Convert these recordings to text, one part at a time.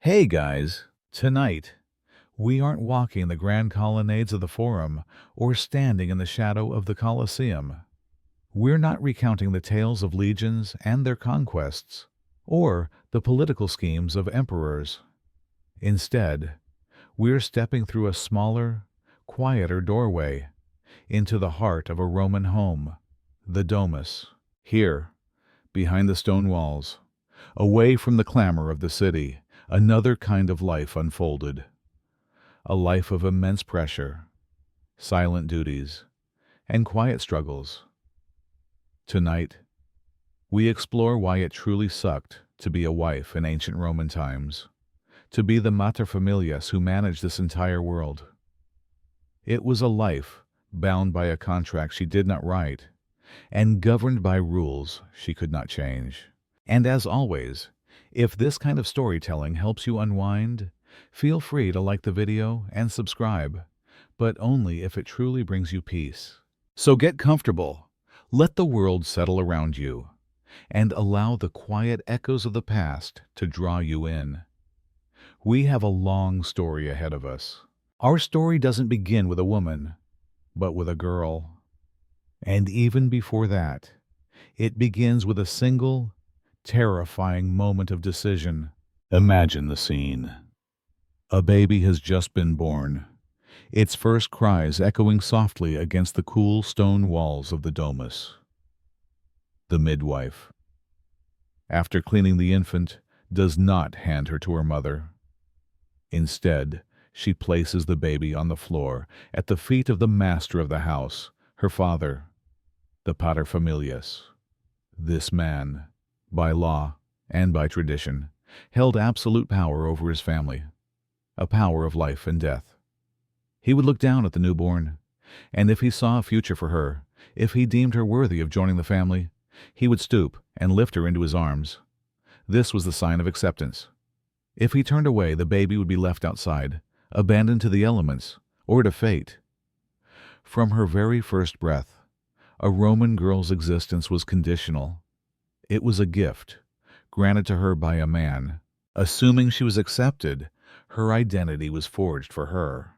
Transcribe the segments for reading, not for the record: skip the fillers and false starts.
Hey guys, tonight we aren't walking the grand colonnades of the Forum or standing in the shadow of the Colosseum. We're not recounting the tales of legions and their conquests, or the political schemes of emperors. Instead, we're stepping through a smaller, quieter doorway into the heart of a Roman home, the domus. Here, behind the stone walls, away from the clamor of the city, another kind of life unfolded. A life of immense pressure, silent duties, and quiet struggles. Tonight, we explore why it truly sucked to be a wife in ancient Roman times, to be the materfamilias who managed this entire world. It was a life bound by a contract she did not write, and governed by rules she could not change. And as always, if this kind of storytelling helps you unwind, feel free to like the video and subscribe, but only if it truly brings you peace. So get comfortable, let the world settle around you, and allow the quiet echoes of the past to draw you in. We have a long story ahead of us. Our story doesn't begin with a woman, but with a girl. And even before that, it begins with a single, terrifying moment of decision. Imagine the scene. A baby has just been born, its first cries echoing softly against the cool stone walls of the domus. The midwife, after cleaning the infant, does not hand her to her mother. Instead, she places the baby on the floor at the feet of the master of the house, her father, the paterfamilias. This man, by law and by tradition, held absolute power over his family, a power of life and death. He would look down at the newborn, and if he saw a future for her, if he deemed her worthy of joining the family, he would stoop and lift her into his arms. This was the sign of acceptance. If he turned away, the baby would be left outside, abandoned to the elements or to fate. From her very first breath, a Roman girl's existence was conditional. It was a gift, granted to her by a man. Assuming she was accepted, her identity was forged for her.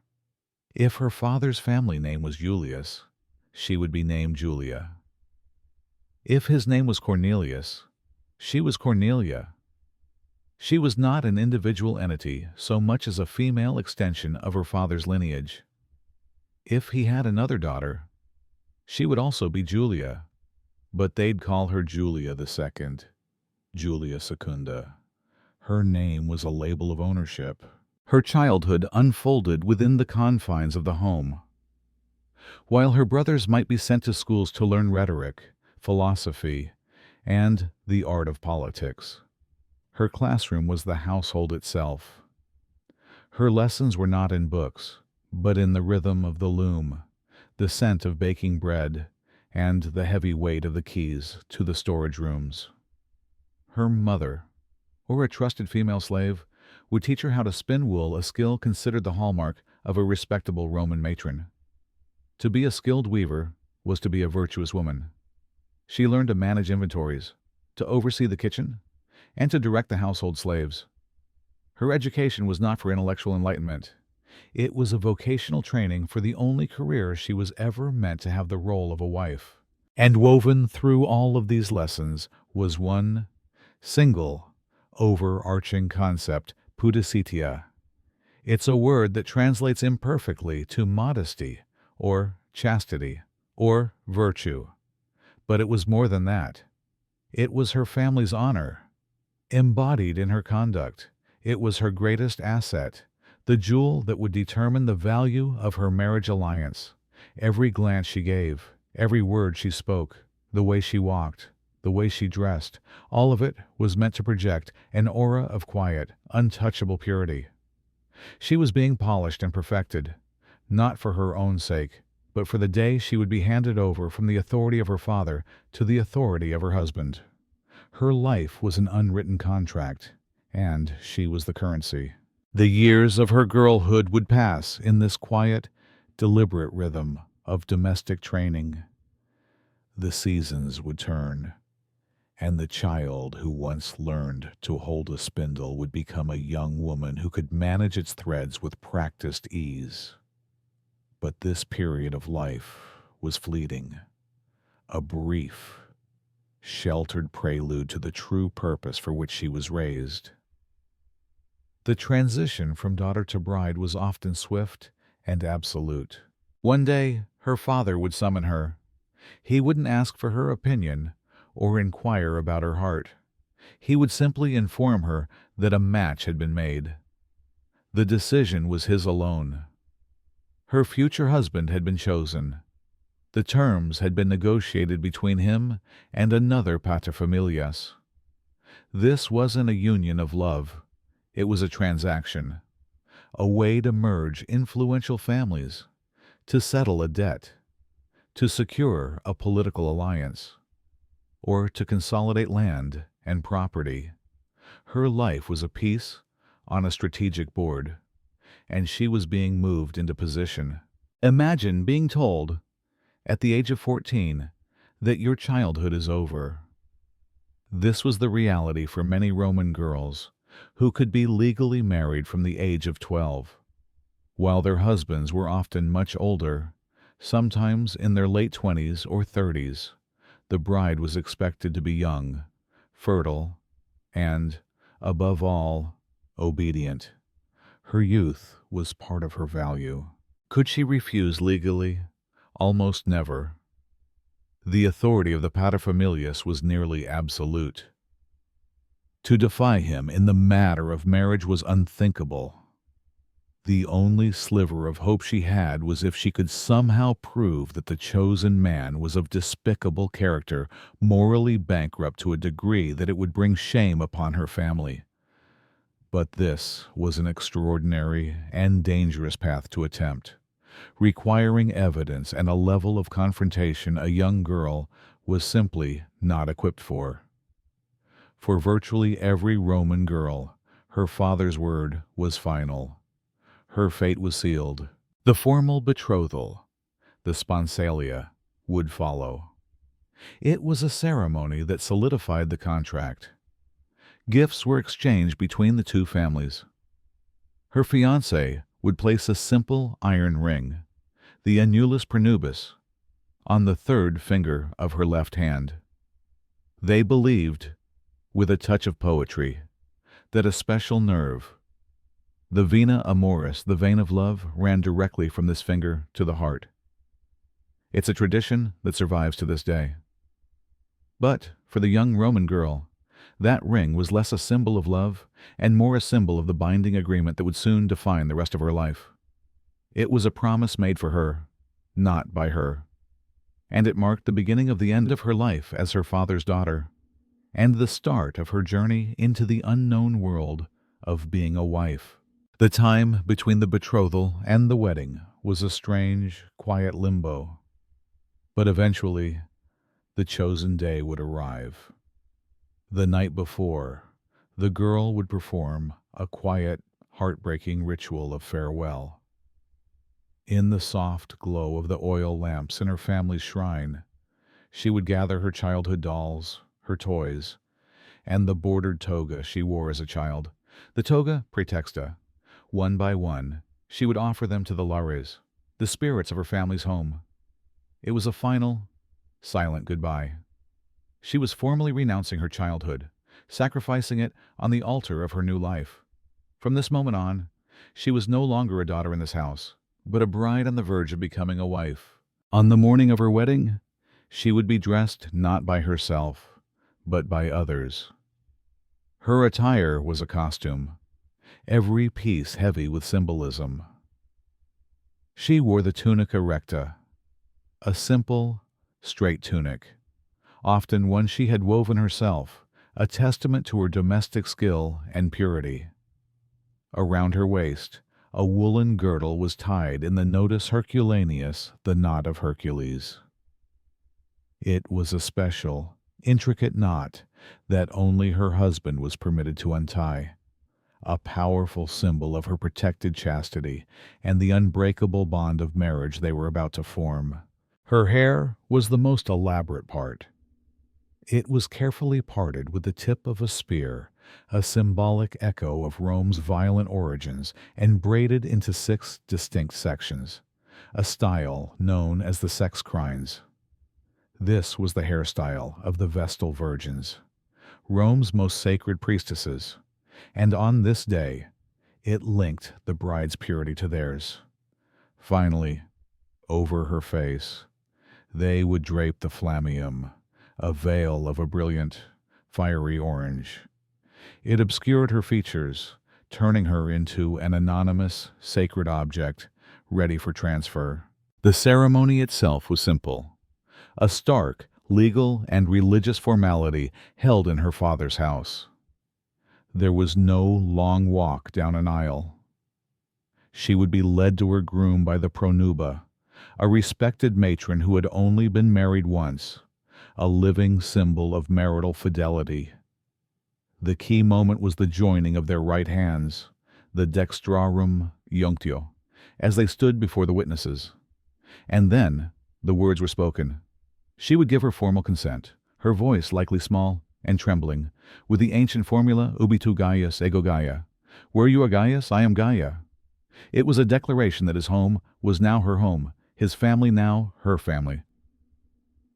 If her father's family name was Julius, she would be named Julia. If his name was Cornelius, she was Cornelia. She was not an individual entity so much as a female extension of her father's lineage. If he had another daughter, she would also be Julia, but they'd call her Julia II, Julia Secunda. Her name was a label of ownership. Her childhood unfolded within the confines of the home. While her brothers might be sent to schools to learn rhetoric, philosophy, and the art of politics, her classroom was the household itself. Her lessons were not in books, but in the rhythm of the loom, the scent of baking bread, and the heavy weight of the keys to the storage rooms. Her mother, or a trusted female slave, would teach her how to spin wool, a skill considered the hallmark of a respectable Roman matron. To be a skilled weaver was to be a virtuous woman. She learned to manage inventories, to oversee the kitchen, and to direct the household slaves. Her education was not for intellectual enlightenment. It was a vocational training for the only career she was ever meant to have the role of a wife. And woven through all of these lessons was one single, overarching concept, pudicitia. It's a word that translates imperfectly to modesty, or chastity, or virtue. But it was more than that. It was her family's honor, embodied in her conduct. It was her greatest asset, the jewel that would determine the value of her marriage alliance. Every glance she gave, every word she spoke, the way she walked, the way she dressed, all of it was meant to project an aura of quiet, untouchable purity. She was being polished and perfected, not for her own sake, but for the day she would be handed over from the authority of her father to the authority of her husband. Her life was an unwritten contract, and she was the currency. The years of her girlhood would pass in this quiet, deliberate rhythm of domestic training. The seasons would turn, And the child who once learned to hold a spindle would become a young woman who could manage its threads with practiced ease. But this period of life was fleeting, a brief, sheltered prelude to the true purpose for which she was raised. The transition from daughter to bride was often swift and absolute. One day, her father would summon her. He wouldn't ask for her opinion or inquire about her heart. He would simply inform her that a match had been made. The decision was his alone. Her future husband had been chosen. The terms had been negotiated between him and another paterfamilias. This wasn't a union of love. It was a transaction, a way to merge influential families, to settle a debt, to secure a political alliance, or to consolidate land and property. Her life was a piece on a strategic board, and she was being moved into position. Imagine being told, at the age of 14, that your childhood is over. This was the reality for many Roman girls who could be legally married from the age of 12, while their husbands were often much older, sometimes in their late 20s or 30s. The bride was expected to be young, fertile, and, above all, obedient. Her youth was part of her value. Could she refuse legally? Almost never. The authority of the paterfamilias was nearly absolute. To defy him in the matter of marriage was unthinkable. The only sliver of hope she had was if she could somehow prove that the chosen man was of despicable character, morally bankrupt to a degree that it would bring shame upon her family. But this was an extraordinary and dangerous path to attempt, requiring evidence and a level of confrontation a young girl was simply not equipped for. For virtually every Roman girl, her father's word was final. Her fate was sealed. The formal betrothal, the sponsalia, would follow. It was a ceremony that solidified the contract. Gifts were exchanged between the two families. Her fiancé would place a simple iron ring, the annulus pronubis, on the third finger of her left hand. They believed, with a touch of poetry, that a special nerve, the vena amoris, the vein of love, ran directly from this finger to the heart. It's a tradition that survives to this day. But for the young Roman girl, that ring was less a symbol of love and more a symbol of the binding agreement that would soon define the rest of her life. It was a promise made for her, not by her. And it marked the beginning of the end of her life as her father's daughter, and the start of her journey into the unknown world of being a wife. The time between the betrothal and the wedding was a strange, quiet limbo. But eventually, the chosen day would arrive. The night before, the girl would perform a quiet, heartbreaking ritual of farewell. In the soft glow of the oil lamps in her family's shrine, she would gather her childhood dolls, her toys, and the bordered toga she wore as a child. The toga praetexta. One by one, she would offer them to the lares, the spirits of her family's home. It was a final, silent goodbye. She was formally renouncing her childhood, sacrificing it on the altar of her new life. From this moment on, she was no longer a daughter in this house, but a bride on the verge of becoming a wife. On the morning of her wedding, she would be dressed not by herself, but by others. Her attire was a costume, every piece heavy with symbolism. She wore the tunica recta, a simple, straight tunic, often one she had woven herself, a testament to her domestic skill and purity. Around her waist, a woolen girdle was tied in the nodus Herculaneus, the knot of Hercules. It was a special, intricate knot that only her husband was permitted to untie, a powerful symbol of her protected chastity and the unbreakable bond of marriage they were about to form. Her hair was the most elaborate part. It was carefully parted with the tip of a spear, a symbolic echo of Rome's violent origins, and braided into 6 distinct sections, a style known as the sex crines. This was the hairstyle of the Vestal Virgins, Rome's most sacred priestesses, and on this day it linked the bride's purity to theirs. Finally, over her face, they would drape the flammeum, a veil of a brilliant, fiery orange. It obscured her features, turning her into an anonymous, sacred object ready for transfer. The ceremony itself was simple, a stark, legal and religious formality held in her father's house. There was no long walk down an aisle. She would be led to her groom by the pronuba, a respected matron who had only been married once, a living symbol of marital fidelity. The key moment was the joining of their right hands, the dextrarum iunctio, as they stood before the witnesses. And then the words were spoken. She would give her formal consent, her voice likely small and trembling, with the ancient formula ubi tu Gaius ego Gaia. Were you a Gaius, I am Gaia. It was a declaration that his home was now her home, his family now her family.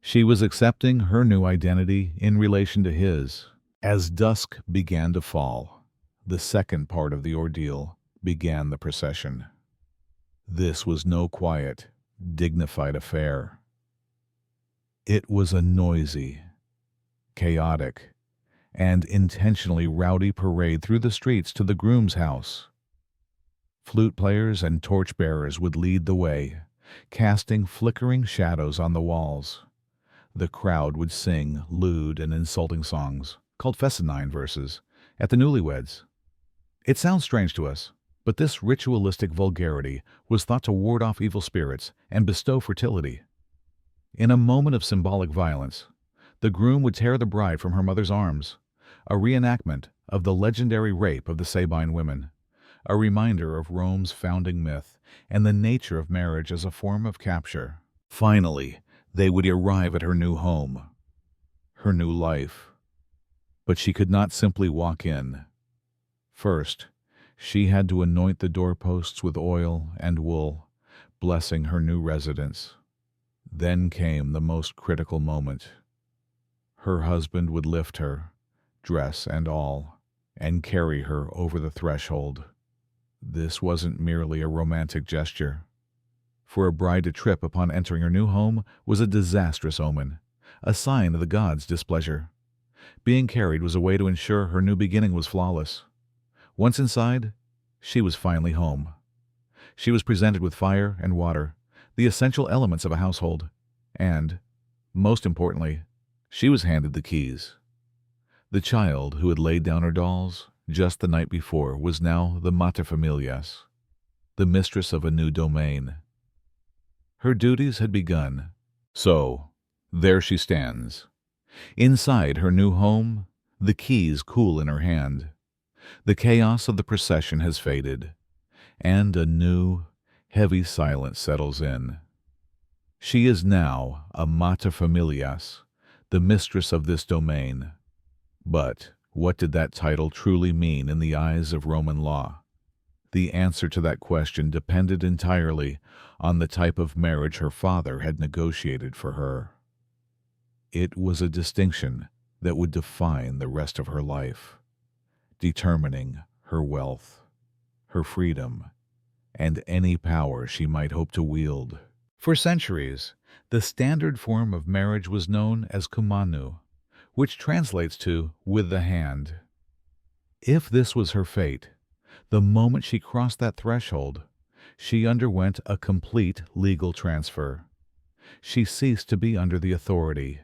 She was accepting her new identity in relation to his. As dusk began to fall, the second part of the ordeal began the procession. This was no quiet, dignified affair. It was a noisy, chaotic, and intentionally rowdy parade through the streets to the groom's house. Flute players and torch-bearers would lead the way, casting flickering shadows on the walls. The crowd would sing lewd and insulting songs, called fescennine verses, at the newlyweds. It sounds strange to us, but this ritualistic vulgarity was thought to ward off evil spirits and bestow fertility. In a moment of symbolic violence, the groom would tear the bride from her mother's arms, a reenactment of the legendary rape of the Sabine women, a reminder of Rome's founding myth and the nature of marriage as a form of capture. Finally, they would arrive at her new home, her new life. But she could not simply walk in. First, she had to anoint the doorposts with oil and wool, blessing her new residence. Then came the most critical moment. Her husband would lift her, dress and all, and carry her over the threshold. This wasn't merely a romantic gesture. For a bride to trip upon entering her new home was a disastrous omen, a sign of the gods' displeasure. Being carried was a way to ensure her new beginning was flawless. Once inside, she was finally home. She was presented with fire and water, the essential elements of a household, and, most importantly, she was handed the keys. The child who had laid down her dolls just the night before was now the materfamilias, the mistress of a new domain. Her duties had begun, so there she stands. Inside her new home, the keys cool in her hand. The chaos of the procession has faded, and a new, heavy silence settles in. She is now a materfamilias, the mistress of this domain. But what did that title truly mean in the eyes of Roman law? The answer to that question depended entirely on the type of marriage her father had negotiated for her. It was a distinction that would define the rest of her life, determining her wealth, her freedom, and any power she might hope to wield. For centuries, the standard form of marriage was known as kumanu, which translates to with the hand. If this was her fate, the moment she crossed that threshold, she underwent a complete legal transfer. She ceased to be under the authority,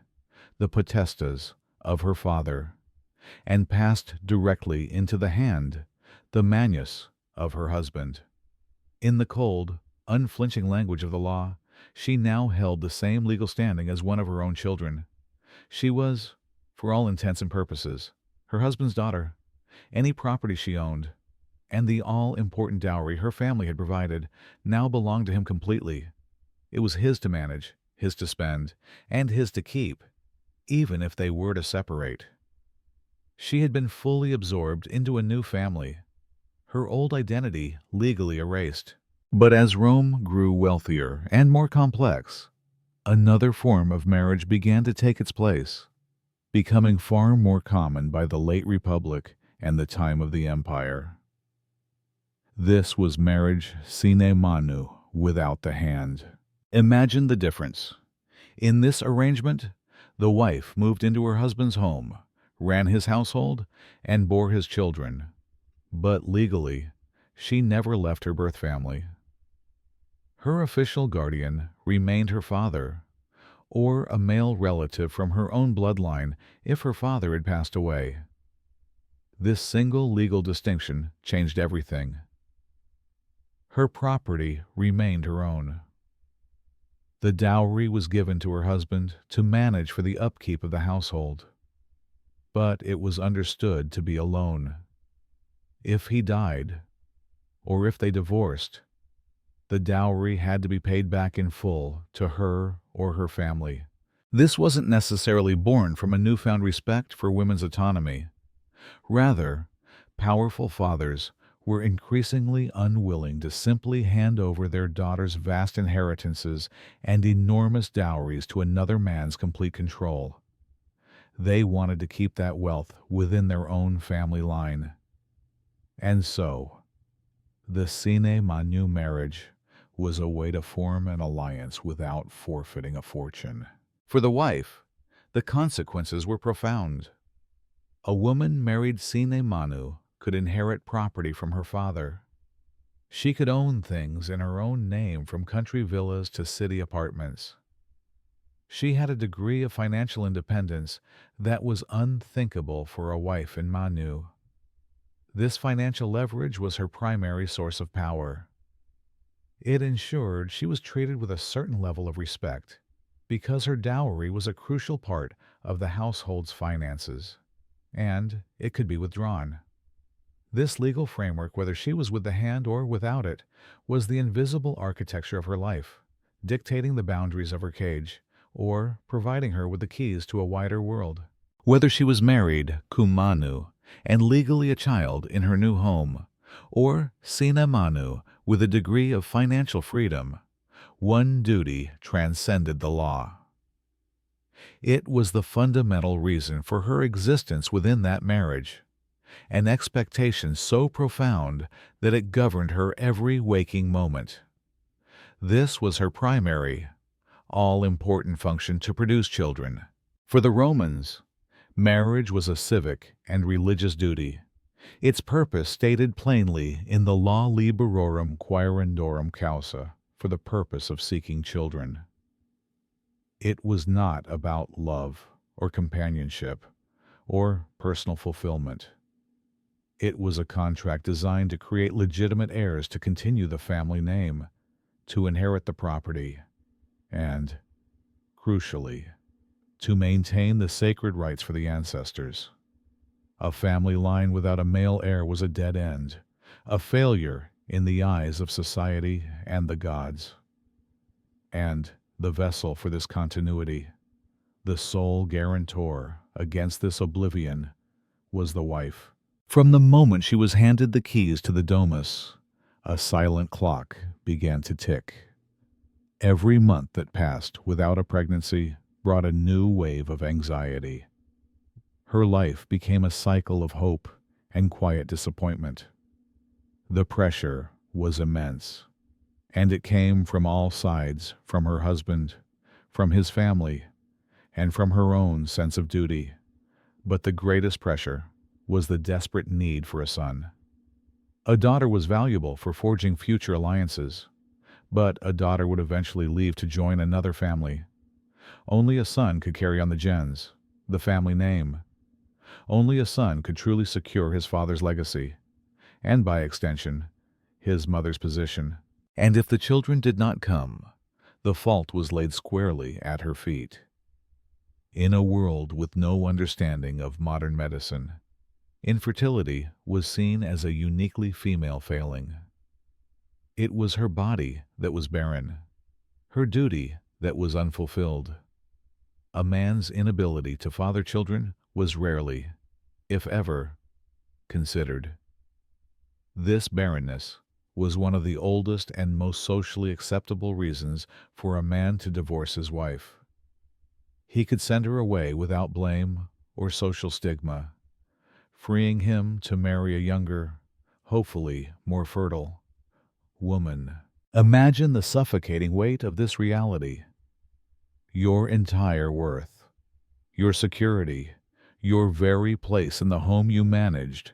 the potestas, of her father, and passed directly into the hand, the manus, of her husband. In the cold, unflinching language of the law, she now held the same legal standing as one of her own children. She was, for all intents and purposes, her husband's daughter. Any property she owned, and the all-important dowry her family had provided, now belonged to him completely. It was his to manage, his to spend, and his to keep. even if they were to separate. She had been fully absorbed into a new family, her old identity legally erased. But as Rome grew wealthier and more complex, another form of marriage began to take its place, becoming far more common by the late Republic and the time of the Empire. This was marriage sine manu, without the hand. Imagine the difference. In this arrangement, the wife moved into her husband's home, ran his household, and bore his children. But legally, she never left her birth family. Her official guardian remained her father, or a male relative from her own bloodline if her father had passed away. This single legal distinction changed everything. Her property remained her own. The dowry was given to her husband to manage for the upkeep of the household, but it was understood to be a loan. If he died, or if they divorced, the dowry had to be paid back in full to her or her family. This wasn't necessarily born from a newfound respect for women's autonomy. Rather, powerful fathers were increasingly unwilling to simply hand over their daughters' vast inheritances and enormous dowries to another man's complete control. They wanted to keep that wealth within their own family line. And so, the sine manu marriage was a way to form an alliance without forfeiting a fortune. For the wife, the consequences were profound. A woman married sine manu could inherit property from her father. She could own things in her own name, from country villas to city apartments. She had a degree of financial independence that was unthinkable for a wife in Manu. This financial leverage was her primary source of power. It ensured she was treated with a certain level of respect, because her dowry was a crucial part of the household's finances, and it could be withdrawn. This legal framework, whether she was with the hand or without it, was the invisible architecture of her life, dictating the boundaries of her cage, or providing her with the keys to a wider world. Whether she was married, cum manu, and legally a child in her new home, or sine manu with a degree of financial freedom, one duty transcended the law. It was the fundamental reason for her existence within that marriage, an expectation so profound that it governed her every waking moment. This was her primary, all-important function to produce children. For the Romans, marriage was a civic and religious duty, its purpose stated plainly in the Law Liberorum Quaerandorum Causa, for the purpose of seeking children. It was not about love or companionship or personal fulfillment. It was a contract designed to create legitimate heirs to continue the family name, to inherit the property, and, crucially, to maintain the sacred rights for the ancestors. A family line without a male heir was a dead end, a failure in the eyes of society and the gods. And the vessel for this continuity, the sole guarantor against this oblivion, was the wife. From the moment she was handed the keys to the domus, a silent clock began to tick. Every month that passed without a pregnancy brought a new wave of anxiety. Her life became a cycle of hope and quiet disappointment. The pressure was immense, and it came from all sides, from her husband, from his family, and from her own sense of duty. But the greatest pressure was the desperate need for a son. A daughter was valuable for forging future alliances, but a daughter would eventually leave to join another family. Only a son could carry on the gens, the family name. Only a son could truly secure his father's legacy, and by extension, his mother's position. And if the children did not come, the fault was laid squarely at her feet. In a world with no understanding of modern medicine, infertility was seen as a uniquely female failing. It was her body that was barren, her duty that was unfulfilled. A man's inability to father children was rarely, if ever, considered. This barrenness was one of the oldest and most socially acceptable reasons for a man to divorce his wife. He could send her away without blame or social stigma, freeing him to marry a younger, hopefully more fertile, woman. Imagine the suffocating weight of this reality. Your entire worth, your security, your very place in the home you managed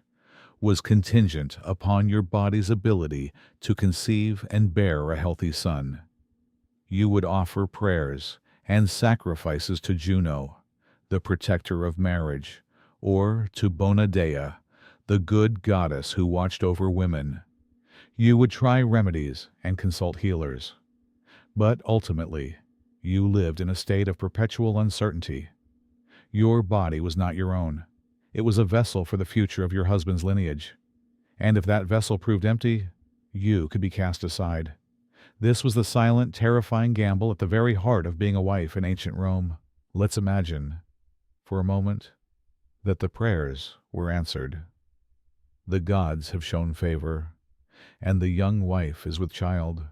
was contingent upon your body's ability to conceive and bear a healthy son. You would offer prayers and sacrifices to Juno, the protector of marriage, or to Bona Dea, the good goddess who watched over women. You would try remedies and consult healers. But ultimately, you lived in a state of perpetual uncertainty. Your body was not your own. It was a vessel for the future of your husband's lineage. And if that vessel proved empty, you could be cast aside. This was the silent, terrifying gamble at the very heart of being a wife in ancient Rome. Let's imagine, for a moment, that the prayers were answered. The gods have shown favor, and the young wife is with child.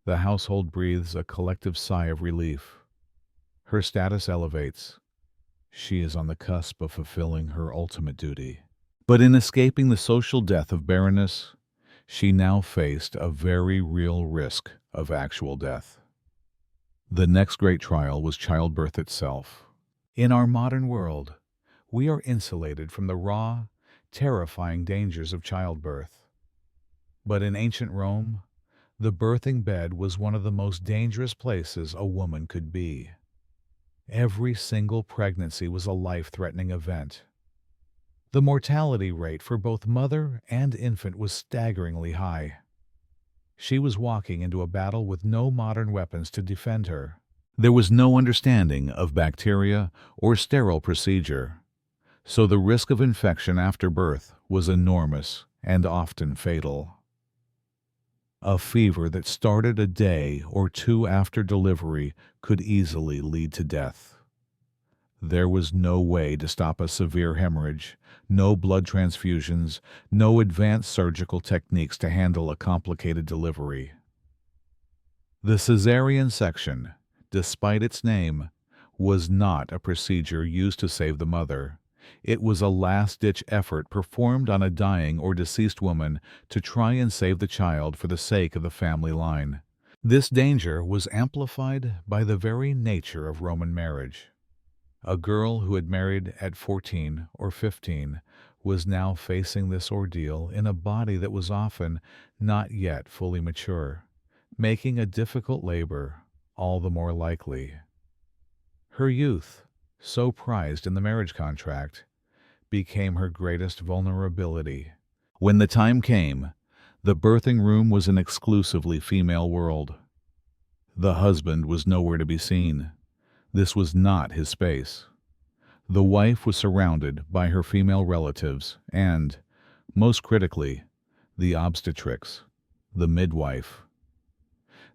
The household breathes a collective sigh of relief. Her status elevates. She is on the cusp of fulfilling her ultimate duty. But in escaping the social death of barrenness, she now faced a very real risk of actual death. The next great trial was childbirth itself. In our modern world, we are insulated from the raw, terrifying dangers of childbirth. But in ancient Rome, the birthing bed was one of the most dangerous places a woman could be. Every single pregnancy was a life-threatening event. The mortality rate for both mother and infant was staggeringly high. She was walking into a battle with no modern weapons to defend her. There was no understanding of bacteria or sterile procedure, so the risk of infection after birth was enormous and often fatal. A fever that started a day or two after delivery could easily lead to death. There was no way to stop a severe hemorrhage, no blood transfusions, no advanced surgical techniques to handle a complicated delivery. The cesarean section, despite its name, was not a procedure used to save the mother. It was a last-ditch effort performed on a dying or deceased woman to try and save the child for the sake of the family line. This danger was amplified by the very nature of Roman marriage. A girl who had married at 14 or 15 was now facing this ordeal in a body that was often not yet fully mature, making a difficult labor all the more likely. Her youth, so prized in the marriage contract, became her greatest vulnerability. When the time came, the birthing room was an exclusively female world. The husband was nowhere to be seen. This was not his space. The wife was surrounded by her female relatives and, most critically, the obstetrix, the midwife.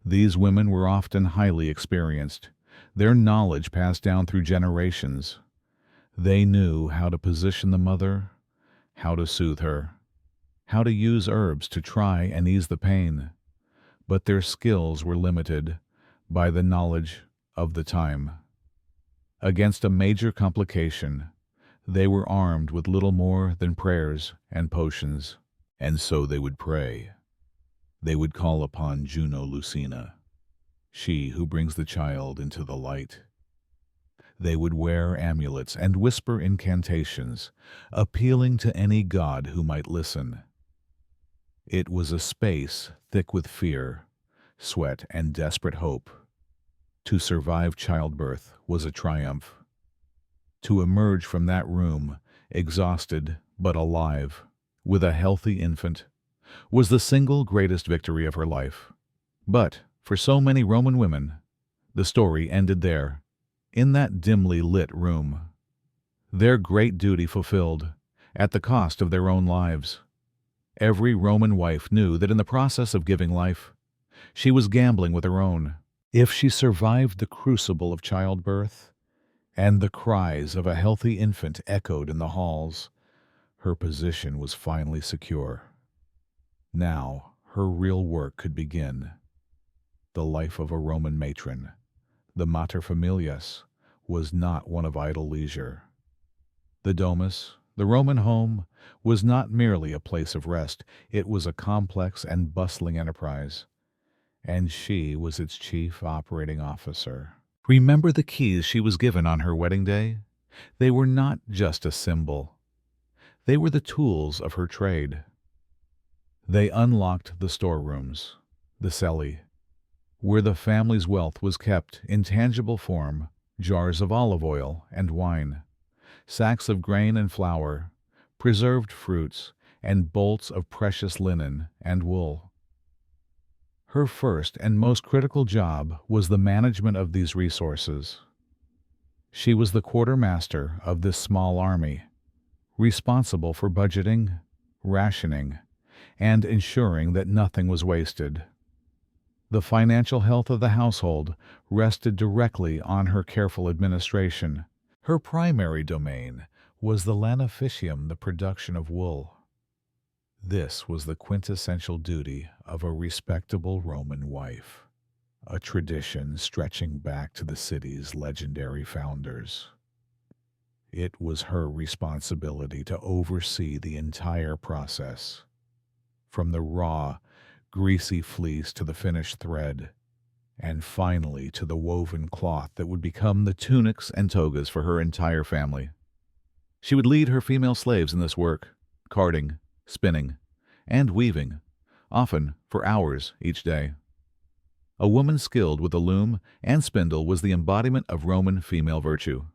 These women were often highly experienced, their knowledge passed down through generations. They knew how to position the mother, how to soothe her, how to use herbs to try and ease the pain, but their skills were limited by the knowledge of the time. Against a major complication, they were armed with little more than prayers and potions, and so they would pray. They would call upon Juno Lucina, she who brings the child into the light. They would wear amulets and whisper incantations, appealing to any god who might listen. It was a space thick with fear, sweat, and desperate hope. To survive childbirth was a triumph. To emerge from that room, exhausted but alive, with a healthy infant, was the single greatest victory of her life. But, for so many Roman women, the story ended there, in that dimly lit room. Their great duty fulfilled, at the cost of their own lives. Every Roman wife knew that in the process of giving life, she was gambling with her own. If she survived the crucible of childbirth, and the cries of a healthy infant echoed in the halls. Her position was finally secure. Now her real work could begin. The life of a Roman matron, the materfamilias, was not one of idle leisure. The domus, the Roman home, was not merely a place of rest, it was a complex and bustling enterprise, and she was its chief operating officer. Remember the keys she was given on her wedding day? They were not just a symbol. They were the tools of her trade. They unlocked the storerooms, the celli, where the family's wealth was kept in tangible form, jars of olive oil and wine, sacks of grain and flour, preserved fruits, and bolts of precious linen and wool. Her first and most critical job was the management of these resources. She was the quartermaster of this small army, responsible for budgeting, rationing, and ensuring that nothing was wasted. The financial health of the household rested directly on her careful administration. Her primary domain was the lanificium, the production of wool. This was the quintessential duty of a respectable Roman wife, a tradition stretching back to the city's legendary founders. It was her responsibility to oversee the entire process, from the raw, greasy fleece to the finished thread, and finally to the woven cloth that would become the tunics and togas for her entire family. She would lead her female slaves in this work, carding, spinning, and weaving, often for hours each day. A woman skilled with the loom and spindle was the embodiment of Roman female virtue.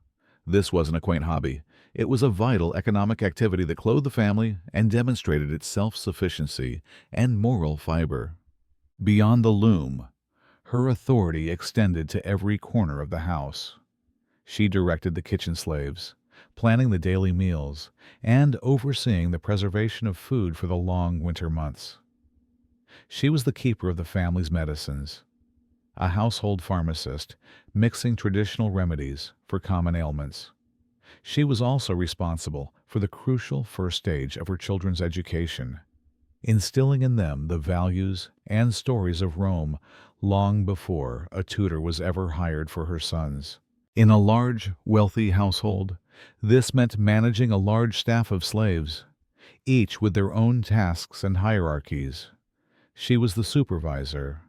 This wasn't a quaint hobby. It was a vital economic activity that clothed the family and demonstrated its self-sufficiency and moral fiber. Beyond the loom, her authority extended to every corner of the house. She directed the kitchen slaves, planning the daily meals, and overseeing the preservation of food for the long winter months. She was the keeper of the family's medicines, a household pharmacist mixing traditional remedies for common ailments. She was also responsible for the crucial first stage of her children's education, instilling in them the values and stories of Rome long before a tutor was ever hired for her sons. In a large, wealthy household, this meant managing a large staff of slaves, each with their own tasks and hierarchies. She was the supervisor,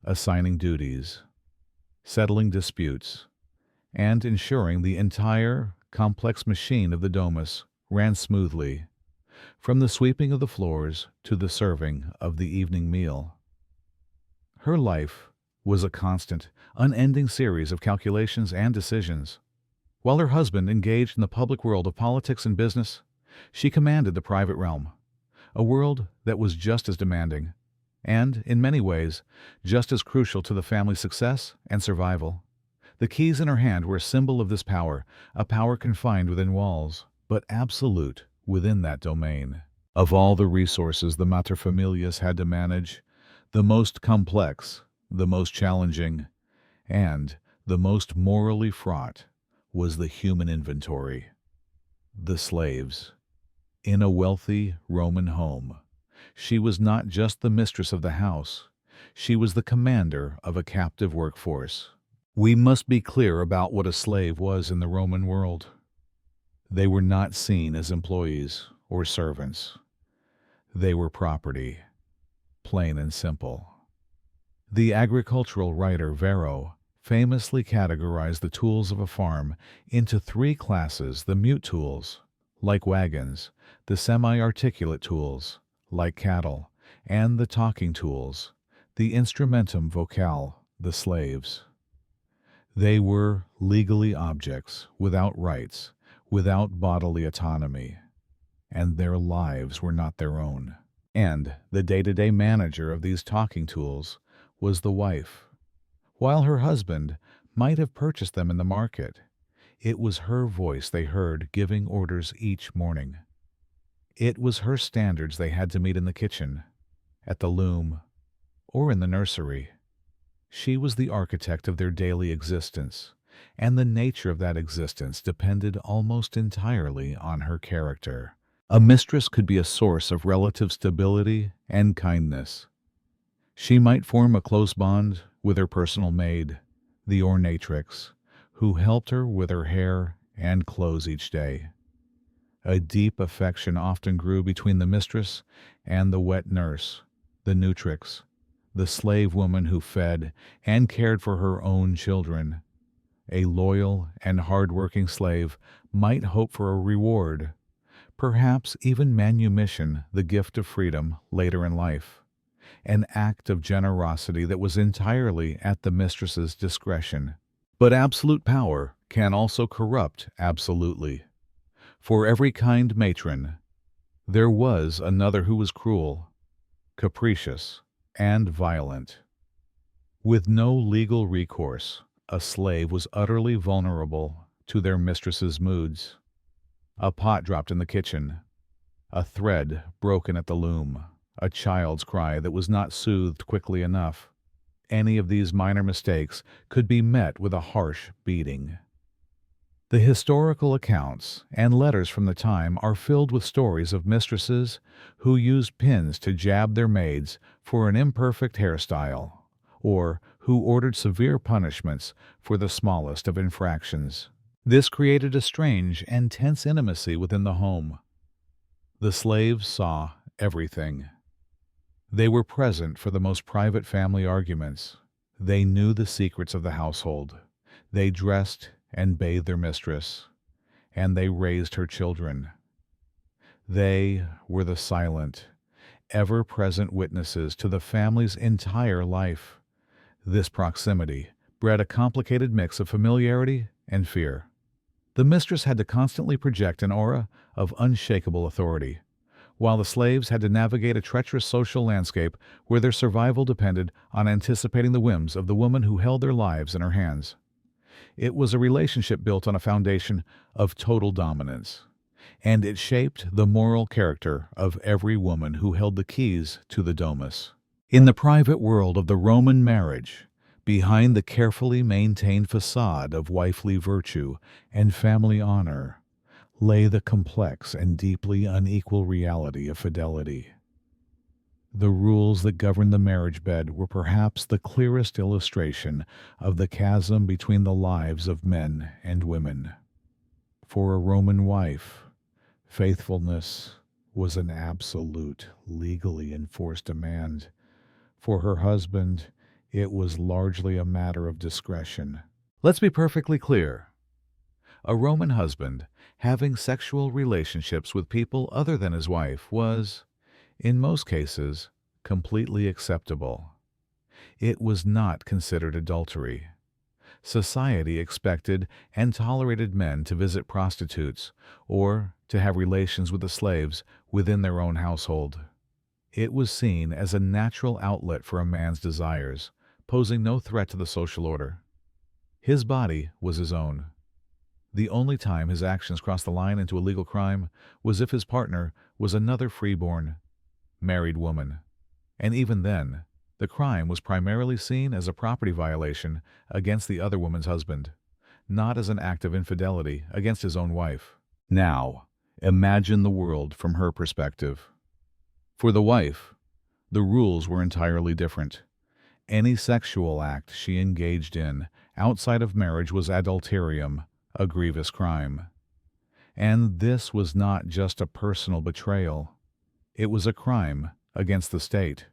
assigning duties, settling disputes, and ensuring the entire complex machine of the domus ran smoothly, from the sweeping of the floors to the serving of the evening meal. Her life was a constant, unending series of calculations and decisions. While her husband engaged in the public world of politics and business, she commanded the private realm, a world that was just as demanding, and, in many ways, just as crucial to the family's success and survival. The keys in her hand were a symbol of this power, a power confined within walls, but absolute within that domain. Of all the resources the materfamilias had to manage, the most complex, the most challenging, and the most morally fraught was the human inventory, the slaves. In a wealthy Roman home, she was not just the mistress of the house, she was the commander of a captive workforce. We must be clear about what a slave was in the Roman world. They were not seen as employees or servants. They were property, plain and simple. The agricultural writer Varro famously categorized the tools of a farm into three classes: the mute tools, like wagons, the semi-articulate tools, like cattle, and the talking tools, the instrumentum vocale, the slaves. They were legally objects, without rights, without bodily autonomy, and their lives were not their own. And the day-to-day manager of these talking tools was the wife. While her husband might have purchased them in the market, it was her voice they heard giving orders each morning. It was her standards they had to meet in the kitchen, at the loom, or in the nursery. She was the architect of their daily existence, and the nature of that existence depended almost entirely on her character. A mistress could be a source of relative stability and kindness. She might form a close bond with her personal maid, the ornatrix, who helped her with her hair and clothes each day. A deep affection often grew between the mistress and the wet nurse, the nutrix, the slave woman who fed and cared for her own children. A loyal and hard-working slave might hope for a reward, perhaps even manumission, the gift of freedom later in life, an act of generosity that was entirely at the mistress's discretion. But absolute power can also corrupt absolutely. For every kind matron, there was another who was cruel, capricious, and violent. With no legal recourse, a slave was utterly vulnerable to their mistress's moods. A pot dropped in the kitchen, a thread broken at the loom, a child's cry that was not soothed quickly enough. Any of these minor mistakes could be met with a harsh beating. The historical accounts and letters from the time are filled with stories of mistresses who used pins to jab their maids for an imperfect hairstyle, or who ordered severe punishments for the smallest of infractions. This created a strange and tense intimacy within the home. The slaves saw everything. They were present for the most private family arguments. They knew the secrets of the household. They dressed and bathed their mistress, and they raised her children. They were the silent, ever-present witnesses to the family's entire life. This proximity bred a complicated mix of familiarity and fear. The mistress had to constantly project an aura of unshakable authority, while the slaves had to navigate a treacherous social landscape where their survival depended on anticipating the whims of the woman who held their lives in her hands. It was a relationship built on a foundation of total dominance, and it shaped the moral character of every woman who held the keys to the domus. In the private world of the Roman marriage, behind the carefully maintained facade of wifely virtue and family honor, lay the complex and deeply unequal reality of fidelity. The rules that governed the marriage bed were perhaps the clearest illustration of the chasm between the lives of men and women. For a Roman wife, faithfulness was an absolute, legally enforced demand. For her husband, it was largely a matter of discretion. Let's be perfectly clear. A Roman husband having sexual relationships with people other than his wife was, in most cases, completely acceptable. It was not considered adultery. Society expected and tolerated men to visit prostitutes or to have relations with the slaves within their own household. It was seen as a natural outlet for a man's desires, posing no threat to the social order. His body was his own. The only time his actions crossed the line into a legal crime was if his partner was another freeborn, married woman. And even then, the crime was primarily seen as a property violation against the other woman's husband, not as an act of infidelity against his own wife. Now, imagine the world from her perspective. For the wife, the rules were entirely different. Any sexual act she engaged in outside of marriage was adulterium, a grievous crime. And this was not just a personal betrayal. It was a crime against the state.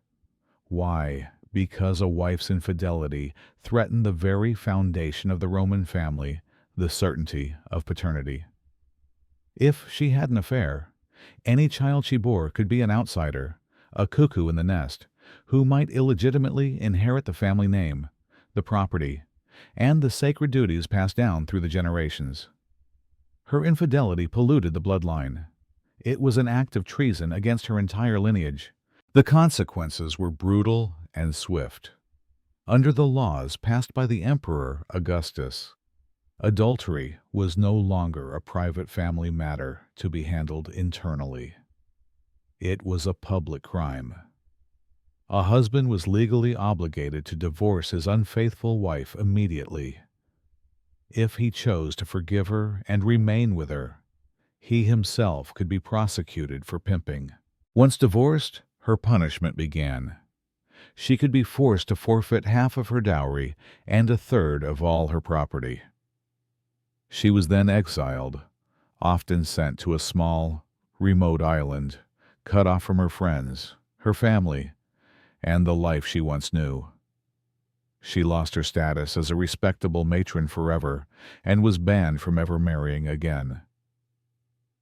Why? Because a wife's infidelity threatened the very foundation of the Roman family, the certainty of paternity. If she had an affair, any child she bore could be an outsider, a cuckoo in the nest, who might illegitimately inherit the family name, the property, and the sacred duties passed down through the generations. Her infidelity polluted the bloodline. It was an act of treason against her entire lineage. The consequences were brutal and swift. Under the laws passed by the Emperor Augustus, adultery was no longer a private family matter to be handled internally. It was a public crime. A husband was legally obligated to divorce his unfaithful wife immediately. If he chose to forgive her and remain with her, he himself could be prosecuted for pimping. Once divorced, her punishment began. She could be forced to forfeit half of her dowry and a third of all her property. She was then exiled, often sent to a small, remote island, cut off from her friends, her family, and the life she once knew. She lost her status as a respectable matron forever and was banned from ever marrying again.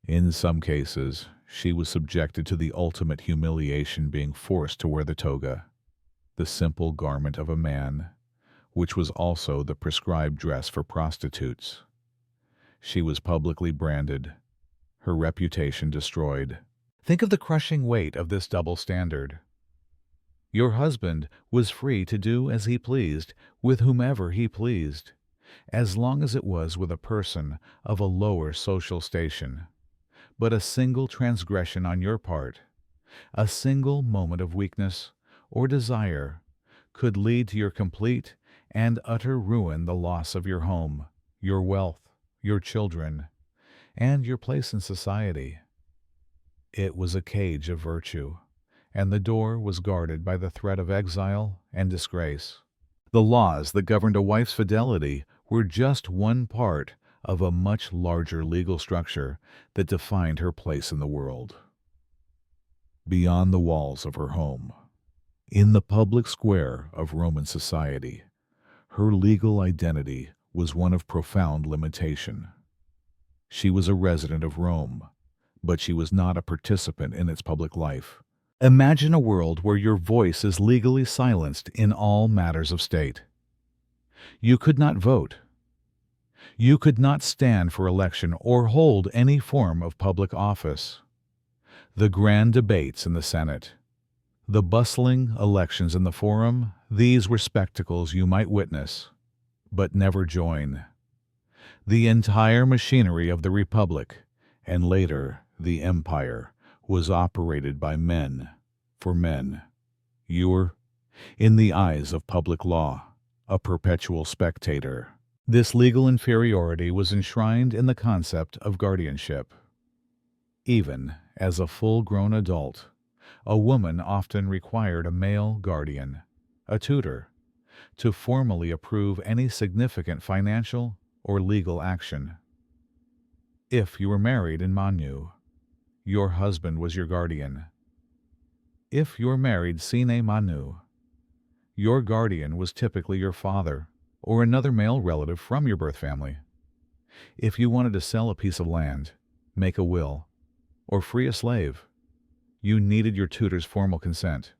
In some cases, she was subjected to the ultimate humiliation, being forced to wear the toga, the simple garment of a man, which was also the prescribed dress for prostitutes. She was publicly branded, her reputation destroyed. Think of the crushing weight of this double standard. Your husband was free to do as he pleased with whomever he pleased, as long as it was with a person of a lower social station. But a single transgression on your part, a single moment of weakness or desire, could lead to your complete and utter ruin, the loss of your home, your wealth, your children, and your place in society. It was a cage of virtue, and the door was guarded by the threat of exile and disgrace. The laws that governed a wife's fidelity were just one part of a much larger legal structure that defined her place in the world. Beyond the walls of her home, in the public square of Roman society, her legal identity was one of profound limitation. She was a resident of Rome, but she was not a participant in its public life. Imagine a world where your voice is legally silenced in all matters of state. You could not vote. You could not stand for election or hold any form of public office. The grand debates in the Senate, the bustling elections in the Forum, these were spectacles you might witness, but never join. The entire machinery of the Republic, and later the Empire, was operated by men, for men. You were, in the eyes of public law, a perpetual spectator. This legal inferiority was enshrined in the concept of guardianship. Even as a full-grown adult, a woman often required a male guardian, a tutor, to formally approve any significant financial or legal action. If you were married in Manu, your husband was your guardian. If you were married sine Manu, your guardian was typically your father or another male relative from your birth family. If you wanted to sell a piece of land, make a will, or free a slave, you needed your tutor's formal consent.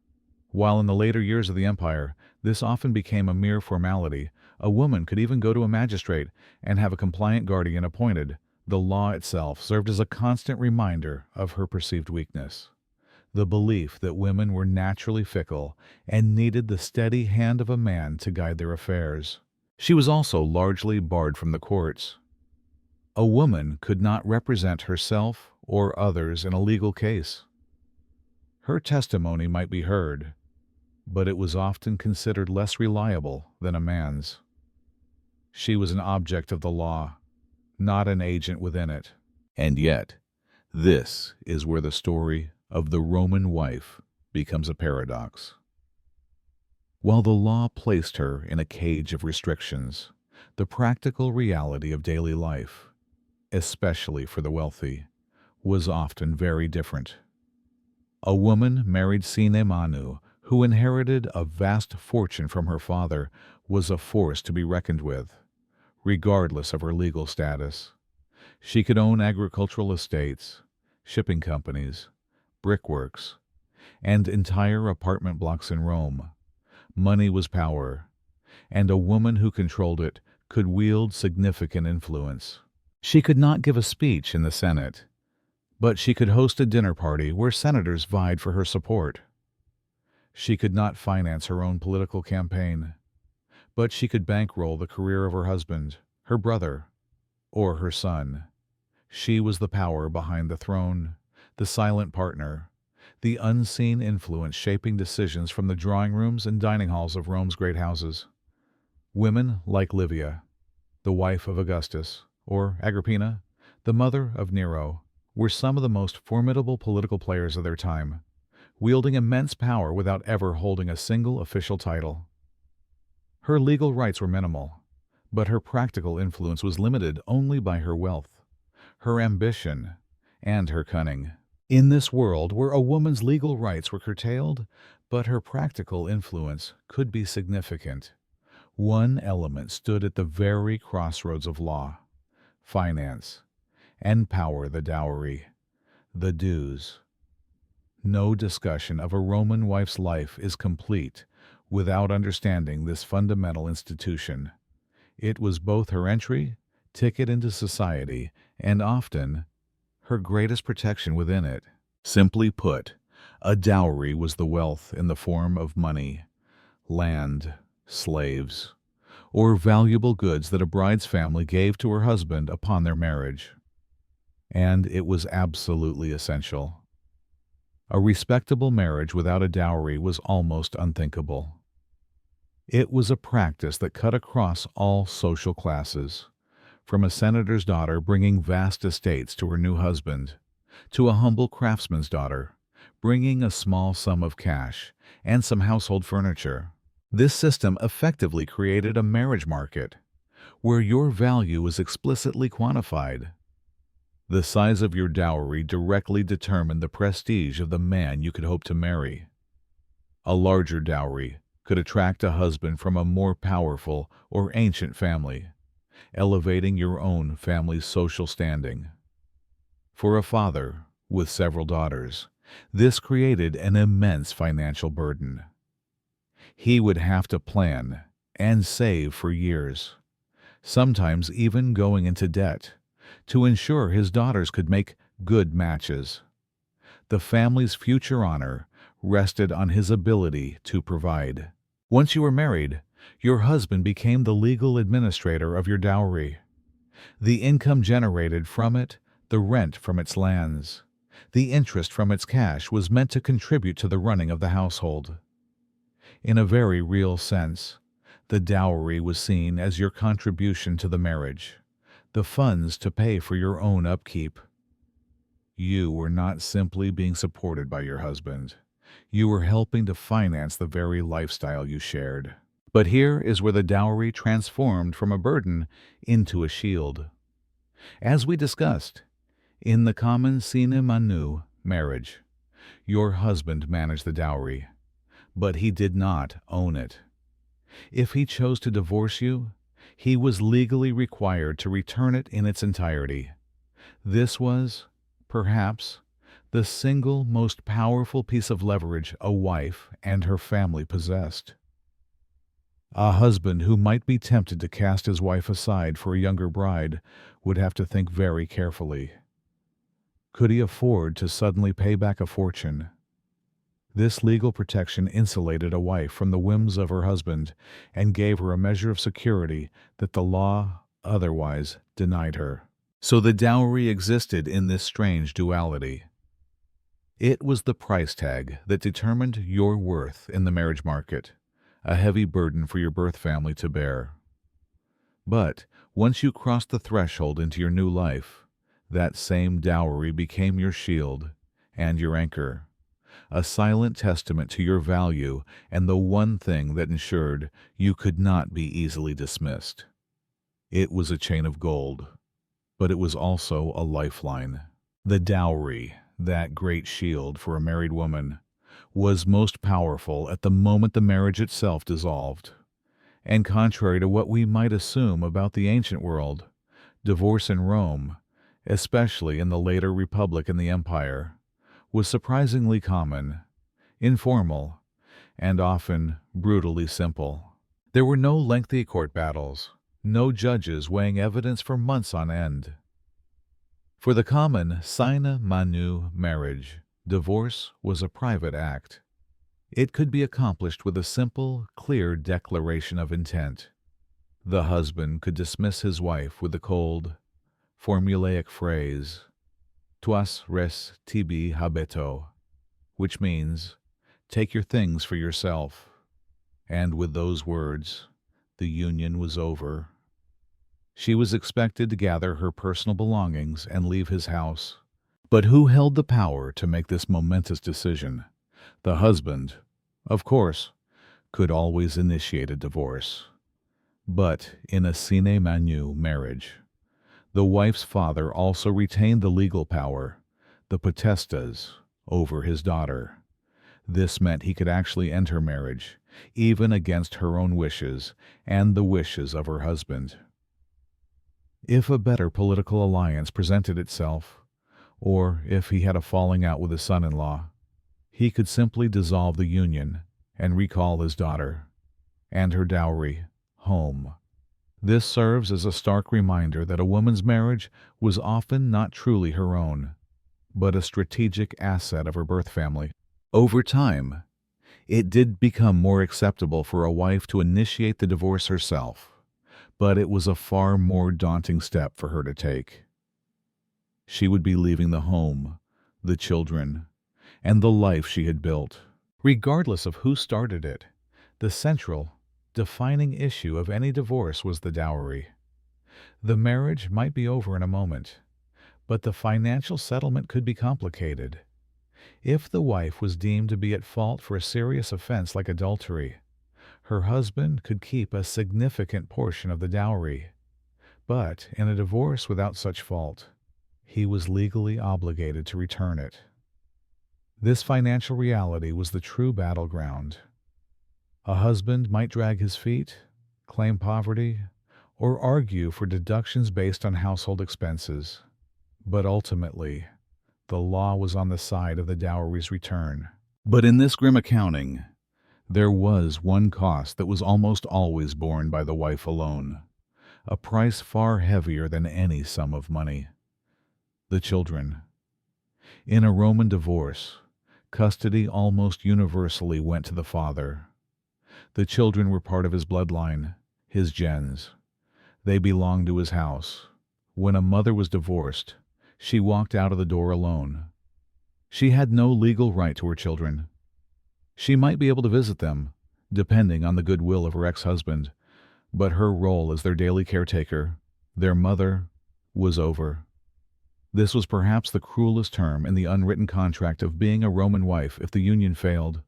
While in the later years of the empire, this often became a mere formality, a woman could even go to a magistrate and have a compliant guardian appointed. The law itself served as a constant reminder of her perceived weakness, the belief that women were naturally fickle and needed the steady hand of a man to guide their affairs. She was also largely barred from the courts. A woman could not represent herself or others in a legal case. Her testimony might be heard, but it was often considered less reliable than a man's. She was an object of the law, not an agent within it. And yet, this is where the story of the Roman wife becomes a paradox. While the law placed her in a cage of restrictions, the practical reality of daily life, especially for the wealthy, was often very different. A woman married sine Manu, who inherited a vast fortune from her father, was a force to be reckoned with, regardless of her legal status. She could own agricultural estates, shipping companies, brickworks, and entire apartment blocks in Rome. Money was power, and a woman who controlled it could wield significant influence. She could not give a speech in the Senate, but she could host a dinner party where senators vied for her support. She could not finance her own political campaign, but she could bankroll the career of her husband, her brother, or her son. She was the power behind the throne, the silent partner, the unseen influence shaping decisions from the drawing rooms and dining halls of Rome's great houses. Women like Livia, the wife of Augustus, or Agrippina, the mother of Nero, were some of the most formidable political players of their time, wielding immense power without ever holding a single official title. Her legal rights were minimal, but her practical influence was limited only by her wealth, her ambition, and her cunning. In this world where a woman's legal rights were curtailed, but her practical influence could be significant, one element stood at the very crossroads of law, finance, and power: the dowry, the dues. No discussion of a Roman wife's life is complete without understanding this fundamental institution. It was both her entry, ticket into society, and often her greatest protection within it. Simply put, a dowry was the wealth in the form of money, land, slaves, or valuable goods that a bride's family gave to her husband upon their marriage. And it was absolutely essential. A respectable marriage without a dowry was almost unthinkable. It was a practice that cut across all social classes, from a senator's daughter bringing vast estates to her new husband, to a humble craftsman's daughter bringing a small sum of cash and some household furniture. This system effectively created a marriage market, where your value was explicitly quantified. The size of your dowry directly determined the prestige of the man you could hope to marry. A larger dowry could attract a husband from a more powerful or ancient family, elevating your own family's social standing. For a father with several daughters, this created an immense financial burden. He would have to plan and save for years, sometimes even going into debt, to ensure his daughters could make good matches. The family's future honor rested on his ability to provide. Once you were married, your husband became the legal administrator of your dowry. The income generated from it, the rent from its lands, the interest from its cash was meant to contribute to the running of the household. In a very real sense, the dowry was seen as your contribution to the marriage, the funds to pay for your own upkeep. You were not simply being supported by your husband. You were helping to finance the very lifestyle you shared. But here is where the dowry transformed from a burden into a shield. As we discussed, in the common sine manu marriage, your husband managed the dowry, but he did not own it. If he chose to divorce you, he was legally required to return it in its entirety. This was, perhaps, the single most powerful piece of leverage a wife and her family possessed. A husband who might be tempted to cast his wife aside for a younger bride would have to think very carefully. Could he afford to suddenly pay back a fortune? This legal protection insulated a wife from the whims of her husband and gave her a measure of security that the law otherwise denied her. So the dowry existed in this strange duality. It was the price tag that determined your worth in the marriage market, a heavy burden for your birth family to bear. But once you crossed the threshold into your new life, that same dowry became your shield and your anchor, a silent testament to your value and the one thing that ensured you could not be easily dismissed. It was a chain of gold, but it was also a lifeline. The dowry, that great shield for a married woman, was most powerful at the moment the marriage itself dissolved. And contrary to what we might assume about the ancient world, divorce in Rome, especially in the later Republic and the Empire, was surprisingly common, informal, and often brutally simple. There were no lengthy court battles, no judges weighing evidence for months on end. For the common sine manu marriage, divorce was a private act. It could be accomplished with a simple, clear declaration of intent. The husband could dismiss his wife with the cold, formulaic phrase, "Tuas res tibi habeto," which means, "Take your things for yourself." And with those words, the union was over. She was expected to gather her personal belongings and leave his house. But who held the power to make this momentous decision? The husband, of course, could always initiate a divorce. But in a sine manu marriage, the wife's father also retained the legal power, the potestas, over his daughter. This meant he could actually end her marriage, even against her own wishes and the wishes of her husband. If a better political alliance presented itself, or if he had a falling out with his son-in-law, he could simply dissolve the union and recall his daughter and her dowry home. This serves as a stark reminder that a woman's marriage was often not truly her own, but a strategic asset of her birth family. Over time, it did become more acceptable for a wife to initiate the divorce herself, but it was a far more daunting step for her to take. She would be leaving the home, the children, and the life she had built. Regardless of who started it, the central, defining issue of any divorce was the dowry. The marriage might be over in a moment, but the financial settlement could be complicated. If the wife was deemed to be at fault for a serious offense like adultery, her husband could keep a significant portion of the dowry. But in a divorce without such fault, he was legally obligated to return it. This financial reality was the true battleground. A husband might drag his feet, claim poverty, or argue for deductions based on household expenses. But ultimately, the law was on the side of the dowry's return. But in this grim accounting, there was one cost that was almost always borne by the wife alone, a price far heavier than any sum of money: the children. In a Roman divorce, custody almost universally went to the father. The children were part of his bloodline, his gens. They belonged to his house. When a mother was divorced, she walked out of the door alone. She had no legal right to her children. She might be able to visit them, depending on the goodwill of her ex-husband, but her role as their daily caretaker, their mother, was over. This was perhaps the cruelest term in the unwritten contract of being a Roman wife if the union failed.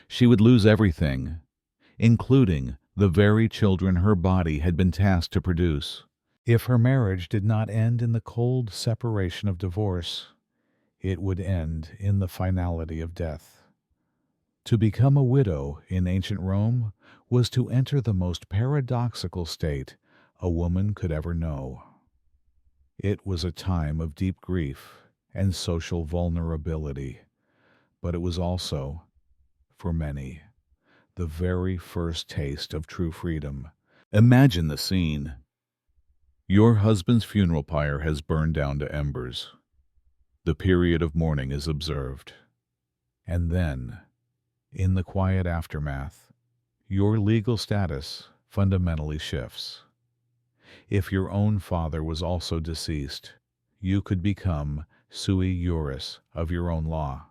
She would lose everything, including the very children her body had been tasked to produce. If her marriage did not end in the cold separation of divorce, it would end in the finality of death. To become a widow in ancient Rome was to enter the most paradoxical state a woman could ever know. It was a time of deep grief and social vulnerability, but it was also, for many, the very first taste of true freedom. Imagine the scene. Your husband's funeral pyre has burned down to embers. The period of mourning is observed. And then, in the quiet aftermath, your legal status fundamentally shifts. If your own father was also deceased, you could become sui juris of your own law.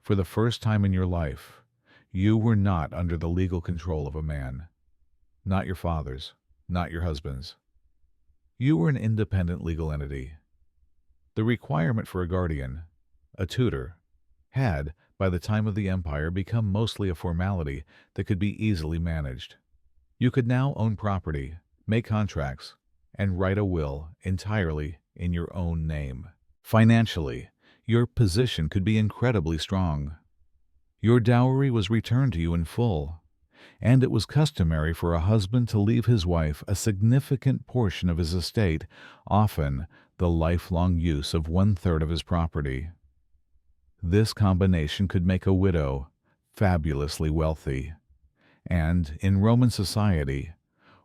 For the first time in your life, you were not under the legal control of a man. Not your father's, not your husband's. You were an independent legal entity. The requirement for a guardian, a tutor, had, by the time of the empire, become mostly a formality that could be easily managed. You could now own property, make contracts, and write a will entirely in your own name. Financially, your position could be incredibly strong. Your dowry was returned to you in full, and it was customary for a husband to leave his wife a significant portion of his estate, often the lifelong use of 1/3 of his property. This combination could make a widow fabulously wealthy, and in Roman society,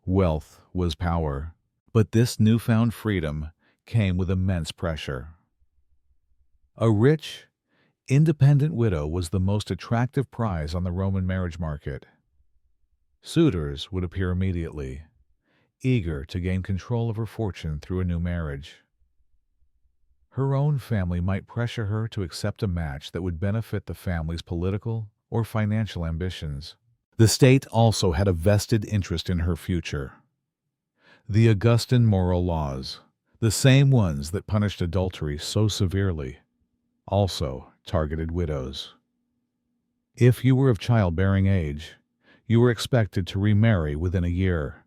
wealth was power. But this newfound freedom came with immense pressure. A rich, independent widow was the most attractive prize on the Roman marriage market. Suitors would appear immediately, eager to gain control of her fortune through a new marriage. Her own family might pressure her to accept a match that would benefit the family's political or financial ambitions. The state also had a vested interest in her future. The Augustan moral laws, the same ones that punished adultery so severely, also targeted widows. If you were of childbearing age, you were expected to remarry within a year.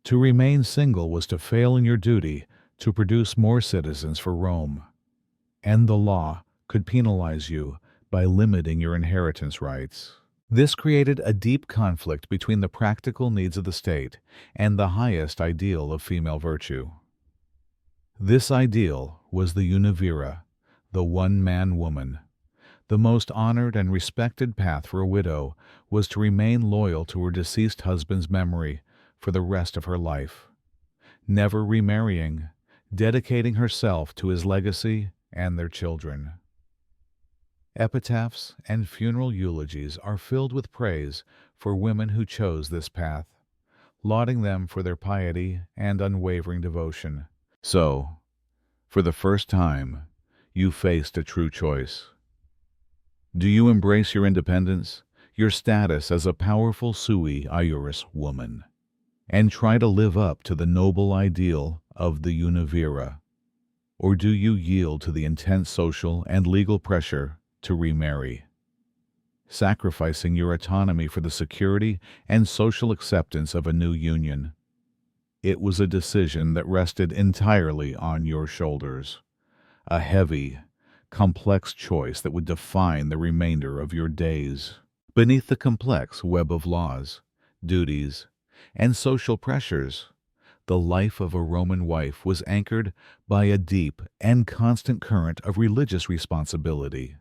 To remain single was to fail in your duty to produce more citizens for Rome, and the law could penalize you by limiting your inheritance rights. This created a deep conflict between the practical needs of the state and the highest ideal of female virtue. This ideal was the univira, the one-man woman. The most honored and respected path for a widow was to remain loyal to her deceased husband's memory for the rest of her life, never remarrying, dedicating herself to his legacy and their children. Epitaphs and funeral eulogies are filled with praise for women who chose this path, lauding them for their piety and unwavering devotion. So, for the first time, you faced a true choice. Do you embrace your independence, your status as a powerful sui iuris woman, and try to live up to the noble ideal of the univira? Or do you yield to the intense social and legal pressure to remarry, sacrificing your autonomy for the security and social acceptance of a new union? It was a decision that rested entirely on your shoulders, a heavy, complex choice that would define the remainder of your days. Beneath the complex web of laws, duties, and social pressures, the life of a Roman wife was anchored by a deep and constant current of religious responsibility.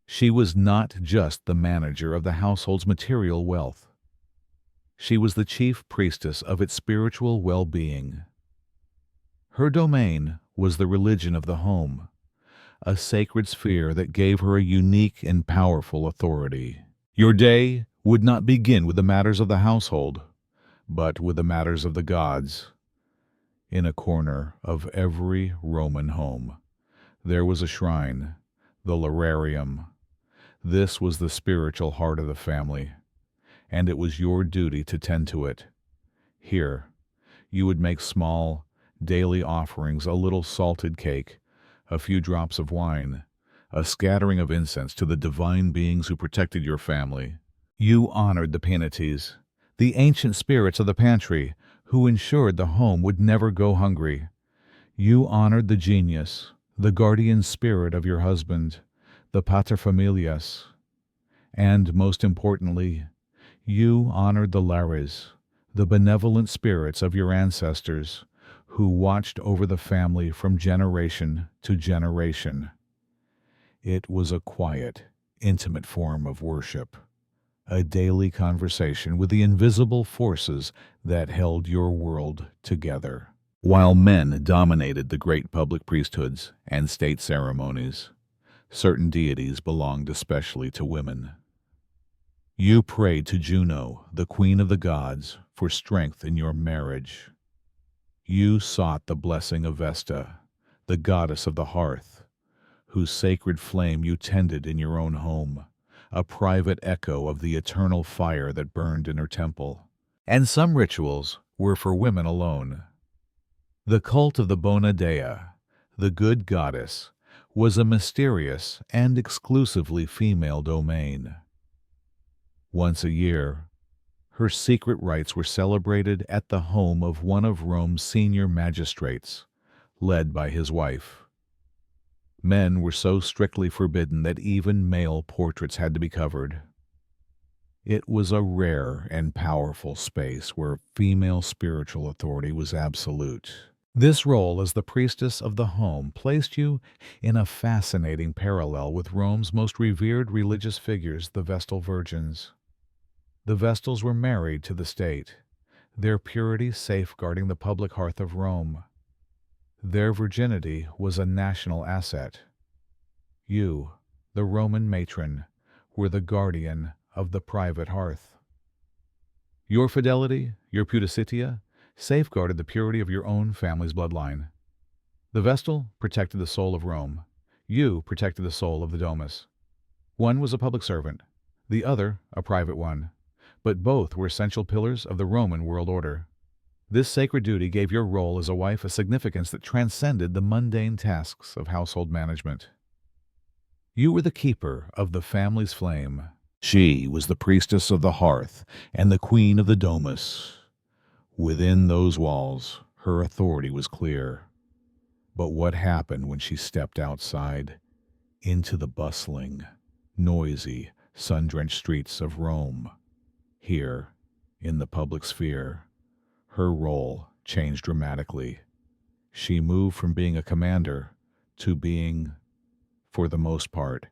She was not just the manager of the household's material wealth. She was the chief priestess of its spiritual well-being. Her domain was the religion of the home, a sacred sphere that gave her a unique and powerful authority. Your day would not begin with the matters of the household, but with the matters of the gods. In a corner of every Roman home, there was a shrine, the lararium. This was the spiritual heart of the family, and it was your duty to tend to it. Here, you would make small, daily offerings, a little salted cake, a few drops of wine, a scattering of incense to the divine beings who protected your family. You honored the Penates, the ancient spirits of the pantry, who ensured the home would never go hungry. You honored the genius, the guardian spirit of your husband, the paterfamilias. And most importantly, you honored the lares, the benevolent spirits of your ancestors, who watched over the family from generation to generation. It was a quiet, intimate form of worship, a daily conversation with the invisible forces that held your world together. While men dominated the great public priesthoods and state ceremonies, certain deities belonged especially to women. You prayed to Juno, the queen of the gods, for strength in your marriage. You sought the blessing of Vesta, the goddess of the hearth, whose sacred flame you tended in your own home, a private echo of the eternal fire that burned in her temple. And some rituals were for women alone. The cult of the Bona Dea, the good goddess, was a mysterious and exclusively female domain. Once a year, her secret rites were celebrated at the home of one of Rome's senior magistrates, led by his wife. Men were so strictly forbidden that even male portraits had to be covered. It was a rare and powerful space where female spiritual authority was absolute. This role as the priestess of the home placed you in a fascinating parallel with Rome's most revered religious figures, the Vestal Virgins. The Vestals were married to the state, their purity safeguarding the public hearth of Rome. Their virginity was a national asset. You, the Roman matron, were the guardian of the private hearth. Your fidelity, your pudicitia, safeguarded the purity of your own family's bloodline. The Vestal protected the soul of Rome. You protected the soul of the domus. One was a public servant, the other a private one, but both were essential pillars of the Roman world order. This sacred duty gave your role as a wife a significance that transcended the mundane tasks of household management. You were the keeper of the family's flame. She was the priestess of the hearth and the queen of the domus. Within those walls, her authority was clear. But what happened when she stepped outside, into the bustling, noisy, sun-drenched streets of Rome? Here, in the public sphere, her role changed dramatically. She moved from being a commander to being, for the most part,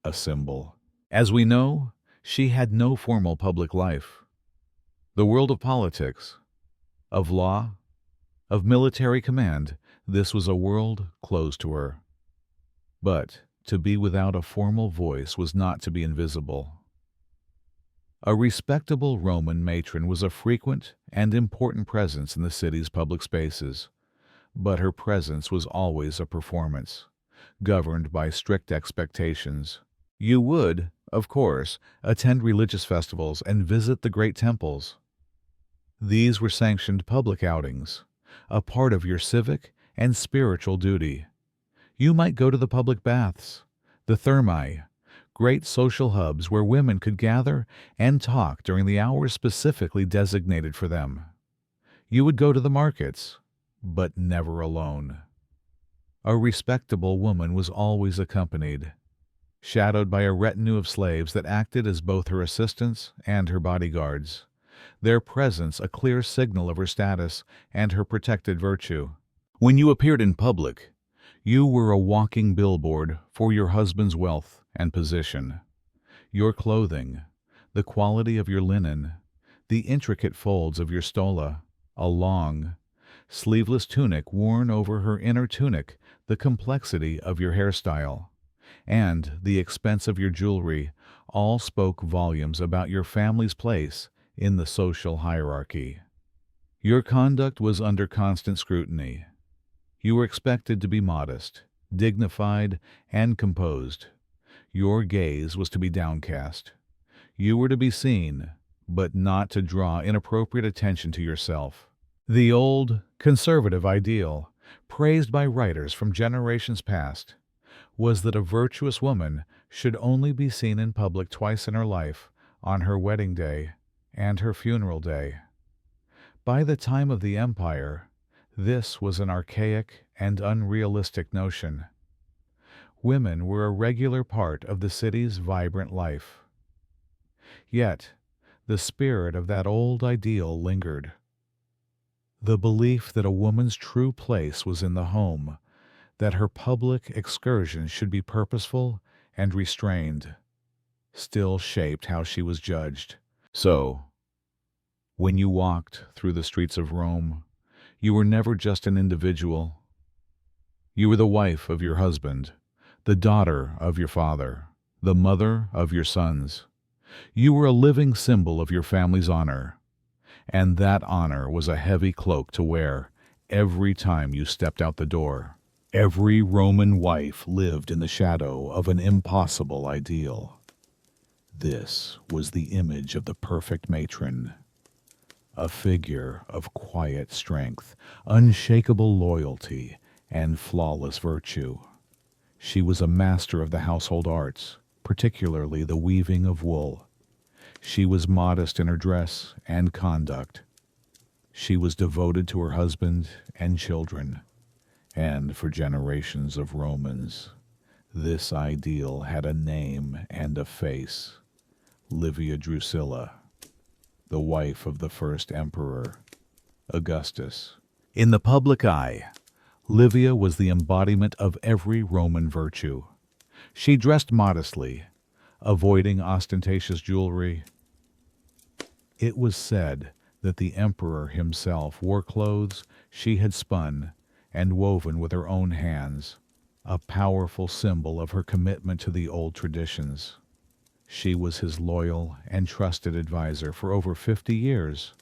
a symbol. As we know, she had no formal public life. The world of politics, of law, of military command, this was a world closed to her. But to be without a formal voice was not to be invisible. A respectable Roman matron was a frequent and important presence in the city's public spaces, but her presence was always a performance, governed by strict expectations. You would, of course, attend religious festivals and visit the great temples. These were sanctioned public outings, a part of your civic and spiritual duty. You might go to the public baths, the thermae, great social hubs where women could gather and talk during the hours specifically designated for them. You would go to the markets, but never alone. A respectable woman was always accompanied, shadowed by a retinue of slaves that acted as both her assistants and her bodyguards, their presence a clear signal of her status and her protected virtue. When you appeared in public, you were a walking billboard for your husband's wealth and position. Your clothing, the quality of your linen, the intricate folds of your stola, a long, sleeveless tunic worn over her inner tunic, the complexity of your hairstyle, and the expense of your jewelry all spoke volumes about your family's place in the social hierarchy. Your conduct was under constant scrutiny. You were expected to be modest, dignified, and composed. Your gaze was to be downcast. You were to be seen, but not to draw inappropriate attention to yourself. The old, conservative ideal, praised by writers from generations past, was that a virtuous woman should only be seen in public twice in her life, on her wedding day and her funeral day. By the time of the Empire, this was an archaic and unrealistic notion. Women were a regular part of the city's vibrant life. Yet, the spirit of that old ideal lingered. The belief that a woman's true place was in the home, that her public excursions should be purposeful and restrained, still shaped how she was judged. So, when you walked through the streets of Rome, you were never just an individual. You were the wife of your husband, the daughter of your father, the mother of your sons. You were a living symbol of your family's honor, and that honor was a heavy cloak to wear every time you stepped out the door. Every Roman wife lived in the shadow of an impossible ideal. This was the image of the perfect matron, a figure of quiet strength, unshakable loyalty, and flawless virtue. She was a master of the household arts, particularly the weaving of wool. She was modest in her dress and conduct. She was devoted to her husband and children. And for generations of Romans, this ideal had a name and a face: Livia Drusilla, the wife of the first emperor, Augustus. In the public eye, Livia was the embodiment of every Roman virtue. She dressed modestly, avoiding ostentatious jewelry. It was said that the emperor himself wore clothes she had spun and woven with her own hands, a powerful symbol of her commitment to the old traditions. She was his loyal and trusted advisor for over 50 years,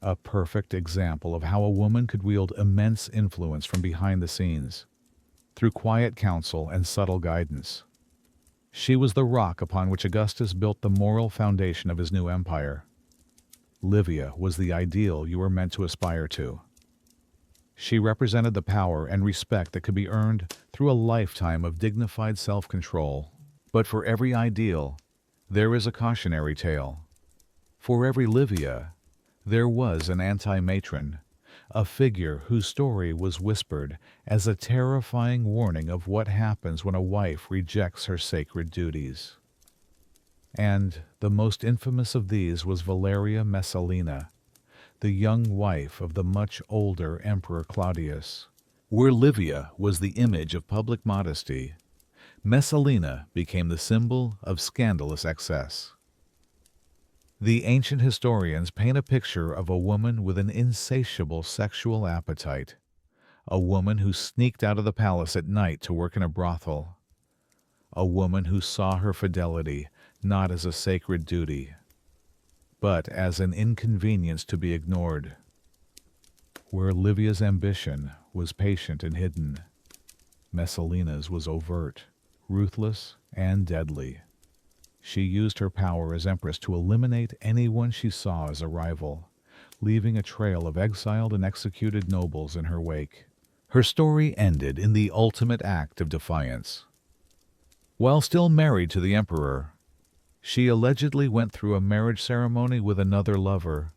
a perfect example of how a woman could wield immense influence from behind the scenes, through quiet counsel and subtle guidance. She was the rock upon which Augustus built the moral foundation of his new empire. Livia was the ideal you were meant to aspire to. She represented the power and respect that could be earned through a lifetime of dignified self-control. But for every ideal, there is a cautionary tale. For every Livia, there was an anti-matron, a figure whose story was whispered as a terrifying warning of what happens when a wife rejects her sacred duties. And the most infamous of these was Valeria Messalina, the young wife of the much older Emperor Claudius. Where Livia was the image of public modesty, Messalina became the symbol of scandalous excess. The ancient historians paint a picture of a woman with an insatiable sexual appetite, a woman who sneaked out of the palace at night to work in a brothel, a woman who saw her fidelity not as a sacred duty, but as an inconvenience to be ignored. Where Livia's ambition was patient and hidden, Messalina's was overt, ruthless, and deadly. She used her power as empress to eliminate anyone she saw as a rival, leaving a trail of exiled and executed nobles in her wake. Her story ended in the ultimate act of defiance. While still married to the emperor, she allegedly went through a marriage ceremony with another lover,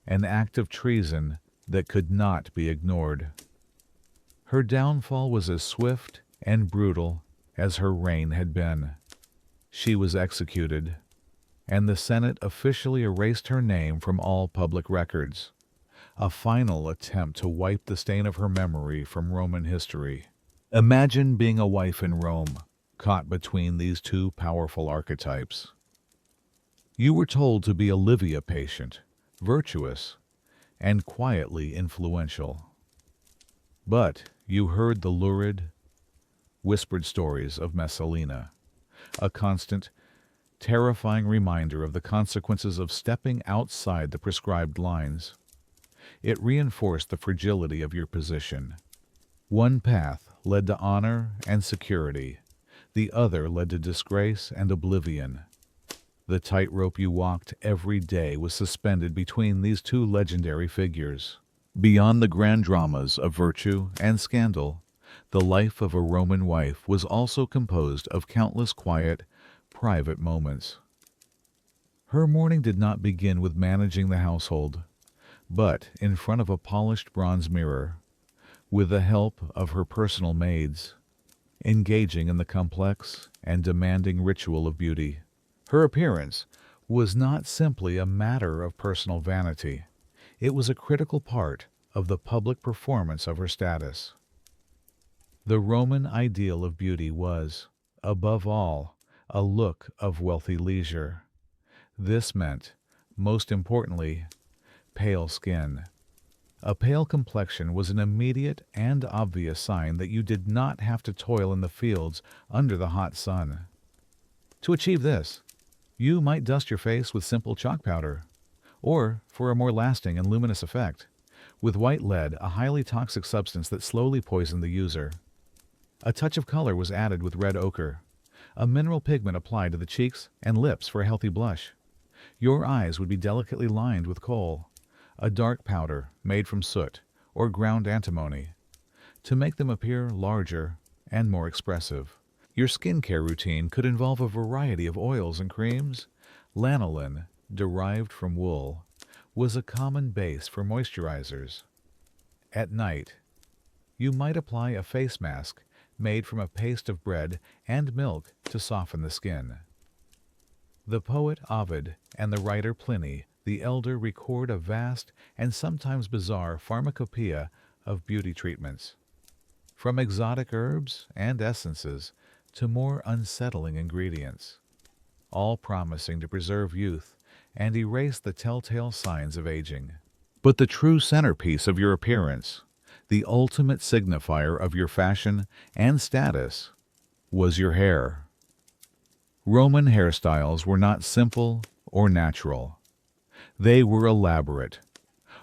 an act of treason that could not be ignored. Her downfall was as swift and brutal as her reign had been. She was executed, and the Senate officially erased her name from all public records, a final attempt to wipe the stain of her memory from Roman history. Imagine being a wife in Rome, caught between these two powerful archetypes. You were told to be a Livia patient, virtuous, and quietly influential. But you heard the lurid, whispered stories of Messalina, a constant, terrifying reminder of the consequences of stepping outside the prescribed lines. It reinforced the fragility of your position. One path led to honor and security. The other led to disgrace and oblivion. The tightrope you walked every day was suspended between these two legendary figures. Beyond the grand dramas of virtue and scandal, the life of a Roman wife was also composed of countless quiet, private moments. Her morning did not begin with managing the household, but in front of a polished bronze mirror, with the help of her personal maids, engaging in the complex and demanding ritual of beauty. Her appearance was not simply a matter of personal vanity. It was a critical part of the public performance of her status. The Roman ideal of beauty was, above all, a look of wealthy leisure. This meant, most importantly, pale skin. A pale complexion was an immediate and obvious sign that you did not have to toil in the fields under the hot sun. To achieve this, you might dust your face with simple chalk powder, or, for a more lasting and luminous effect, with white lead, a highly toxic substance that slowly poisoned the user. A touch of color was added with red ochre, a mineral pigment applied to the cheeks and lips for a healthy blush. Your eyes would be delicately lined with kohl, a dark powder made from soot or ground antimony, to make them appear larger and more expressive. Your skincare routine could involve a variety of oils and creams. Lanolin, derived from wool, was a common base for moisturizers. At night, you might apply a face mask made from a paste of bread and milk to soften the skin. The poet Ovid and the writer Pliny the Elder record a vast and sometimes bizarre pharmacopoeia of beauty treatments, from exotic herbs and essences to more unsettling ingredients, all promising to preserve youth and erase the telltale signs of aging. But the true centerpiece of your appearance, the ultimate signifier of your fashion and status, was your hair. Roman hairstyles were not simple or natural. They were elaborate,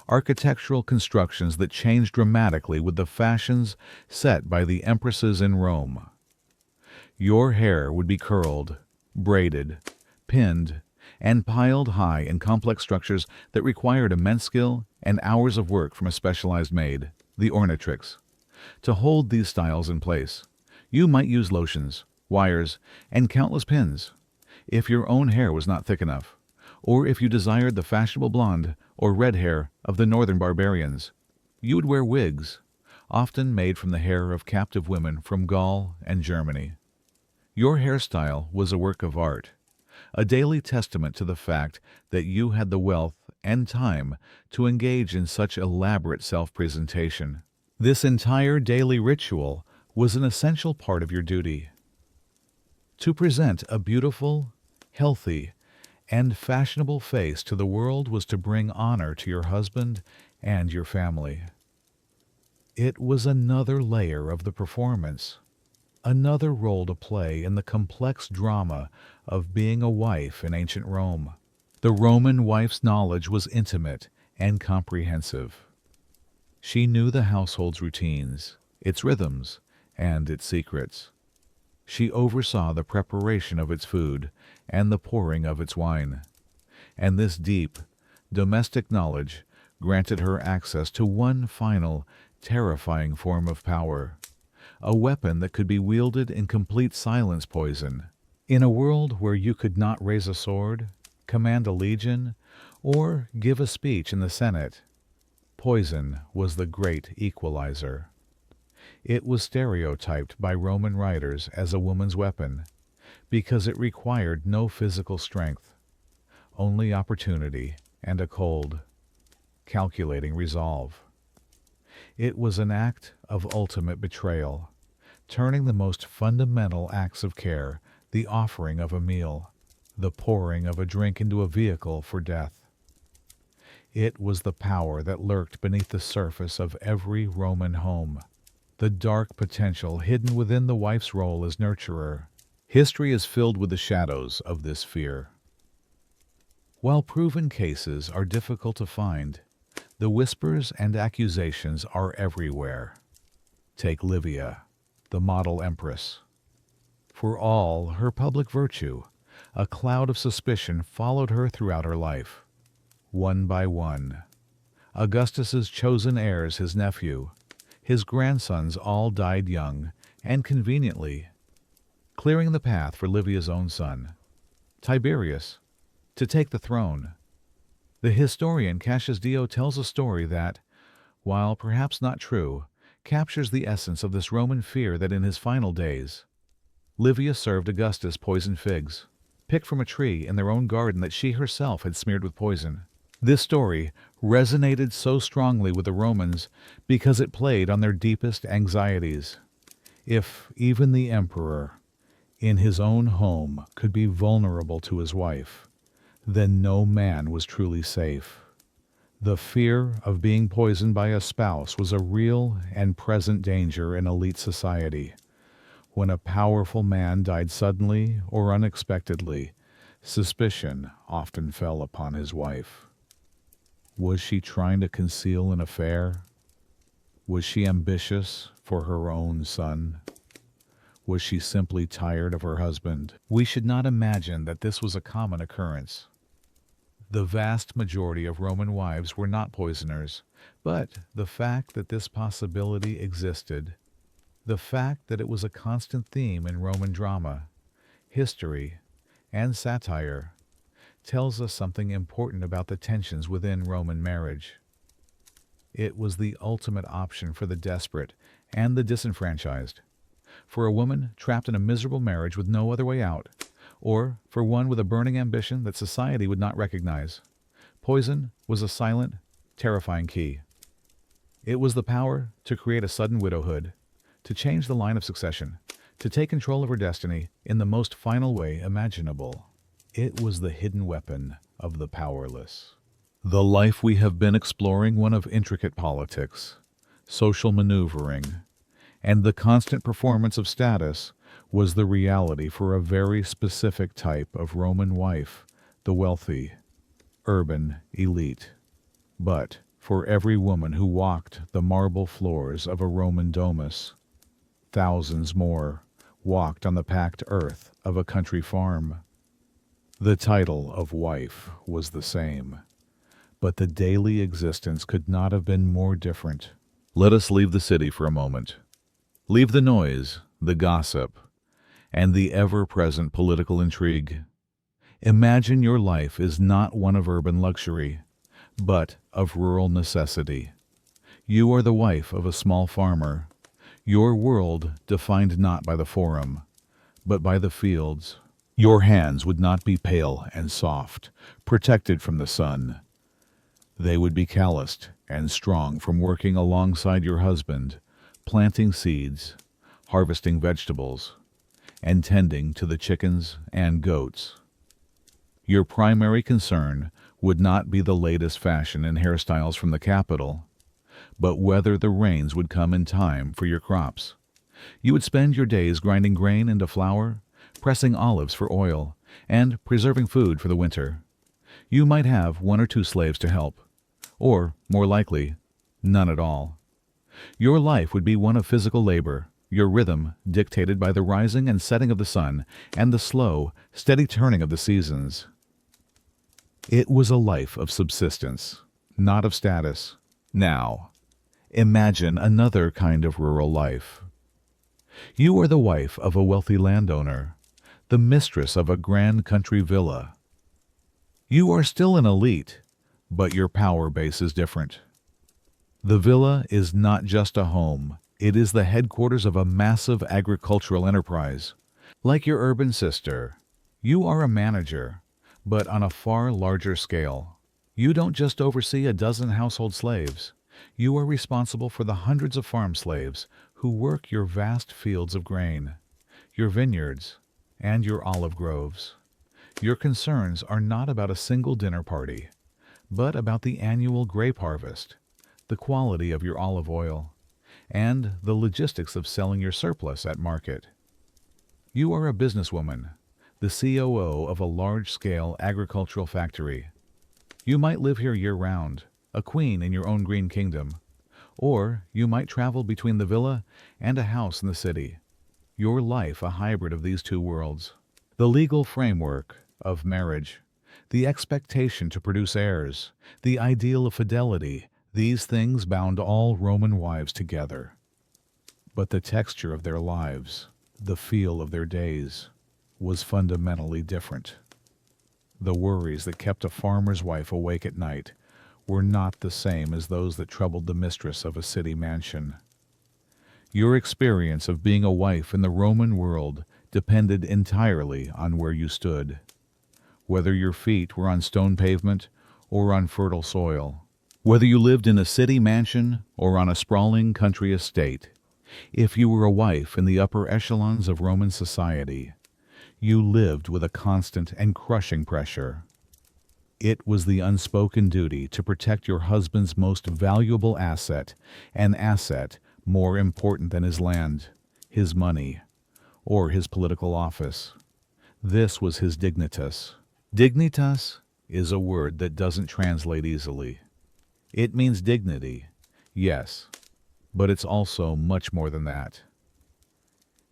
architectural constructions that changed dramatically with the fashions set by the empresses in Rome. Your hair would be curled, braided, pinned, and piled high in complex structures that required immense skill and hours of work from a specialized maid, the ornatrix. To hold these styles in place, you might use lotions, wires, and countless pins. If your own hair was not thick enough, or if you desired the fashionable blonde or red hair of the northern barbarians, you would wear wigs, often made from the hair of captive women from Gaul and Germany. Your hairstyle was a work of art, a daily testament to the fact that you had the wealth and time to engage in such elaborate self-presentation. This entire daily ritual was an essential part of your duty. To present a beautiful, healthy, and fashionable face to the world was to bring honor to your husband and your family. It was another layer of the performance, another role to play in the complex drama of being a wife in ancient Rome. The Roman wife's knowledge was intimate and comprehensive. She knew the household's routines, its rhythms, and its secrets. She oversaw the preparation of its food and the pouring of its wine. And this deep, domestic knowledge granted her access to one final, terrifying form of power, a weapon that could be wielded in complete silence: poison. In a world where you could not raise a sword, command a legion, or give a speech in the Senate, poison was the great equalizer. It was stereotyped by Roman writers as a woman's weapon because it required no physical strength, only opportunity and a cold, calculating resolve. It was an act of ultimate betrayal, turning the most fundamental acts of care, the offering of a meal, the pouring of a drink, into a vehicle for death. It was the power that lurked beneath the surface of every Roman home, the dark potential hidden within the wife's role as nurturer. History is filled with the shadows of this fear. While proven cases are difficult to find, the whispers and accusations are everywhere. Take Livia, the model empress. For all her public virtue, a cloud of suspicion followed her throughout her life. One by one, Augustus's chosen heirs, his nephew, his grandsons, all died young and conveniently, clearing the path for Livia's own son, Tiberius, to take the throne. The historian Cassius Dio tells a story that, while perhaps not true, captures the essence of this Roman fear that in his final days, Livia served Augustus poisoned figs, picked from a tree in their own garden that she herself had smeared with poison. This story resonated so strongly with the Romans because it played on their deepest anxieties. If even the emperor, in his own home, could be vulnerable to his wife, then no man was truly safe. The fear of being poisoned by a spouse was a real and present danger in elite society. When a powerful man died suddenly or unexpectedly, suspicion often fell upon his wife. Was she trying to conceal an affair? Was she ambitious for her own son? Was she simply tired of her husband? We should not imagine that this was a common occurrence. The vast majority of Roman wives were not poisoners, but the fact that this possibility existed, the fact that it was a constant theme in Roman drama, history, and satire, tells us something important about the tensions within Roman marriage. It was the ultimate option for the desperate and the disenfranchised, for a woman trapped in a miserable marriage with no other way out, or for one with a burning ambition that society would not recognize. Poison was a silent, terrifying key. It was the power to create a sudden widowhood, to change the line of succession, to take control of her destiny in the most final way imaginable. It was the hidden weapon of the powerless. The life we have been exploring, one of intricate politics, social maneuvering, and the constant performance of status, was the reality for a very specific type of Roman wife, the wealthy, urban elite. But for every woman who walked the marble floors of a Roman domus, thousands more walked on the packed earth of a country farm. The title of wife was the same, but the daily existence could not have been more different. Let us leave the city for a moment. Leave the noise, the gossip, and the ever-present political intrigue. Imagine your life is not one of urban luxury, but of rural necessity. You are the wife of a small farmer, your world defined not by the forum, but by the fields. Your hands would not be pale and soft, protected from the sun. They would be calloused and strong from working alongside your husband, planting seeds, harvesting vegetables, and tending to the chickens and goats. Your primary concern would not be the latest fashion in hairstyles from the capital, but whether the rains would come in time for your crops. You would spend your days grinding grain into flour, pressing olives for oil, and preserving food for the winter. You might have one or two slaves to help, or, more likely, none at all. Your life would be one of physical labor, your rhythm dictated by the rising and setting of the sun and the slow, steady turning of the seasons. It was a life of subsistence, not of status. Now, imagine another kind of rural life. You are the wife of a wealthy landowner, the mistress of a grand country villa. You are still an elite, but your power base is different. The villa is not just a home, it is the headquarters of a massive agricultural enterprise. Like your urban sister, you are a manager, but on a far larger scale. You don't just oversee a dozen household slaves. You are responsible for the hundreds of farm slaves who work your vast fields of grain, your vineyards, and your olive groves. Your concerns are not about a single dinner party, but about the annual grape harvest, the quality of your olive oil, and the logistics of selling your surplus at market. You are a businesswoman, the COO of a large-scale agricultural factory. You might live here year-round, a queen in your own green kingdom, or you might travel between the villa and a house in the city, your life a hybrid of these two worlds. The legal framework of marriage, the expectation to produce heirs, the ideal of fidelity, these things bound all Roman wives together. But the texture of their lives, the feel of their days, was fundamentally different. The worries that kept a farmer's wife awake at night were not the same as those that troubled the mistress of a city mansion. Your experience of being a wife in the Roman world depended entirely on where you stood, whether your feet were on stone pavement or on fertile soil, whether you lived in a city mansion or on a sprawling country estate. If you were a wife in the upper echelons of Roman society, you lived with a constant and crushing pressure. It was the unspoken duty to protect your husband's most valuable asset, an asset more important than his land, his money, or his political office. This was his dignitas. Dignitas is a word that doesn't translate easily. It means dignity, yes, but it's also much more than that.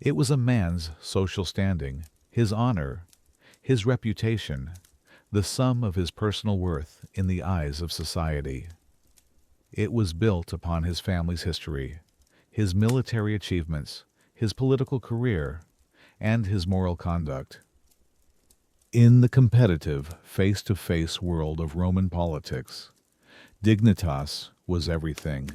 It was a man's social standing, his honor, his reputation, the sum of his personal worth in the eyes of society. It was built upon his family's history, his military achievements, his political career, and his moral conduct. In the competitive, face-to-face world of Roman politics, dignitas was everything,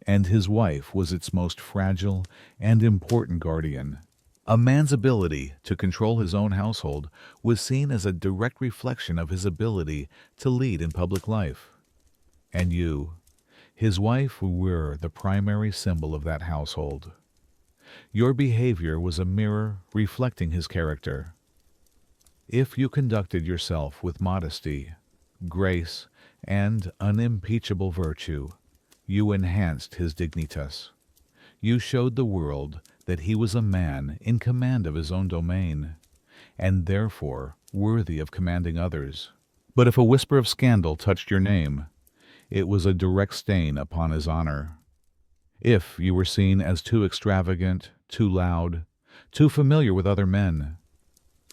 and his wife was its most fragile and important guardian. A man's ability to control his own household was seen as a direct reflection of his ability to lead in public life. And you, his wife, were the primary symbol of that household. Your behavior was a mirror reflecting his character. If you conducted yourself with modesty, grace, and unimpeachable virtue, you enhanced his dignitas. You showed the world that he was a man in command of his own domain, and therefore worthy of commanding others. But if a whisper of scandal touched your name, it was a direct stain upon his honor. If you were seen as too extravagant, too loud, too familiar with other men,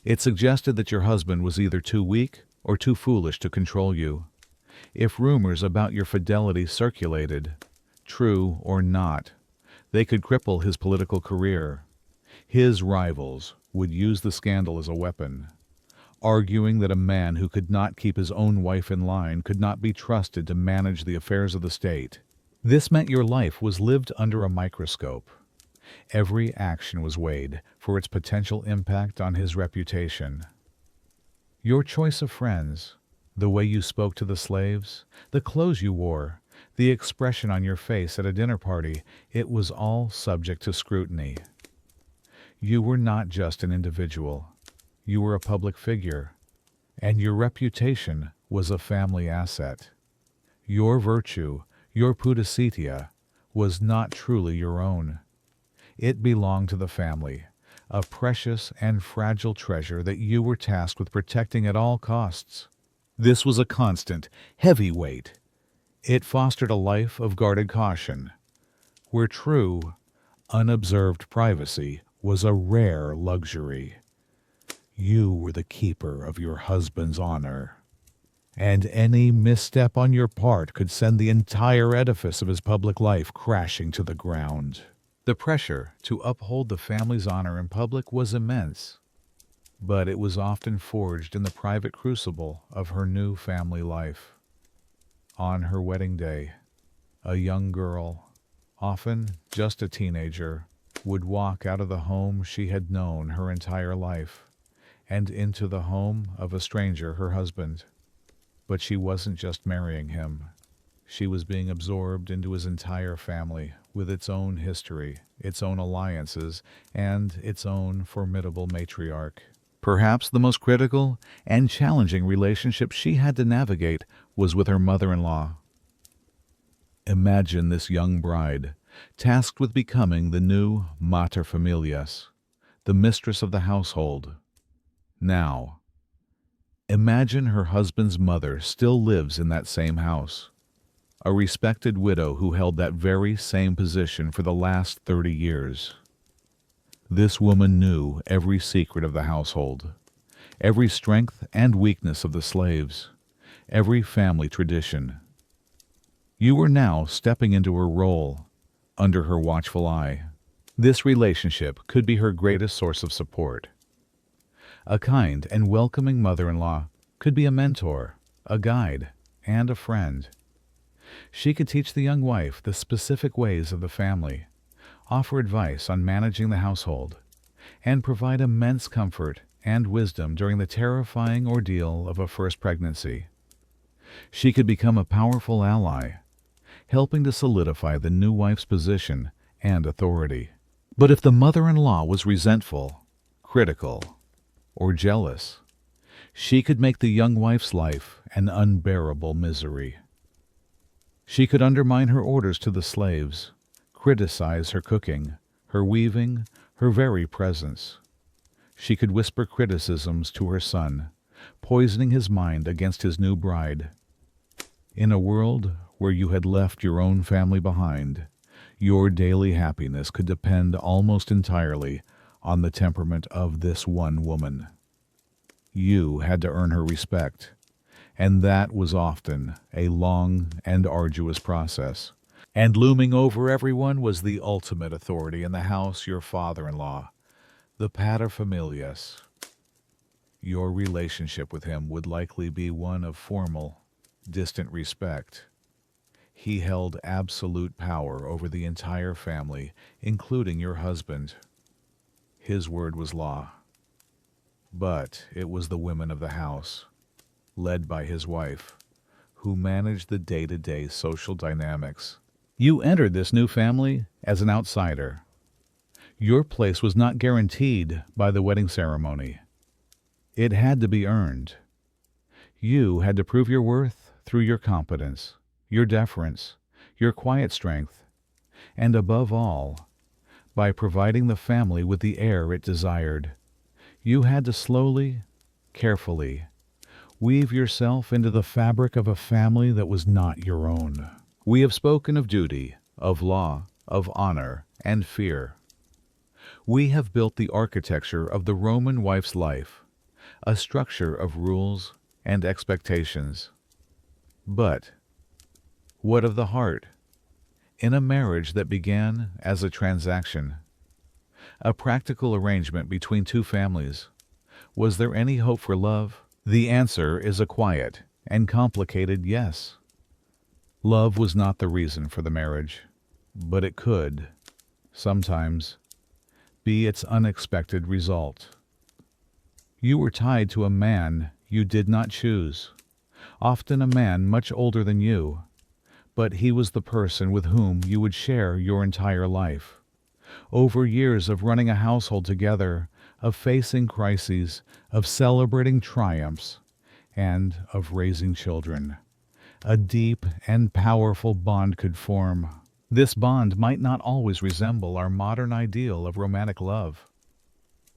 It suggested that your husband was either too weak or too foolish to control you. If rumors about your fidelity circulated, true or not, they could cripple his political career. His rivals would use the scandal as a weapon, arguing that a man who could not keep his own wife in line could not be trusted to manage the affairs of the state. This meant your life was lived under a microscope. Every action was weighed for its potential impact on his reputation. Your choice of friends, the way you spoke to the slaves, the clothes you wore, the expression on your face at a dinner party, it was all subject to scrutiny. You were not just an individual. You were a public figure, and your reputation was a family asset. Your virtue, your pudicitia, was not truly your own. It belonged to the family, a precious and fragile treasure that you were tasked with protecting at all costs. This was a constant, heavy weight. It fostered a life of guarded caution, where true, unobserved privacy was a rare luxury. You were the keeper of your husband's honor, and any misstep on your part could send the entire edifice of his public life crashing to the ground. The pressure to uphold the family's honor in public was immense, but it was often forged in the private crucible of her new family life. On her wedding day, a young girl, often just a teenager, would walk out of the home she had known her entire life and into the home of a stranger, her husband. But she wasn't just marrying him. She was being absorbed into his entire family, with its own history, its own alliances, and its own formidable matriarch. Perhaps the most critical and challenging relationship she had to navigate was with her mother-in-law. Imagine this young bride, tasked with becoming the new materfamilias, the mistress of the household. Now, imagine her husband's mother still lives in that same house, a respected widow who held that very same position for the last 30 years. This woman knew every secret of the household, every strength and weakness of the slaves, every family tradition. You were now stepping into her role, under her watchful eye. This relationship could be her greatest source of support. A kind and welcoming mother-in-law could be a mentor, a guide, and a friend. She could teach the young wife the specific ways of the family, offer advice on managing the household, and provide immense comfort and wisdom during the terrifying ordeal of a first pregnancy. She could become a powerful ally, helping to solidify the new wife's position and authority. But if the mother-in-law was resentful, critical, or jealous, she could make the young wife's life an unbearable misery. She could undermine her orders to the slaves, criticize her cooking, her weaving, her very presence. She could whisper criticisms to her son, poisoning his mind against his new bride. In a world where you had left your own family behind, your daily happiness could depend almost entirely on the temperament of this one woman. You had to earn her respect, and that was often a long and arduous process. And looming over everyone was the ultimate authority in the house, your father-in-law, the paterfamilias. Your relationship with him would likely be one of formal, distant respect. He held absolute power over the entire family, including your husband. His word was law. But it was the women of the house, led by his wife, who managed the day-to-day social dynamics. You entered this new family as an outsider. Your place was not guaranteed by the wedding ceremony. It had to be earned. You had to prove your worth through your competence, your deference, your quiet strength, and above all, by providing the family with the heir it desired. You had to slowly, carefully, weave yourself into the fabric of a family that was not your own. We have spoken of duty, of law, of honor, and fear. We have built the architecture of the Roman wife's life, a structure of rules and expectations. But what of the heart? In a marriage that began as a transaction, a practical arrangement between two families, was there any hope for love? The answer is a quiet and complicated yes. Love was not the reason for the marriage, but it could, sometimes, be its unexpected result. You were tied to a man you did not choose, often a man much older than you, but he was the person with whom you would share your entire life. Over years of running a household together, of facing crises, of celebrating triumphs, and of raising children, a deep and powerful bond could form. This bond might not always resemble our modern ideal of romantic love.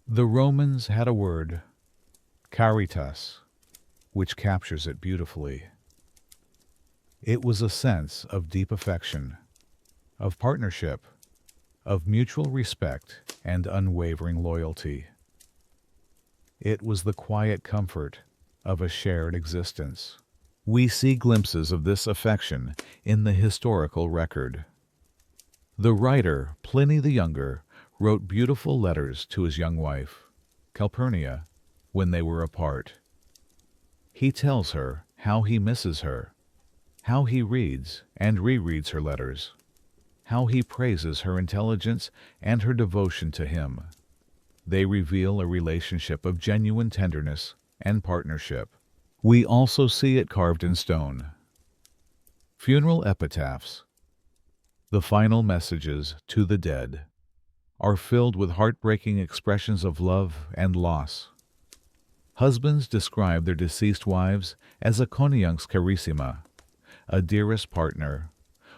The Romans had a word, caritas, which captures it beautifully. It was a sense of deep affection, of partnership, of mutual respect and unwavering loyalty. It was the quiet comfort of a shared existence. We see glimpses of this affection in the historical record. The writer Pliny the Younger wrote beautiful letters to his young wife, Calpurnia, when they were apart. He tells her how he misses her, how he reads and rereads her letters, how he praises her intelligence and her devotion to him. They reveal a relationship of genuine tenderness and partnership. We also see it carved in stone. Funeral epitaphs, the final messages to the dead, are filled with heartbreaking expressions of love and loss. Husbands describe their deceased wives as a coniunx carissima, a dearest partner,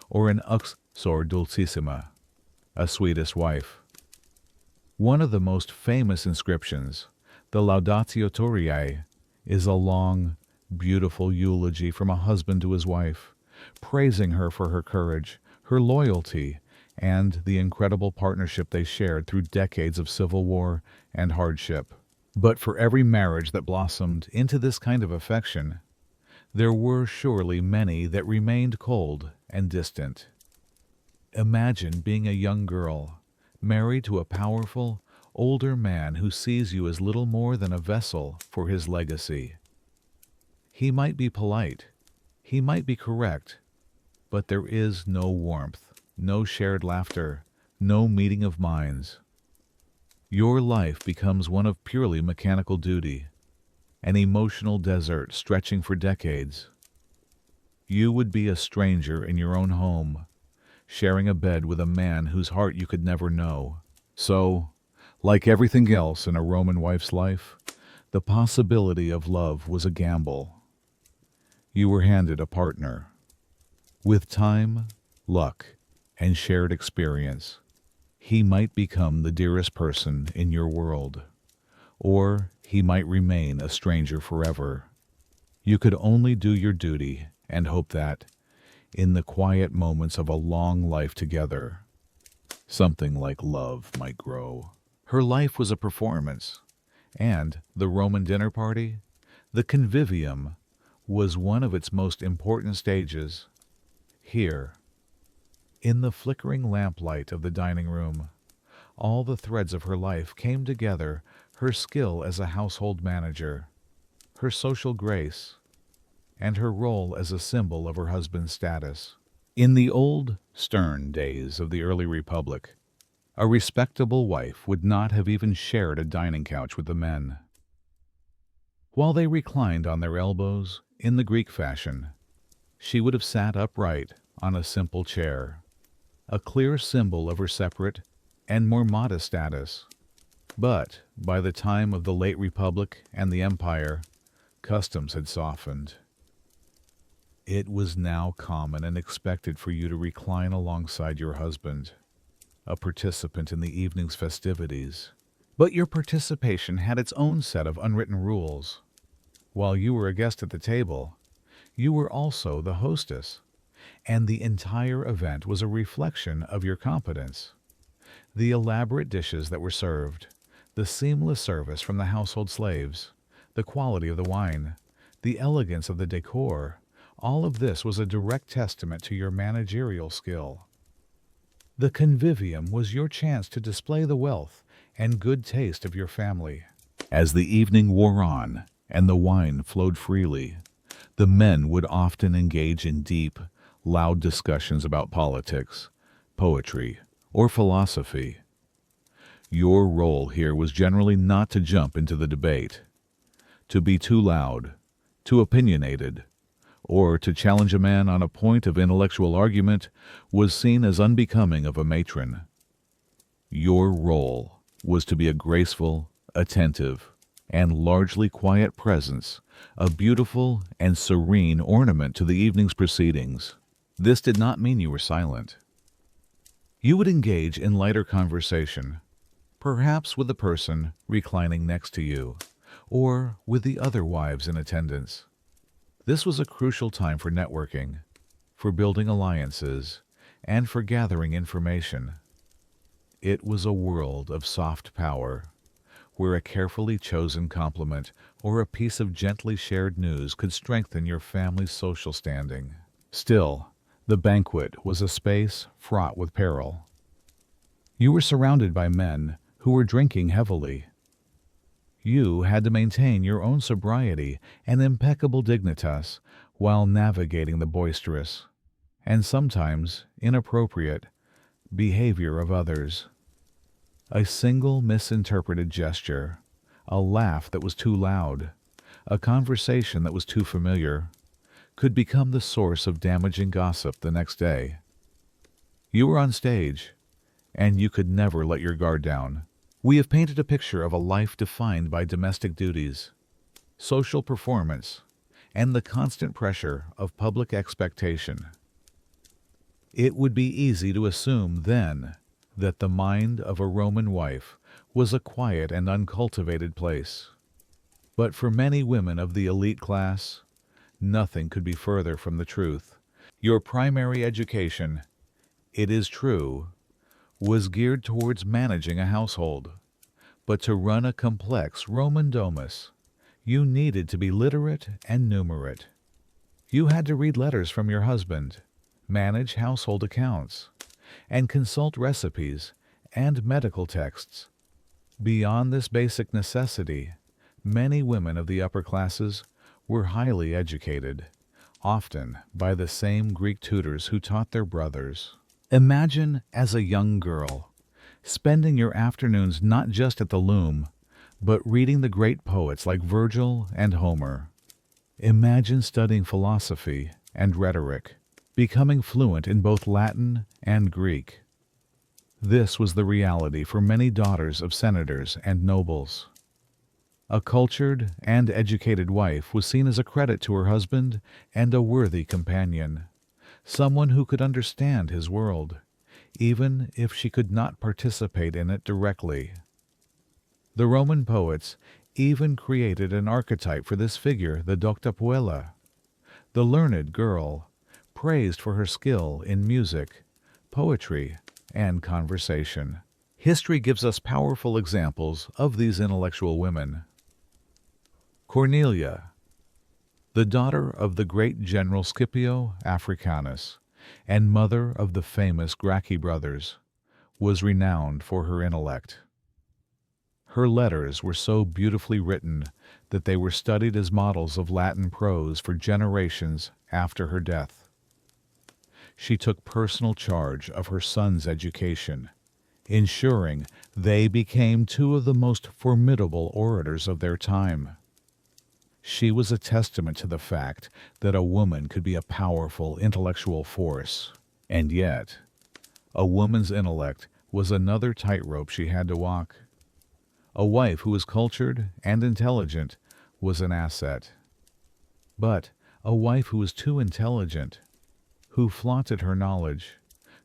or an uxor dulcissima, a sweetest wife. One of the most famous inscriptions, the Laudatio Turiae, is a long, beautiful eulogy from a husband to his wife, praising her for her courage, her loyalty, and the incredible partnership they shared through decades of civil war and hardship. But for every marriage that blossomed into this kind of affection, there were surely many that remained cold and distant. Imagine being a young girl, married to a powerful, older man who sees you as little more than a vessel for his legacy. He might be polite, he might be correct, but there is no warmth, no shared laughter, no meeting of minds. Your life becomes one of purely mechanical duty, an emotional desert stretching for decades. You would be a stranger in your own home, sharing a bed with a man whose heart you could never know. So, like everything else in a Roman wife's life, the possibility of love was a gamble. You were handed a partner. With time, luck, and shared experience, he might become the dearest person in your world, or he might remain a stranger forever. You could only do your duty and hope that, in the quiet moments of a long life together, something like love might grow. Her life was a performance, and the Roman dinner party, the convivium, was one of its most important stages. Here, in the flickering lamplight of the dining room, all the threads of her life came together: her skill as a household manager, her social grace, and her role as a symbol of her husband's status. In the old, stern days of the early Republic, a respectable wife would not have even shared a dining couch with the men. While they reclined on their elbows, in the Greek fashion, she would have sat upright on a simple chair, a clear symbol of her separate and more modest status. But by the time of the late Republic and the Empire, customs had softened. It was now common and expected for you to recline alongside your husband, a participant in the evening's festivities. But your participation had its own set of unwritten rules. While you were a guest at the table, you were also the hostess, and the entire event was a reflection of your competence. The elaborate dishes that were served, the seamless service from the household slaves, the quality of the wine, the elegance of the decor, all of this was a direct testament to your managerial skill. The convivium was your chance to display the wealth and good taste of your family. As the evening wore on and the wine flowed freely, the men would often engage in deep, loud discussions about politics, poetry, or philosophy. Your role here was generally not to jump into the debate, to be too loud, too opinionated, or to challenge a man on a point of intellectual argument was seen as unbecoming of a matron. Your role was to be a graceful, attentive, and largely quiet presence, a beautiful and serene ornament to the evening's proceedings. This did not mean you were silent. You would engage in lighter conversation, perhaps with the person reclining next to you, or with the other wives in attendance. This was a crucial time for networking, for building alliances, and for gathering information. It was a world of soft power, where a carefully chosen compliment or a piece of gently shared news could strengthen your family's social standing. Still, the banquet was a space fraught with peril. You were surrounded by men who were drinking heavily. You had to maintain your own sobriety and impeccable dignitas while navigating the boisterous, and sometimes inappropriate, behavior of others. A single misinterpreted gesture, a laugh that was too loud, a conversation that was too familiar, could become the source of damaging gossip the next day. You were on stage, and you could never let your guard down. We have painted a picture of a life defined by domestic duties, social performance, and the constant pressure of public expectation. It would be easy to assume then that the mind of a Roman wife was a quiet and uncultivated place. But for many women of the elite class, nothing could be further from the truth. Your primary education, it is true, was geared towards managing a household. But to run a complex Roman domus, you needed to be literate and numerate. You had to read letters from your husband, manage household accounts, and consult recipes and medical texts. Beyond this basic necessity, many women of the upper classes were highly educated, often by the same Greek tutors who taught their brothers. Imagine, as a young girl, spending your afternoons not just at the loom, but reading the great poets like Virgil and Homer. Imagine studying philosophy and rhetoric, becoming fluent in both Latin and Greek. This was the reality for many daughters of senators and nobles. A cultured and educated wife was seen as a credit to her husband and a worthy companion, someone who could understand his world, even if she could not participate in it directly. The Roman poets even created an archetype for this figure, the doctapuella, the learned girl, praised for her skill in music, poetry, and conversation. History gives us powerful examples of these intellectual women. Cornelia, the daughter of the great general Scipio Africanus and mother of the famous Gracchi brothers, was renowned for her intellect. Her letters were so beautifully written that they were studied as models of Latin prose for generations after her death. She took personal charge of her sons' education, ensuring they became two of the most formidable orators of their time. She was a testament to the fact that a woman could be a powerful intellectual force, and yet, a woman's intellect was another tightrope she had to walk. A wife who was cultured and intelligent was an asset. But a wife who was too intelligent, who flaunted her knowledge,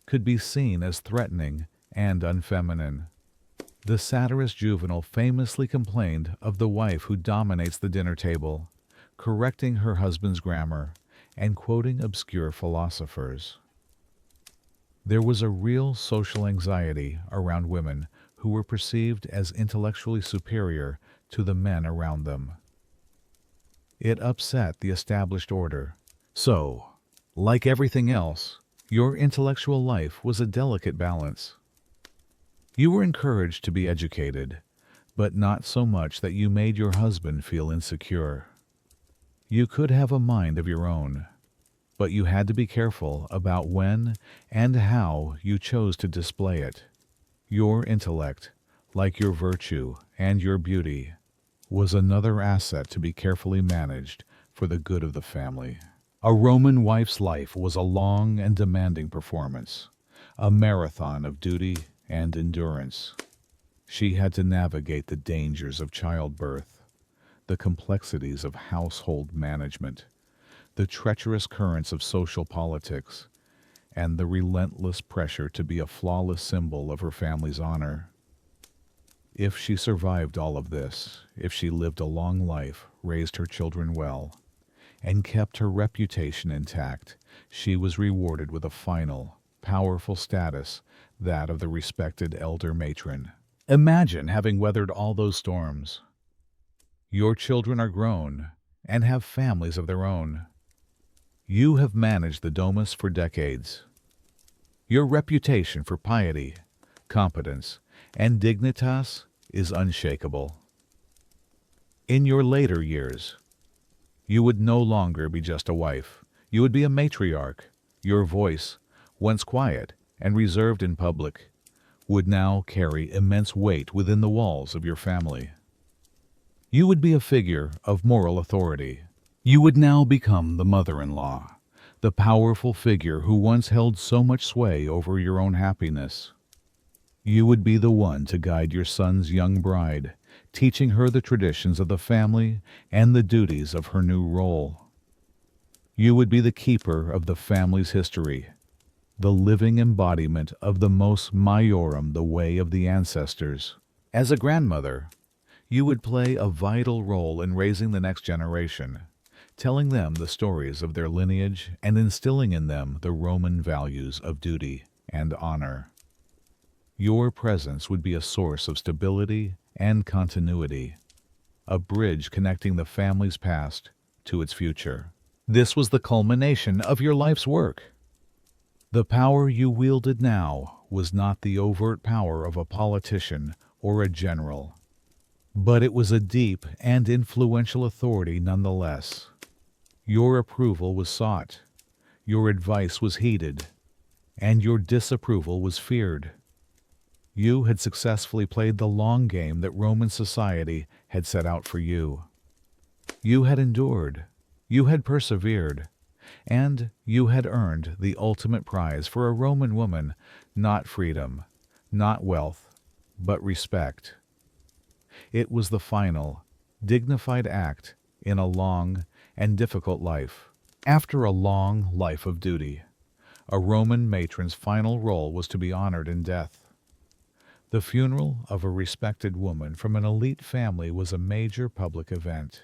could be seen as threatening and unfeminine. The satirist Juvenal famously complained of the wife who dominates the dinner table, correcting her husband's grammar and quoting obscure philosophers. There was a real social anxiety around women who were perceived as intellectually superior to the men around them. It upset the established order. So, like everything else, your intellectual life was a delicate balance. You were encouraged to be educated, but not so much that you made your husband feel insecure. You could have a mind of your own, but you had to be careful about when and how you chose to display it. Your intellect, like your virtue and your beauty, was another asset to be carefully managed for the good of the family. A Roman wife's life was a long and demanding performance, a marathon of duty and endurance. She had to navigate the dangers of childbirth, the complexities of household management, the treacherous currents of social politics, and the relentless pressure to be a flawless symbol of her family's honor. If she survived all of this, if she lived a long life, raised her children well, and kept her reputation intact, she was rewarded with a final, powerful status, that of the respected elder matron. Imagine having weathered all those storms. Your children are grown and have families of their own. You have managed the domus for decades. Your reputation for piety, competence, and dignitas is unshakable. In your later years, you would no longer be just a wife. You would be a matriarch. Your voice, once quiet and reserved in public, would now carry immense weight within the walls of your family. You would be a figure of moral authority. You would now become the mother-in-law, the powerful figure who once held so much sway over your own happiness. You would be the one to guide your son's young bride, teaching her the traditions of the family and the duties of her new role. You would be the keeper of the family's history, the living embodiment of the mos maiorum, the way of the ancestors. As a grandmother, you would play a vital role in raising the next generation, telling them the stories of their lineage and instilling in them the Roman values of duty and honor. Your presence would be a source of stability and continuity, a bridge connecting the family's past to its future. This was the culmination of your life's work. The power you wielded now was not the overt power of a politician or a general, but it was a deep and influential authority nonetheless. Your approval was sought, your advice was heeded, and your disapproval was feared. You had successfully played the long game that Roman society had set out for you. You had endured, you had persevered, and you had earned the ultimate prize for a Roman woman, not freedom, not wealth, but respect. It was the final, dignified act in a long and difficult life. After a long life of duty, a Roman matron's final role was to be honored in death. The funeral of a respected woman from an elite family was a major public event,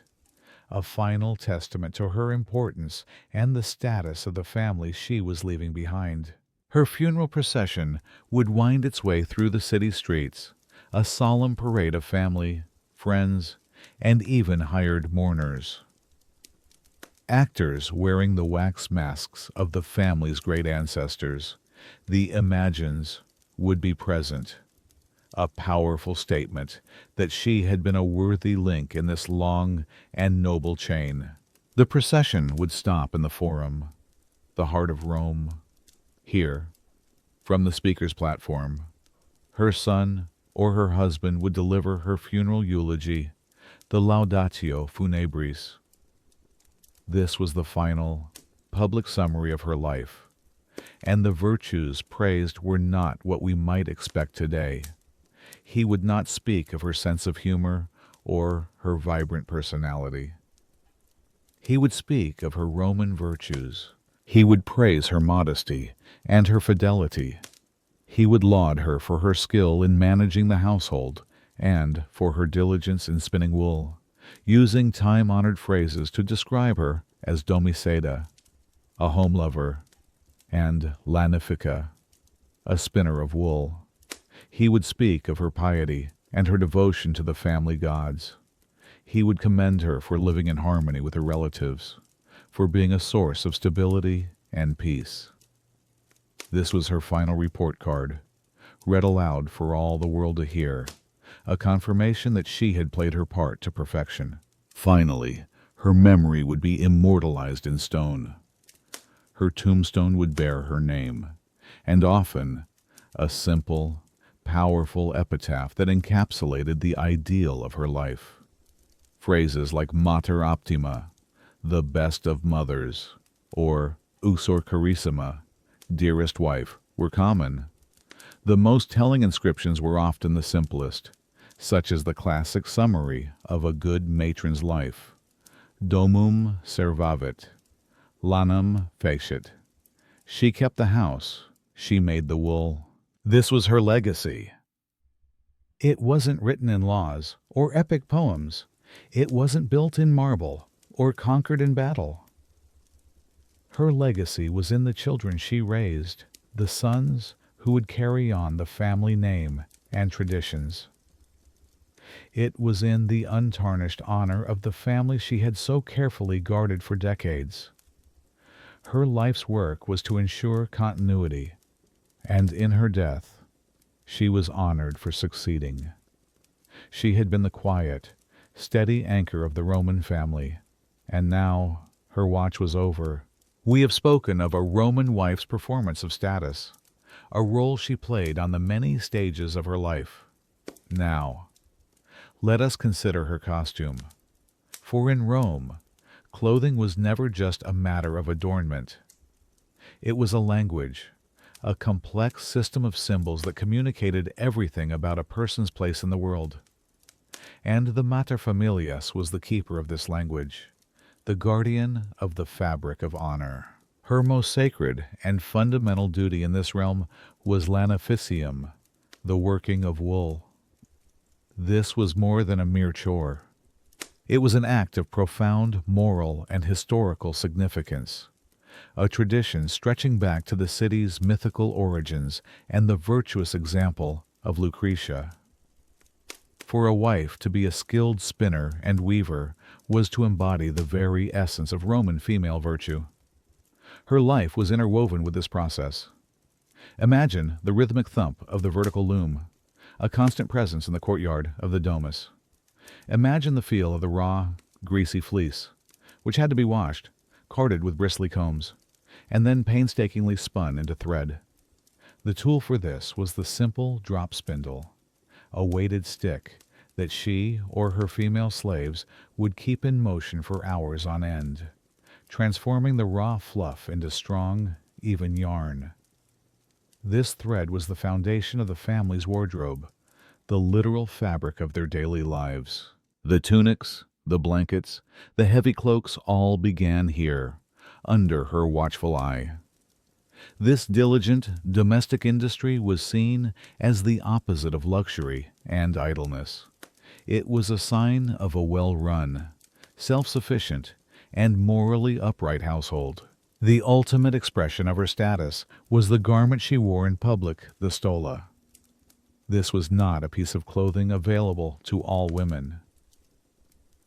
a final testament to her importance and the status of the family she was leaving behind. Her funeral procession would wind its way through the city streets, a solemn parade of family, friends, and even hired mourners. Actors wearing the wax masks of the family's great ancestors, the imagines, would be present, a powerful statement that she had been a worthy link in this long and noble chain. The procession would stop in the Forum, the heart of Rome. Here, from the speaker's platform, her son or her husband would deliver her funeral eulogy, the Laudatio Funebris. This was the final, public summary of her life, and the virtues praised were not what we might expect today. He would not speak of her sense of humor or her vibrant personality. He would speak of her Roman virtues. He would praise her modesty and her fidelity. He would laud her for her skill in managing the household and for her diligence in spinning wool, using time-honored phrases to describe her as domiceda, a home lover, and lanifica, a spinner of wool. He would speak of her piety and her devotion to the family gods. He would commend her for living in harmony with her relatives, for being a source of stability and peace. This was her final report card, read aloud for all the world to hear, a confirmation that she had played her part to perfection. Finally, her memory would be immortalized in stone. Her tombstone would bear her name, and often a simple, powerful epitaph that encapsulated the ideal of her life. Phrases like Mater Optima, the best of mothers, or Usor Carissima, dearest wife, were common. The most telling inscriptions were often the simplest, such as the classic summary of a good matron's life. Domum servavit, lanum fecit. She kept the house, she made the wool. This was her legacy. It wasn't written in laws or epic poems. It wasn't built in marble or conquered in battle. Her legacy was in the children she raised, the sons who would carry on the family name and traditions. It was in the untarnished honor of the family she had so carefully guarded for decades. Her life's work was to ensure continuity, and in her death, she was honored for succeeding. She had been the quiet, steady anchor of the Roman family, and now her watch was over. We have spoken of a Roman wife's performance of status, a role she played on the many stages of her life. Now, let us consider her costume. For in Rome, clothing was never just a matter of adornment. It was a language, a complex system of symbols that communicated everything about a person's place in the world. And the materfamilias was the keeper of this language, the guardian of the fabric of honor. Her most sacred and fundamental duty in this realm was lanificium, the working of wool. This was more than a mere chore. It was an act of profound moral and historical significance, a tradition stretching back to the city's mythical origins and the virtuous example of Lucretia. For a wife to be a skilled spinner and weaver was to embody the very essence of Roman female virtue. Her life was interwoven with this process. Imagine the rhythmic thump of the vertical loom, a constant presence in the courtyard of the domus. Imagine the feel of the raw, greasy fleece, which had to be washed, carded with bristly combs, and then painstakingly spun into thread. The tool for this was the simple drop spindle, a weighted stick that she or her female slaves would keep in motion for hours on end, transforming the raw fluff into strong, even yarn. This thread was the foundation of the family's wardrobe, the literal fabric of their daily lives. The tunics, the blankets, the heavy cloaks all began here, under her watchful eye. This diligent, domestic industry was seen as the opposite of luxury and idleness. It was a sign of a well-run, self-sufficient, and morally upright household. The ultimate expression of her status was the garment she wore in public, the stola. This was not a piece of clothing available to all women.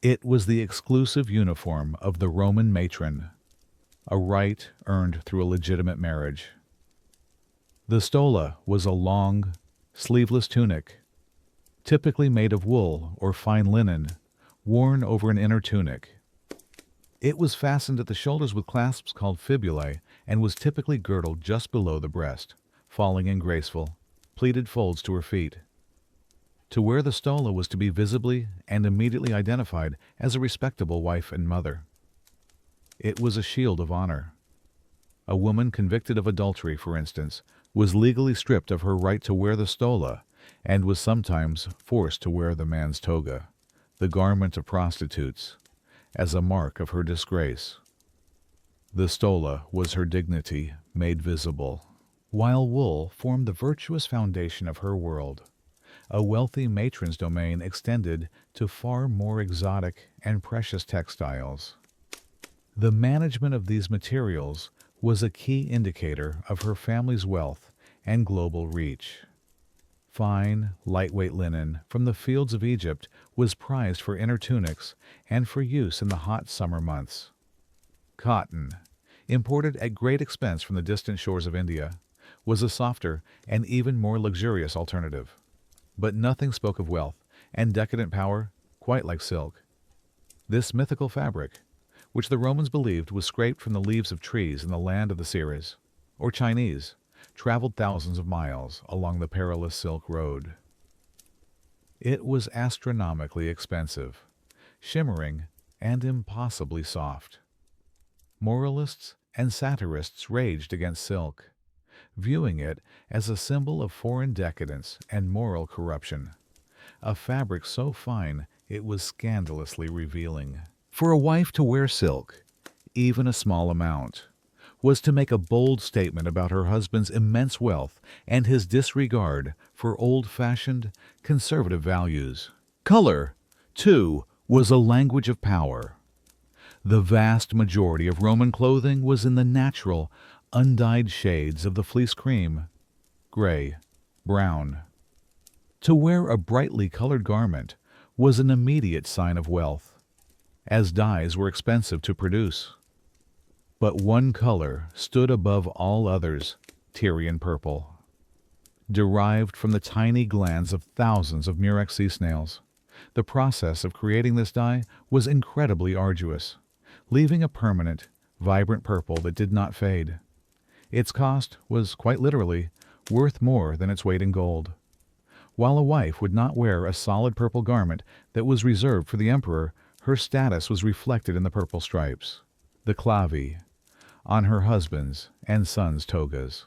It was the exclusive uniform of the Roman matron, a right earned through a legitimate marriage. The stola was a long, sleeveless tunic, typically made of wool or fine linen, worn over an inner tunic. It was fastened at the shoulders with clasps called fibulae and was typically girdled just below the breast, falling in graceful, pleated folds to her feet. To wear the stola was to be visibly and immediately identified as a respectable wife and mother. It was a shield of honor. A woman convicted of adultery, for instance, was legally stripped of her right to wear the stola and was sometimes forced to wear the man's toga, the garment of prostitutes, as a mark of her disgrace. The stola was her dignity made visible. While wool formed the virtuous foundation of her world, a wealthy matron's domain extended to far more exotic and precious textiles. The management of these materials was a key indicator of her family's wealth and global reach. Fine, lightweight linen from the fields of Egypt was prized for inner tunics and for use in the hot summer months. Cotton, imported at great expense from the distant shores of India, was a softer and even more luxurious alternative. But nothing spoke of wealth and decadent power quite like silk. This mythical fabric, which the Romans believed was scraped from the leaves of trees in the land of the Seres, or Chinese, traveled thousands of miles along the perilous Silk Road. It was astronomically expensive, shimmering, and impossibly soft. Moralists and satirists raged against silk, viewing it as a symbol of foreign decadence and moral corruption, a fabric so fine it was scandalously revealing. For a wife to wear silk, even a small amount, was to make a bold statement about her husband's immense wealth and his disregard for old-fashioned, conservative values. Color, too, was a language of power. The vast majority of Roman clothing was in the natural, undyed shades of the fleece cream, gray, brown. To wear a brightly colored garment was an immediate sign of wealth, as dyes were expensive to produce. But one color stood above all others, Tyrian purple. Derived from the tiny glands of thousands of murex sea snails, the process of creating this dye was incredibly arduous, leaving a permanent, vibrant purple that did not fade. Its cost was, quite literally, worth more than its weight in gold. While a wife would not wear a solid purple garment that was reserved for the emperor, her status was reflected in the purple stripes, the clavi, on her husband's and sons' togas.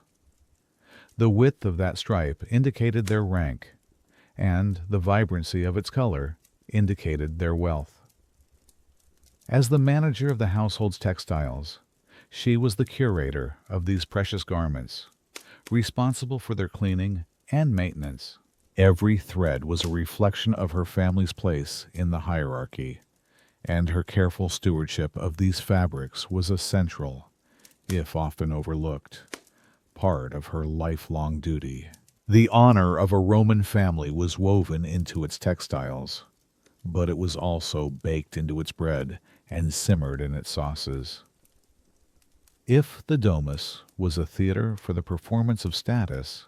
The width of that stripe indicated their rank, and the vibrancy of its color indicated their wealth. As the manager of the household's textiles, she was the curator of these precious garments, responsible for their cleaning and maintenance. Every thread was a reflection of her family's place in the hierarchy, and her careful stewardship of these fabrics was a central, if often overlooked, part of her lifelong duty. The honor of a Roman family was woven into its textiles, but it was also baked into its bread and simmered in its sauces. If the domus was a theater for the performance of status,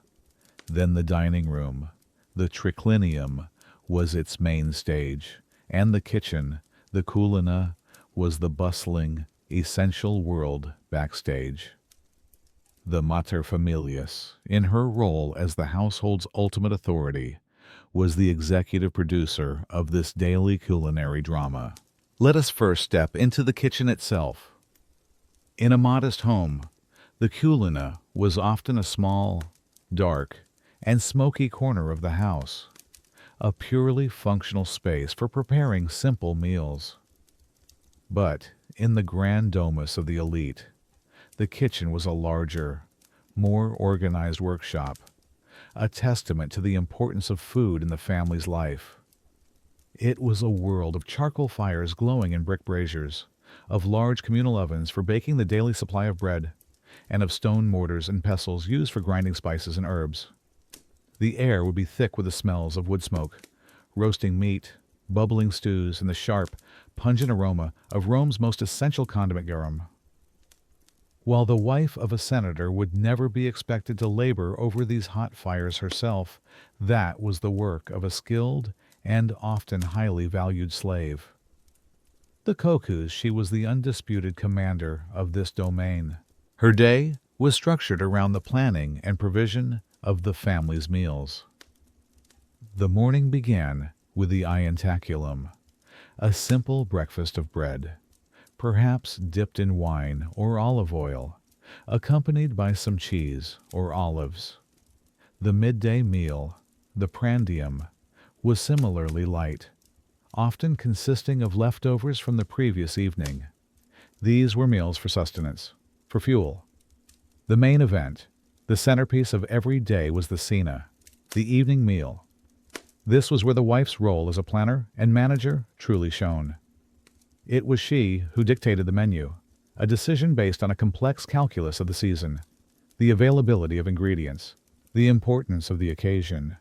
then the dining room, the triclinium, was its main stage, and the kitchen, the coulina, was the bustling, essential world backstage. The materfamilias, in her role as the household's ultimate authority, was the executive producer of this daily culinary drama. Let us first step into the kitchen itself. In a modest home, the coulina was often a small, dark, and smoky corner of the house, a purely functional space for preparing simple meals. But in the grand domus of the elite, the kitchen was a larger, more organized workshop, a testament to the importance of food in the family's life. It was a world of charcoal fires glowing in brick braziers, of large communal ovens for baking the daily supply of bread, and of stone mortars and pestles used for grinding spices and herbs. The air would be thick with the smells of wood smoke, roasting meat, bubbling stews, and the sharp, pungent aroma of Rome's most essential condiment garum. While the wife of a senator would never be expected to labor over these hot fires herself, that was the work of a skilled and often highly valued slave. The cuckoos, she was the undisputed commander of this domain. Her day was structured around the planning and provision of the family's meals. The morning began with the ientaculum, a simple breakfast of bread, perhaps dipped in wine or olive oil, accompanied by some cheese or olives. The midday meal, the prandium, was similarly light, often consisting of leftovers from the previous evening. These were meals for sustenance, for fuel. The main event, the centerpiece of every day, was the cena, the evening meal. This was where the wife's role as a planner and manager truly shone. It was she who dictated the menu, a decision based on a complex calculus of the season, the availability of ingredients, the importance of the occasion,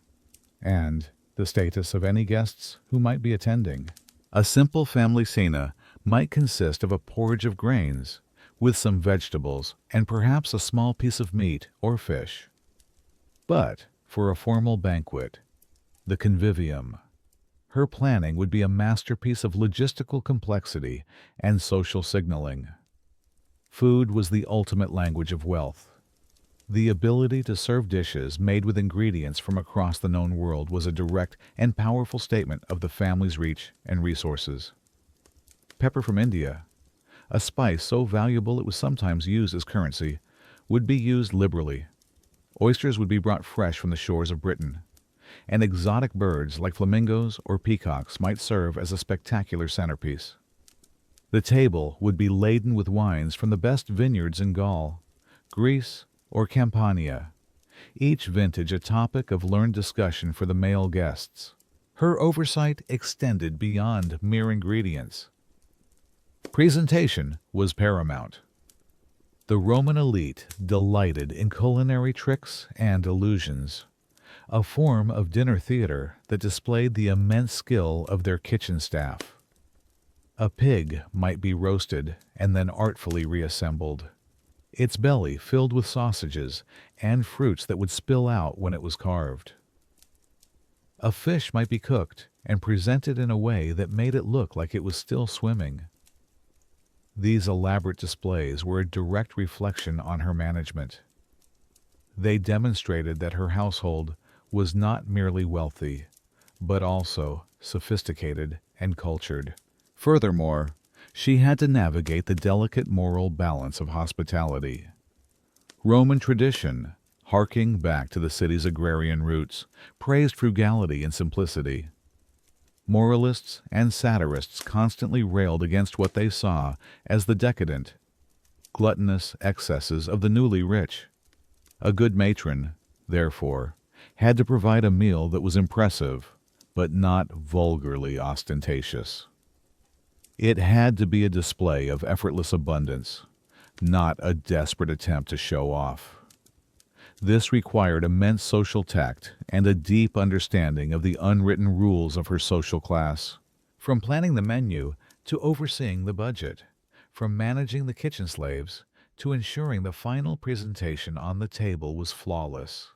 and the status of any guests who might be attending. A simple family cena might consist of a porridge of grains, with some vegetables and perhaps a small piece of meat or fish. But for a formal banquet, the convivium, her planning would be a masterpiece of logistical complexity and social signaling. Food was the ultimate language of wealth. The ability to serve dishes made with ingredients from across the known world was a direct and powerful statement of the family's reach and resources. Pepper from India, a spice so valuable it was sometimes used as currency, would be used liberally. Oysters would be brought fresh from the shores of Britain, and exotic birds like flamingos or peacocks might serve as a spectacular centerpiece. The table would be laden with wines from the best vineyards in Gaul, Greece, or Campania, each vintage a topic of learned discussion for the male guests. Her oversight extended beyond mere ingredients. Presentation was paramount. The Roman elite delighted in culinary tricks and illusions, a form of dinner theater that displayed the immense skill of their kitchen staff. A pig might be roasted and then artfully reassembled, its belly filled with sausages and fruits that would spill out when it was carved. A fish might be cooked and presented in a way that made it look like it was still swimming. These elaborate displays were a direct reflection on her management. They demonstrated that her household was not merely wealthy, but also sophisticated and cultured. Furthermore, she had to navigate the delicate moral balance of hospitality. Roman tradition, harking back to the city's agrarian roots, praised frugality and simplicity. Moralists and satirists constantly railed against what they saw as the decadent, gluttonous excesses of the newly rich. A good matron, therefore, had to provide a meal that was impressive, but not vulgarly ostentatious. It had to be a display of effortless abundance, not a desperate attempt to show off. This required immense social tact and a deep understanding of the unwritten rules of her social class. From planning the menu to overseeing the budget, from managing the kitchen slaves to ensuring the final presentation on the table was flawless.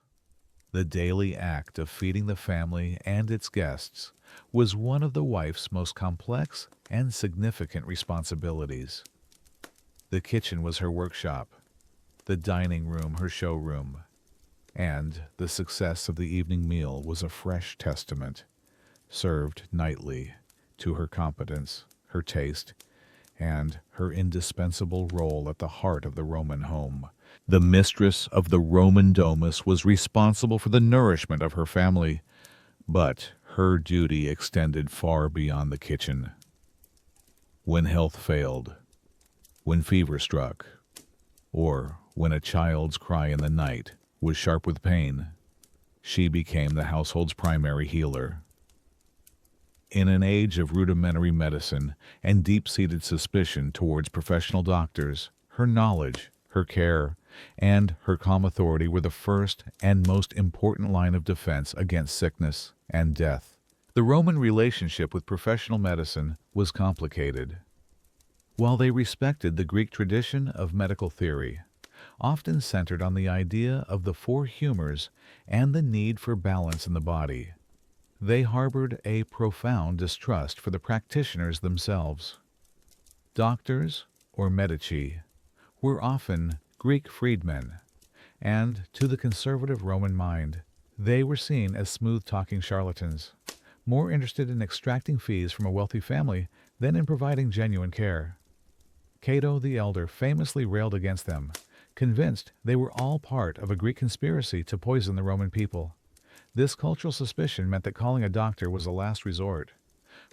The daily act of feeding the family and its guests was one of the wife's most complex and significant responsibilities. The kitchen was her workshop, the dining room her showroom, and the success of the evening meal was a fresh testament, served nightly, to her competence, her taste, and her indispensable role at the heart of the Roman home. The mistress of the Roman domus was responsible for the nourishment of her family, but her duty extended far beyond the kitchen. When health failed, when fever struck, or when a child's cry in the night was sharp with pain, she became the household's primary healer. In an age of rudimentary medicine and deep-seated suspicion towards professional doctors, her knowledge, her care, and her calm authority were the first and most important line of defense against sickness and death. The Roman relationship with professional medicine was complicated. While they respected the Greek tradition of medical theory, often centered on the idea of the four humors and the need for balance in the body, they harbored a profound distrust for the practitioners themselves. Doctors, or medici, were often Greek freedmen, and to the conservative Roman mind, they were seen as smooth-talking charlatans, more interested in extracting fees from a wealthy family than in providing genuine care. Cato the Elder famously railed against them, convinced they were all part of a Greek conspiracy to poison the Roman people. This cultural suspicion meant that calling a doctor was a last resort.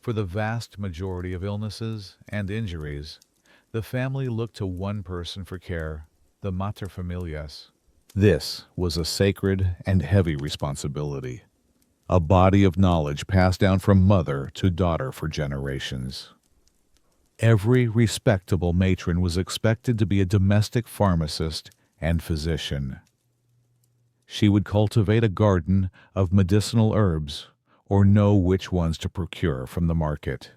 For the vast majority of illnesses and injuries, the family looked to one person for care, the materfamilias. This was a sacred and heavy responsibility, a body of knowledge passed down from mother to daughter for generations. Every respectable matron was expected to be a domestic pharmacist and physician. She would cultivate a garden of medicinal herbs or know which ones to procure from the market.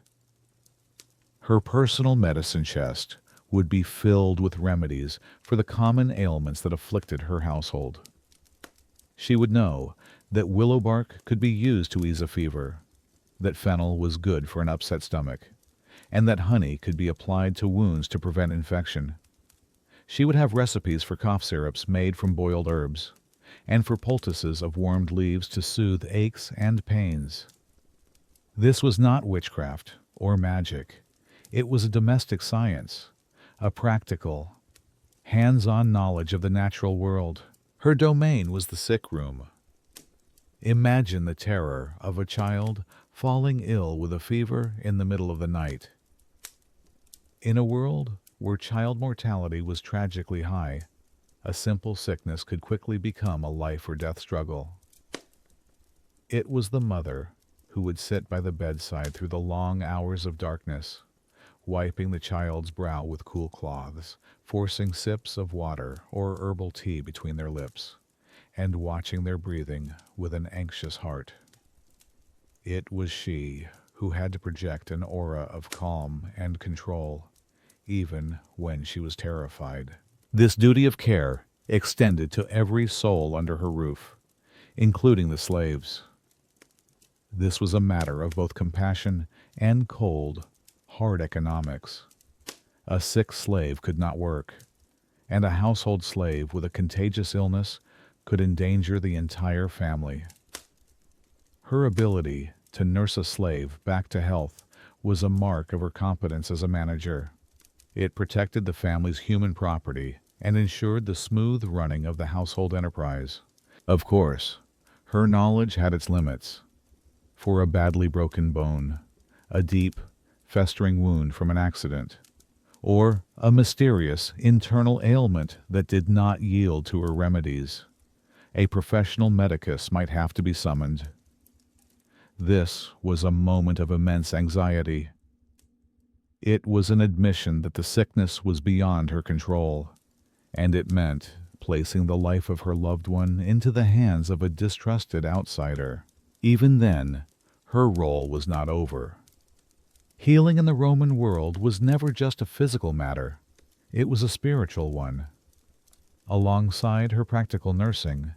Her personal medicine chest would be filled with remedies for the common ailments that afflicted her household. She would know that willow bark could be used to ease a fever, that fennel was good for an upset stomach, and that honey could be applied to wounds to prevent infection. She would have recipes for cough syrups made from boiled herbs, and for poultices of warmed leaves to soothe aches and pains. This was not witchcraft or magic. It was a domestic science, a practical, hands-on knowledge of the natural world. Her domain was the sick room. Imagine the terror of a child falling ill with a fever in the middle of the night. In a world where child mortality was tragically high, a simple sickness could quickly become a life or death struggle. It was the mother who would sit by the bedside through the long hours of darkness, wiping the child's brow with cool cloths, forcing sips of water or herbal tea between their lips, and watching their breathing with an anxious heart. It was she who had to project an aura of calm and control, even when she was terrified. This duty of care extended to every soul under her roof, including the slaves. This was a matter of both compassion and cold, hard economics. A sick slave could not work, and a household slave with a contagious illness could endanger the entire family. Her ability to nurse a slave back to health was a mark of her competence as a manager. It protected the family's human property and ensured the smooth running of the household enterprise. Of course, her knowledge had its limits. For a badly broken bone, a deep, festering wound from an accident, or a mysterious internal ailment that did not yield to her remedies, a professional medicus might have to be summoned. This was a moment of immense anxiety. It was an admission that the sickness was beyond her control, and it meant placing the life of her loved one into the hands of a distrusted outsider. Even then, her role was not over. Healing in the Roman world was never just a physical matter. It was a spiritual one. Alongside her practical nursing,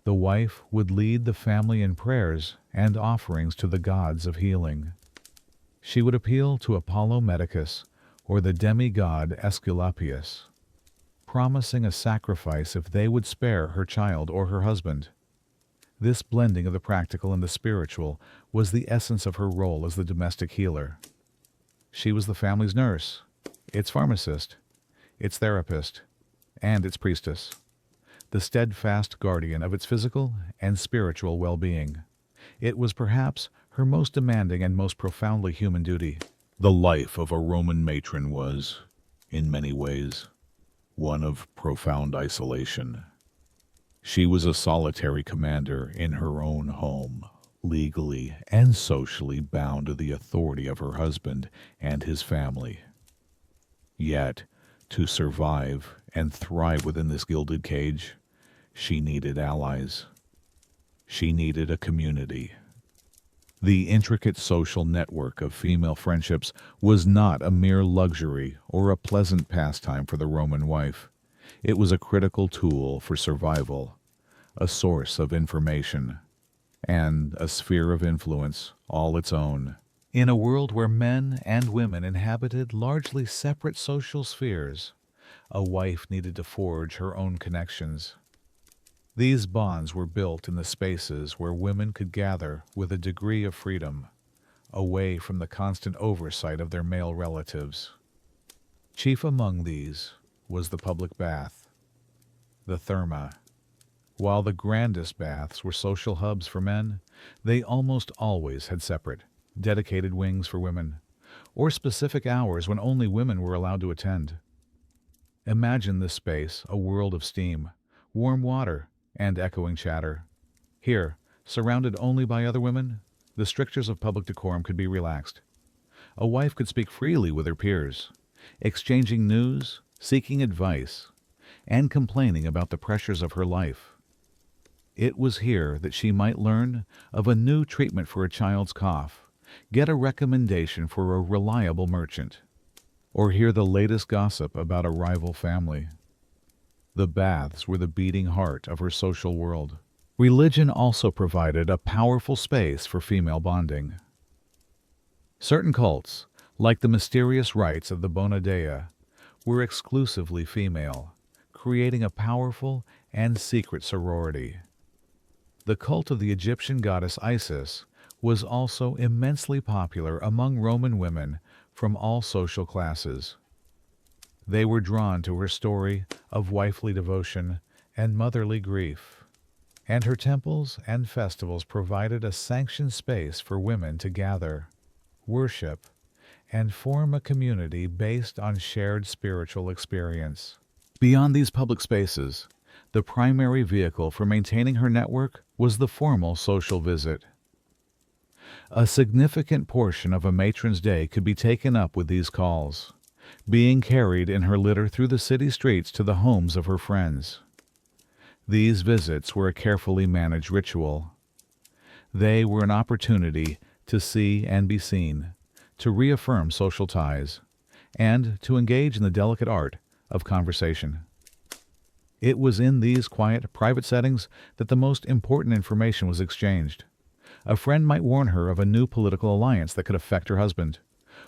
the wife would lead the family in prayers and offerings to the gods of healing. She would appeal to Apollo Medicus or the demigod Aesculapius, promising a sacrifice if they would spare her child or her husband. This blending of the practical and the spiritual was the essence of her role as the domestic healer. She was the family's nurse, its pharmacist, its therapist, and its priestess, the steadfast guardian of its physical and spiritual well-being. It was perhaps her most demanding and most profoundly human duty. The life of a Roman matron was, in many ways, one of profound isolation. She was a solitary commander in her own home, legally and socially bound to the authority of her husband and his family. Yet, to survive and thrive within this gilded cage, she needed allies. She needed a community. The intricate social network of female friendships was not a mere luxury or a pleasant pastime for the Roman wife. It was a critical tool for survival, a source of information, and a sphere of influence all its own. In a world where men and women inhabited largely separate social spheres, a wife needed to forge her own connections. These bonds were built in the spaces where women could gather with a degree of freedom, away from the constant oversight of their male relatives. Chief among these was the public bath, the therma. While the grandest baths were social hubs for men, they almost always had separate, dedicated wings for women, or specific hours when only women were allowed to attend. Imagine this space a world of steam, warm water, and echoing chatter. Here, surrounded only by other women, the strictures of public decorum could be relaxed. A wife could speak freely with her peers, exchanging news, seeking advice, and complaining about the pressures of her life. It was here that she might learn of a new treatment for a child's cough, get a recommendation for a reliable merchant, or hear the latest gossip about a rival family. The baths were the beating heart of her social world. Religion also provided a powerful space for female bonding. Certain cults, like the mysterious rites of the Bona Dea, were exclusively female, creating a powerful and secret sorority. The cult of the Egyptian goddess Isis was also immensely popular among Roman women from all social classes. They were drawn to her story of wifely devotion and motherly grief, and her temples and festivals provided a sanctioned space for women to gather, worship, and form a community based on shared spiritual experience. Beyond these public spaces, the primary vehicle for maintaining her network was the formal social visit. A significant portion of a matron's day could be taken up with these calls, being carried in her litter through the city streets to the homes of her friends. These visits were a carefully managed ritual. They were an opportunity to see and be seen, to reaffirm social ties, and to engage in the delicate art of conversation. It was in these quiet, private settings that the most important information was exchanged. A friend might warn her of a new political alliance that could affect her husband,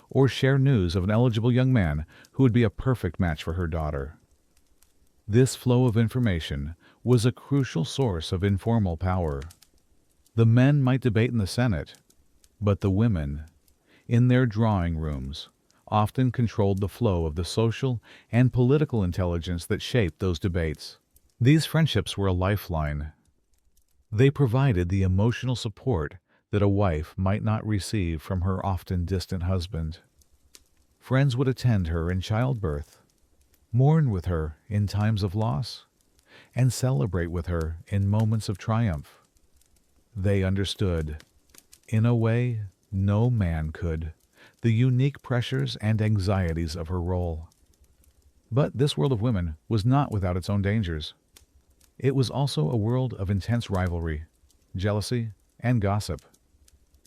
or share news of an eligible young man who would be a perfect match for her daughter. This flow of information was a crucial source of informal power. The men might debate in the Senate, but the women, in their drawing rooms, often controlled the flow of the social and political intelligence that shaped those debates. These friendships were a lifeline. They provided the emotional support that a wife might not receive from her often distant husband. Friends would attend her in childbirth, mourn with her in times of loss, and celebrate with her in moments of triumph. They understood, in a way no man could, the unique pressures and anxieties of her role. But this world of women was not without its own dangers. It was also a world of intense rivalry, jealousy, and gossip.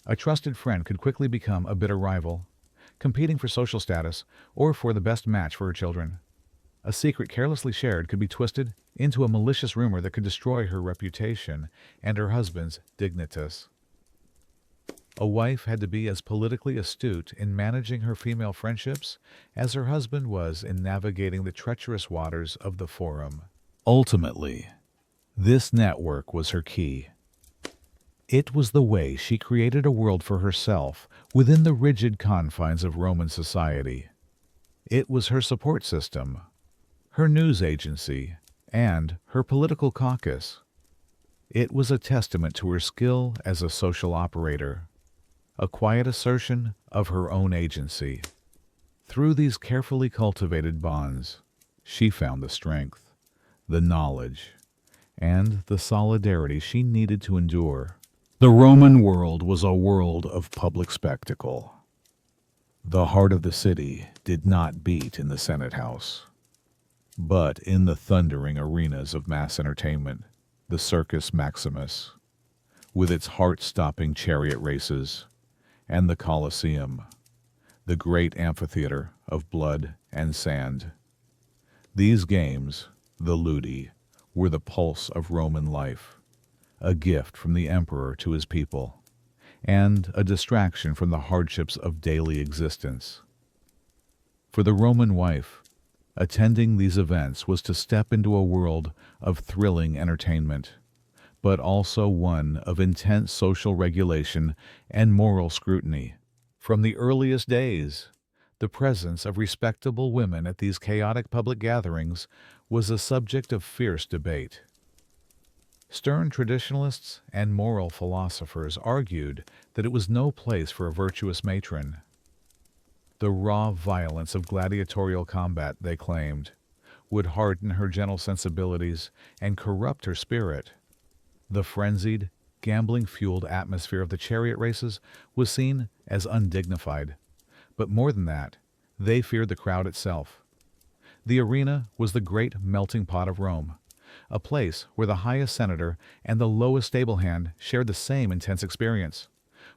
A trusted friend could quickly become a bitter rival, competing for social status or for the best match for her children. A secret carelessly shared could be twisted into a malicious rumor that could destroy her reputation and her husband's dignitas. A wife had to be as politically astute in managing her female friendships as her husband was in navigating the treacherous waters of the forum. Ultimately, this network was her key. It was the way she created a world for herself within the rigid confines of Roman society. It was her support system, her news agency, and her political caucus. It was a testament to her skill as a social operator, a quiet assertion of her own agency. Through these carefully cultivated bonds, she found the strength, the knowledge, and the solidarity she needed to endure. The Roman world was a world of public spectacle. The heart of the city did not beat in the Senate House, but in the thundering arenas of mass entertainment, the Circus Maximus, with its heart-stopping chariot races, and the Colosseum, the great amphitheater of blood and sand. These games, the ludi, were the pulse of Roman life, a gift from the emperor to his people, and a distraction from the hardships of daily existence. For the Roman wife, attending these events was to step into a world of thrilling entertainment, but also one of intense social regulation and moral scrutiny. From the earliest days, the presence of respectable women at these chaotic public gatherings was a subject of fierce debate. Stern traditionalists and moral philosophers argued that it was no place for a virtuous matron. The raw violence of gladiatorial combat, they claimed, would harden her gentle sensibilities and corrupt her spirit. The frenzied, gambling-fueled atmosphere of the chariot races was seen as undignified. But more than that, they feared the crowd itself. The arena was the great melting pot of Rome, a place where the highest senator and the lowest stable hand shared the same intense experience.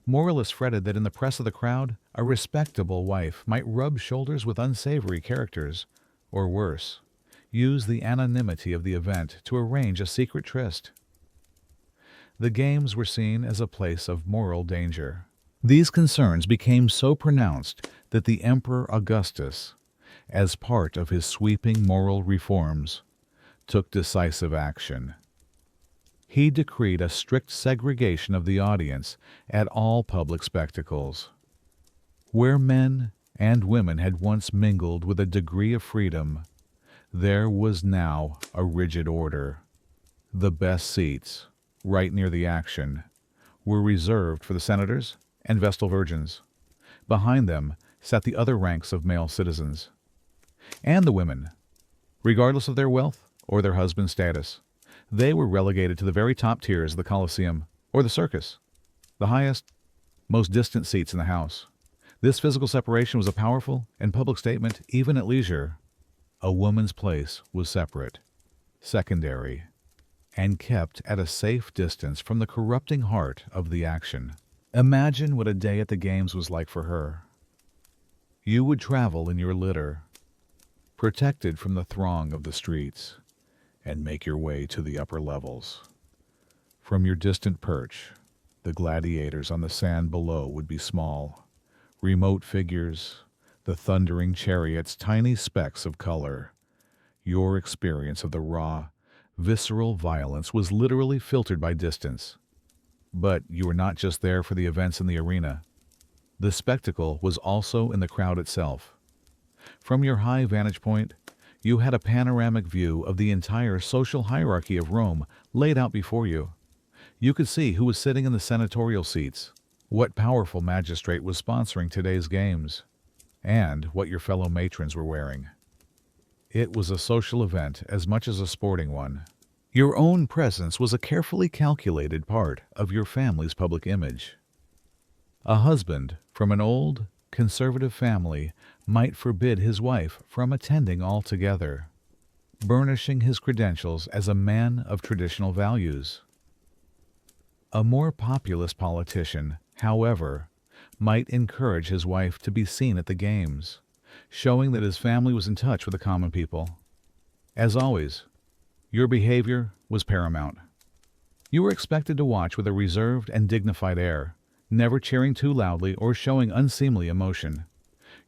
Moralists fretted that in the press of the crowd, a respectable wife might rub shoulders with unsavory characters, or worse, use the anonymity of the event to arrange a secret tryst. The games were seen as a place of moral danger. These concerns became so pronounced that the Emperor Augustus, as part of his sweeping moral reforms, took decisive action. He decreed a strict segregation of the audience at all public spectacles. Where men and women had once mingled with a degree of freedom, there was now a rigid order. The best seats, right near the action, were reserved for the senators and vestal virgins. Behind them sat the other ranks of male citizens. And the women, regardless of their wealth or their husband's status. They were relegated to the very top tiers of the Colosseum or the circus, the highest, most distant seats in the house. This physical separation was a powerful and public statement even at leisure. A woman's place was separate, secondary, and kept at a safe distance from the corrupting heart of the action. Imagine what a day at the games was like for her. You would travel in your litter, protected from the throng of the streets, and make your way to the upper levels. From your distant perch, the gladiators on the sand below would be small, remote figures, the thundering chariots tiny specks of color. Your experience of the raw, visceral violence was literally filtered by distance. But you were not just there for the events in the arena. The spectacle was also in the crowd itself. From your high vantage point, you had a panoramic view of the entire social hierarchy of Rome laid out before you. You could see who was sitting in the senatorial seats, what powerful magistrate was sponsoring today's games, and what your fellow matrons were wearing. It was a social event as much as a sporting one. Your own presence was a carefully calculated part of your family's public image. A husband from an old, conservative family might forbid his wife from attending altogether, burnishing his credentials as a man of traditional values. A more populist politician, however, might encourage his wife to be seen at the games, showing that his family was in touch with the common people. As always, your behavior was paramount. You were expected to watch with a reserved and dignified air, never cheering too loudly or showing unseemly emotion.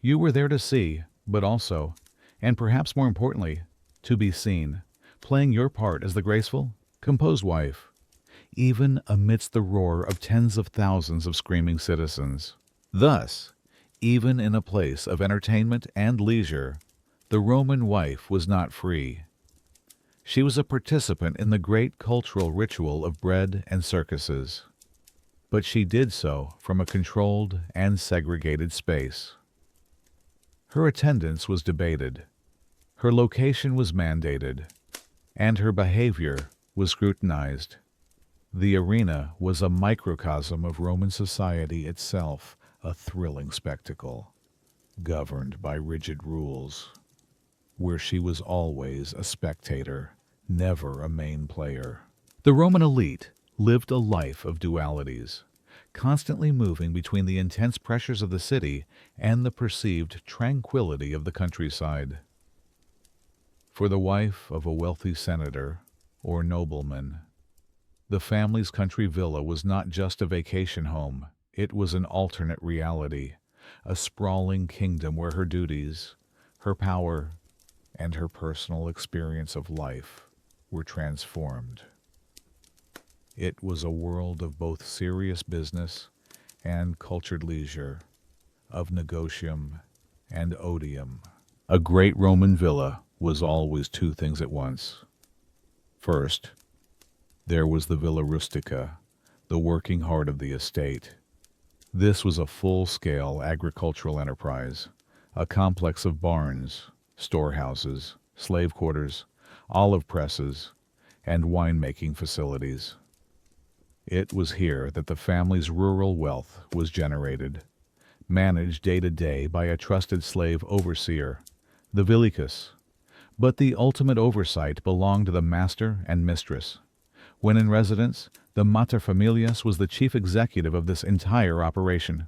You were there to see, but also, and perhaps more importantly, to be seen, playing your part as the graceful, composed wife, even amidst the roar of tens of thousands of screaming citizens. Thus, even in a place of entertainment and leisure, the Roman wife was not free. She was a participant in the great cultural ritual of bread and circuses. But she did so from a controlled and segregated space. Her attendance was debated, her location was mandated, and her behavior was scrutinized. The arena was a microcosm of Roman society itself, a thrilling spectacle, governed by rigid rules, where she was always a spectator, never a main player. The Roman elite lived a life of dualities, constantly moving between the intense pressures of the city and the perceived tranquility of the countryside. For the wife of a wealthy senator or nobleman, the family's country villa was not just a vacation home, it was an alternate reality, a sprawling kingdom where her duties, her power, and her personal experience of life were transformed. It was a world of both serious business and cultured leisure, of negotium and odium. A great Roman villa was always two things at once. First, there was the Villa Rustica, the working heart of the estate. This was a full-scale agricultural enterprise, a complex of barns, storehouses, slave quarters, olive presses, and winemaking facilities. It was here that the family's rural wealth was generated, managed day to day by a trusted slave overseer, the villicus, But the ultimate oversight belonged to the master and mistress. When in residence, the materfamilias was the chief executive of this entire operation.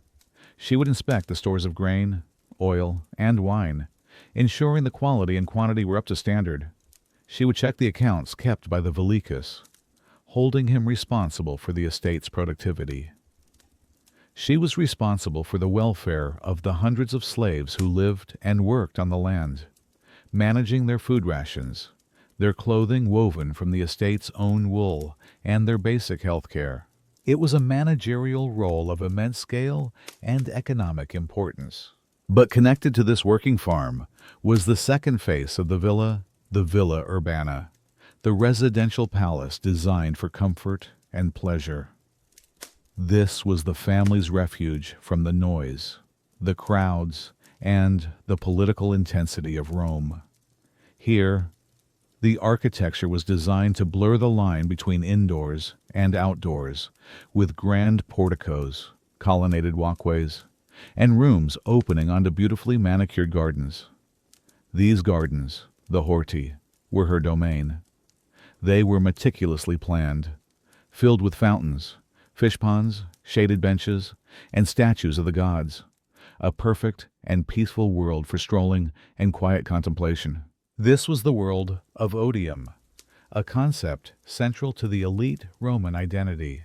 She would inspect the stores of grain, oil, and wine, ensuring the quality and quantity were up to standard. She would check the accounts kept by the velikas, holding him responsible for the estate's productivity. She was responsible for the welfare of the hundreds of slaves who lived and worked on the land, managing their food rations, their clothing woven from the estate's own wool, and their basic health care. It was a managerial role of immense scale and economic importance. But connected to this working farm was the second face of the Villa Urbana, the residential palace designed for comfort and pleasure. This was the family's refuge from the noise, the crowds, and the political intensity of Rome. Here, the architecture was designed to blur the line between indoors and outdoors, with grand porticos, colonnaded walkways, and rooms opening onto beautifully manicured gardens. These gardens, the horti, were her domain. They were meticulously planned, filled with fountains, fish ponds, shaded benches, and statues of the gods, a perfect and peaceful world for strolling and quiet contemplation. This was the world of odium, a concept central to the elite Roman identity.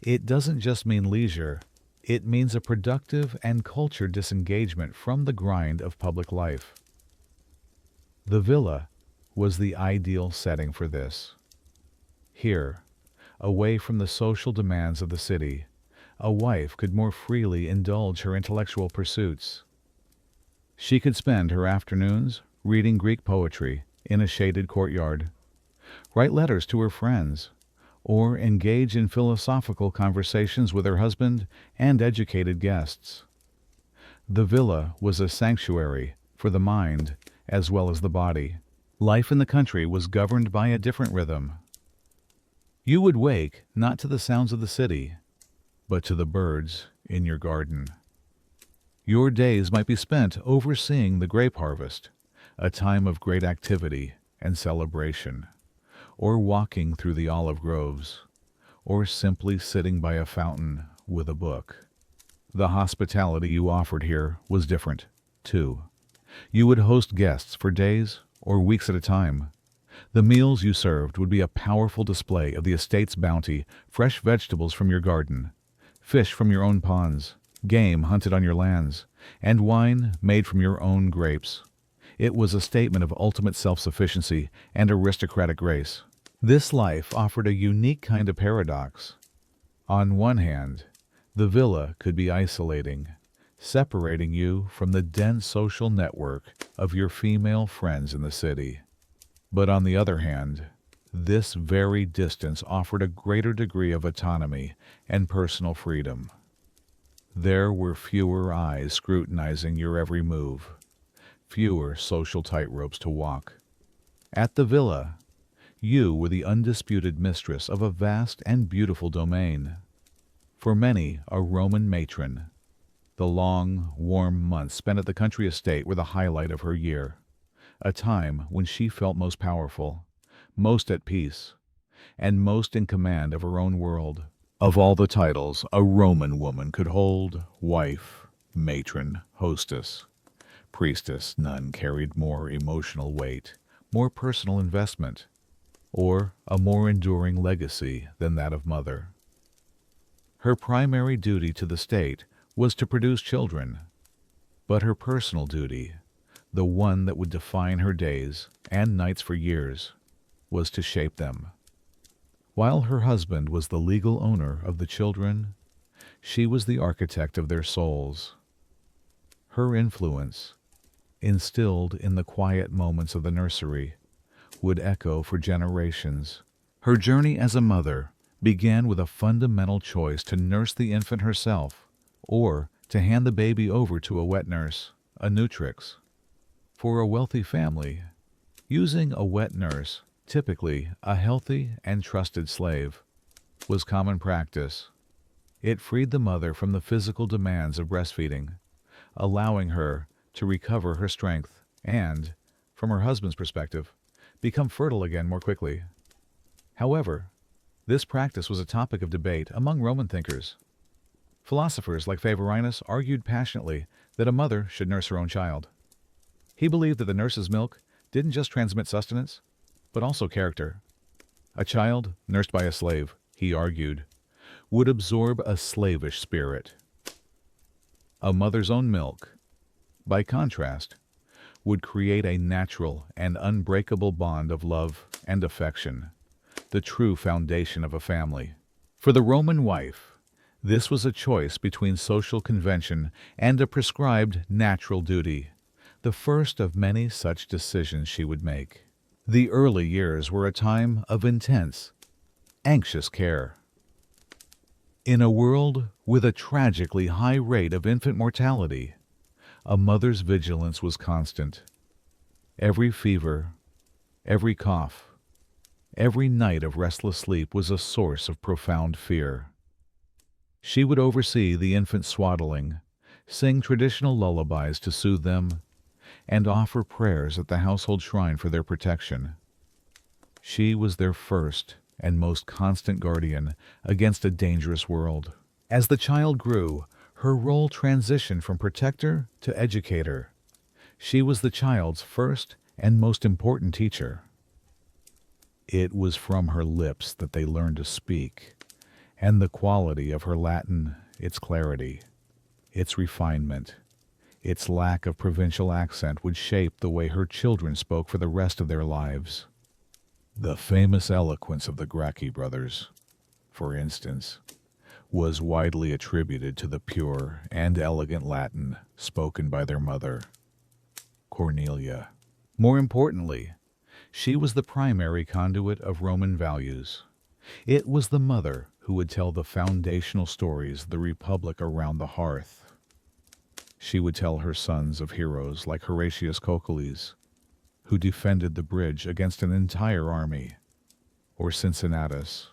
It doesn't just mean leisure, it means a productive and cultured disengagement from the grind of public life. The villa was the ideal setting for this. Here, away from the social demands of the city, a wife could more freely indulge her intellectual pursuits. She could spend her afternoons reading Greek poetry in a shaded courtyard, write letters to her friends, or engage in philosophical conversations with her husband and educated guests. The villa was a sanctuary for the mind as well as the body. Life in the country was governed by a different rhythm. You would wake not to the sounds of the city, but to the birds in your garden. Your days might be spent overseeing the grape harvest, a time of great activity and celebration, or walking through the olive groves, or simply sitting by a fountain with a book. The hospitality you offered here was different, too. You would host guests for days or weeks at a time. The meals you served would be a powerful display of the estate's bounty, fresh vegetables from your garden, fish from your own ponds, game hunted on your lands, and wine made from your own grapes. It was a statement of ultimate self-sufficiency and aristocratic grace. This life offered a unique kind of paradox. On one hand, the villa could be isolating, separating you from the dense social network of your female friends in the city. But on the other hand, this very distance offered a greater degree of autonomy and personal freedom. There were fewer eyes scrutinizing your every move, fewer social tightropes to walk. At the villa, you were the undisputed mistress of a vast and beautiful domain. For many, a Roman matron, the long, warm months spent at the country estate were the highlight of her year, a time when she felt most powerful, most at peace, and most in command of her own world. Of all the titles a Roman woman could hold, wife, matron, hostess, priestess, none carried more emotional weight, more personal investment, or a more enduring legacy than that of mother. Her primary duty to the state was to produce children, but her personal duty, the one that would define her days and nights for years, was to shape them. While her husband was the legal owner of the children, she was the architect of their souls. Her influence, instilled in the quiet moments of the nursery, would echo for generations. Her journey as a mother began with a fundamental choice to nurse the infant herself, or to hand the baby over to a wet nurse, a nutrix. For a wealthy family, using a wet nurse, typically a healthy and trusted slave, was common practice. It freed the mother from the physical demands of breastfeeding, allowing her to recover her strength and, from her husband's perspective, become fertile again more quickly. However, this practice was a topic of debate among Roman thinkers. Philosophers like Favorinus argued passionately that a mother should nurse her own child. He believed that the nurse's milk didn't just transmit sustenance, but also character. A child nursed by a slave, he argued, would absorb a slavish spirit. A mother's own milk, by contrast, would create a natural and unbreakable bond of love and affection, the true foundation of a family. For the Roman wife, this was a choice between social convention and a prescribed natural duty, the first of many such decisions she would make. The early years were a time of intense, anxious care. In a world with a tragically high rate of infant mortality, a mother's vigilance was constant. Every fever, every cough, every night of restless sleep was a source of profound fear. She would oversee the infant swaddling, sing traditional lullabies to soothe them, and offer prayers at the household shrine for their protection. She was their first and most constant guardian against a dangerous world. As the child grew, her role transitioned from protector to educator. She was the child's first and most important teacher. It was from her lips that they learned to speak, and the quality of her Latin, its clarity, its refinement, its lack of provincial accent would shape the way her children spoke for the rest of their lives. The famous eloquence of the Gracchi brothers, for instance, was widely attributed to the pure and elegant Latin spoken by their mother, Cornelia. More importantly, she was the primary conduit of Roman values. It was the mother who would tell the foundational stories of the Republic around the hearth. She would tell her sons of heroes like Horatius Cocles, who defended the bridge against an entire army, or Cincinnatus,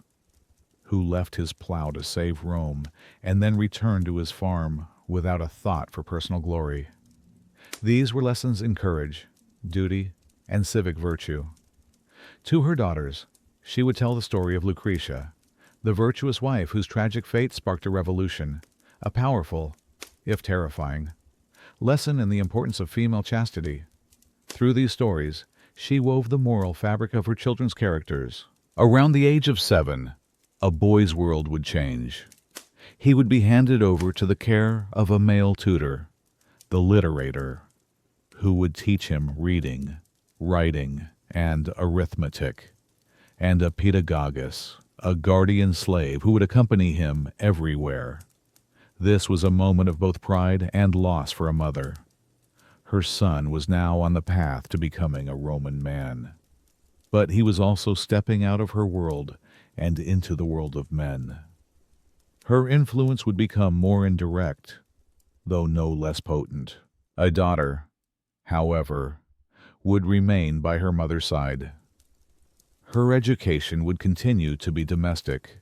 who left his plow to save Rome and then returned to his farm without a thought for personal glory. These were lessons in courage, duty, and civic virtue. To her daughters, she would tell the story of Lucretia, the virtuous wife whose tragic fate sparked a revolution, a powerful, if terrifying, lesson in the importance of female chastity. Through these stories, she wove the moral fabric of her children's characters. Around the age of 7, a boy's world would change. He would be handed over to the care of a male tutor, the literator, who would teach him reading, writing, and arithmetic, and a pedagogus, a guardian slave who would accompany him everywhere. This was a moment of both pride and loss for a mother. Her son was now on the path to becoming a Roman man. But he was also stepping out of her world and into the world of men. Her influence would become more indirect, though no less potent. A daughter, however, would remain by her mother's side. Her education would continue to be domestic,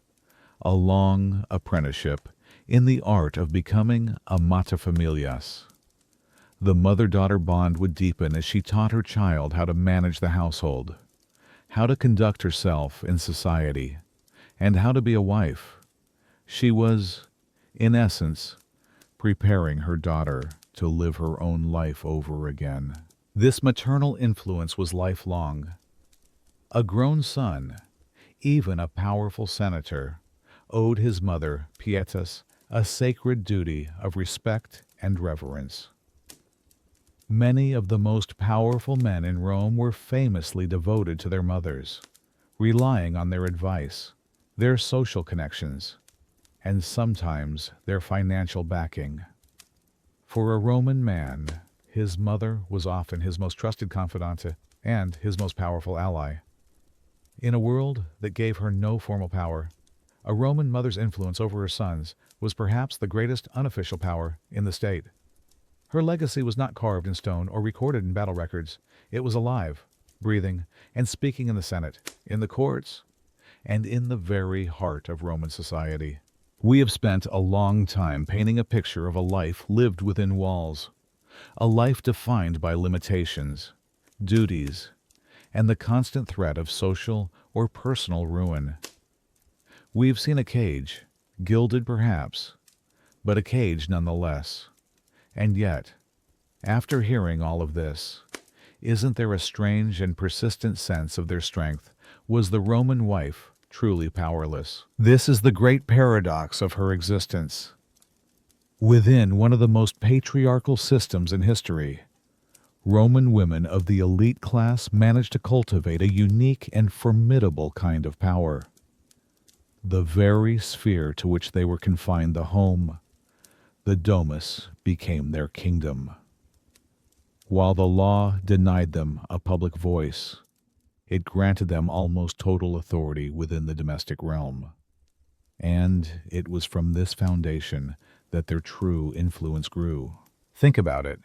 a long apprenticeship in the art of becoming a materfamilias. The mother-daughter bond would deepen as she taught her child how to manage the household, how to conduct herself in society, and how to be a wife. She was, in essence, preparing her daughter to live her own life over again. This maternal influence was lifelong. A grown son, even a powerful senator, owed his mother, Pietas, a sacred duty of respect and reverence. Many of the most powerful men in Rome were famously devoted to their mothers, relying on their advice, their social connections, and sometimes their financial backing. For a Roman man, his mother was often his most trusted confidante and his most powerful ally. In a world that gave her no formal power, a Roman mother's influence over her sons was perhaps the greatest unofficial power in the state. Her legacy was not carved in stone or recorded in battle records. It was alive, breathing, and speaking in the Senate, in the courts, and in the very heart of Roman society. We have spent a long time painting a picture of a life lived within walls, a life defined by limitations, duties, and the constant threat of social or personal ruin. We've seen a cage, gilded perhaps, but a cage nonetheless. And yet, after hearing all of this, isn't there a strange and persistent sense of their strength? Was the Roman wife truly powerless? This is the great paradox of her existence. Within one of the most patriarchal systems in history, Roman women of the elite class managed to cultivate a unique and formidable kind of power. The very sphere to which they were confined, the home, the domus, became their kingdom. While the law denied them a public voice, it granted them almost total authority within the domestic realm. And it was from this foundation that their true influence grew. Think about it.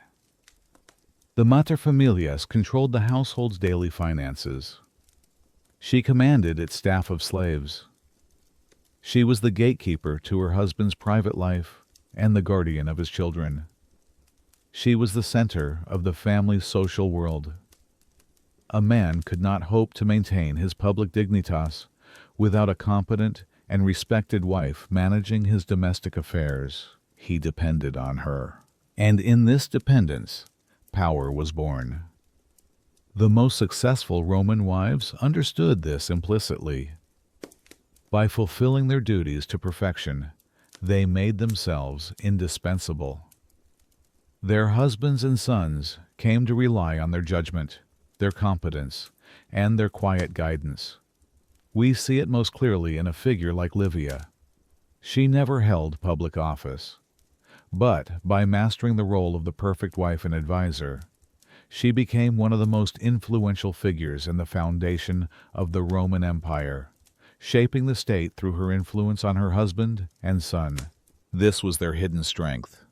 The materfamilias controlled the household's daily finances. She commanded its staff of slaves. She was the gatekeeper to her husband's private life and the guardian of his children. She was the center of the family's social world. A man could not hope to maintain his public dignitas without a competent and respected wife managing his domestic affairs. He depended on her. And in this dependence, power was born. The most successful Roman wives understood this implicitly. By fulfilling their duties to perfection, they made themselves indispensable. Their husbands and sons came to rely on their judgment, their competence, and their quiet guidance. We see it most clearly in a figure like Livia. She never held public office, but by mastering the role of the perfect wife and advisor, she became one of the most influential figures in the foundation of the Roman Empire, shaping the state through her influence on her husband and son. This was their hidden strength.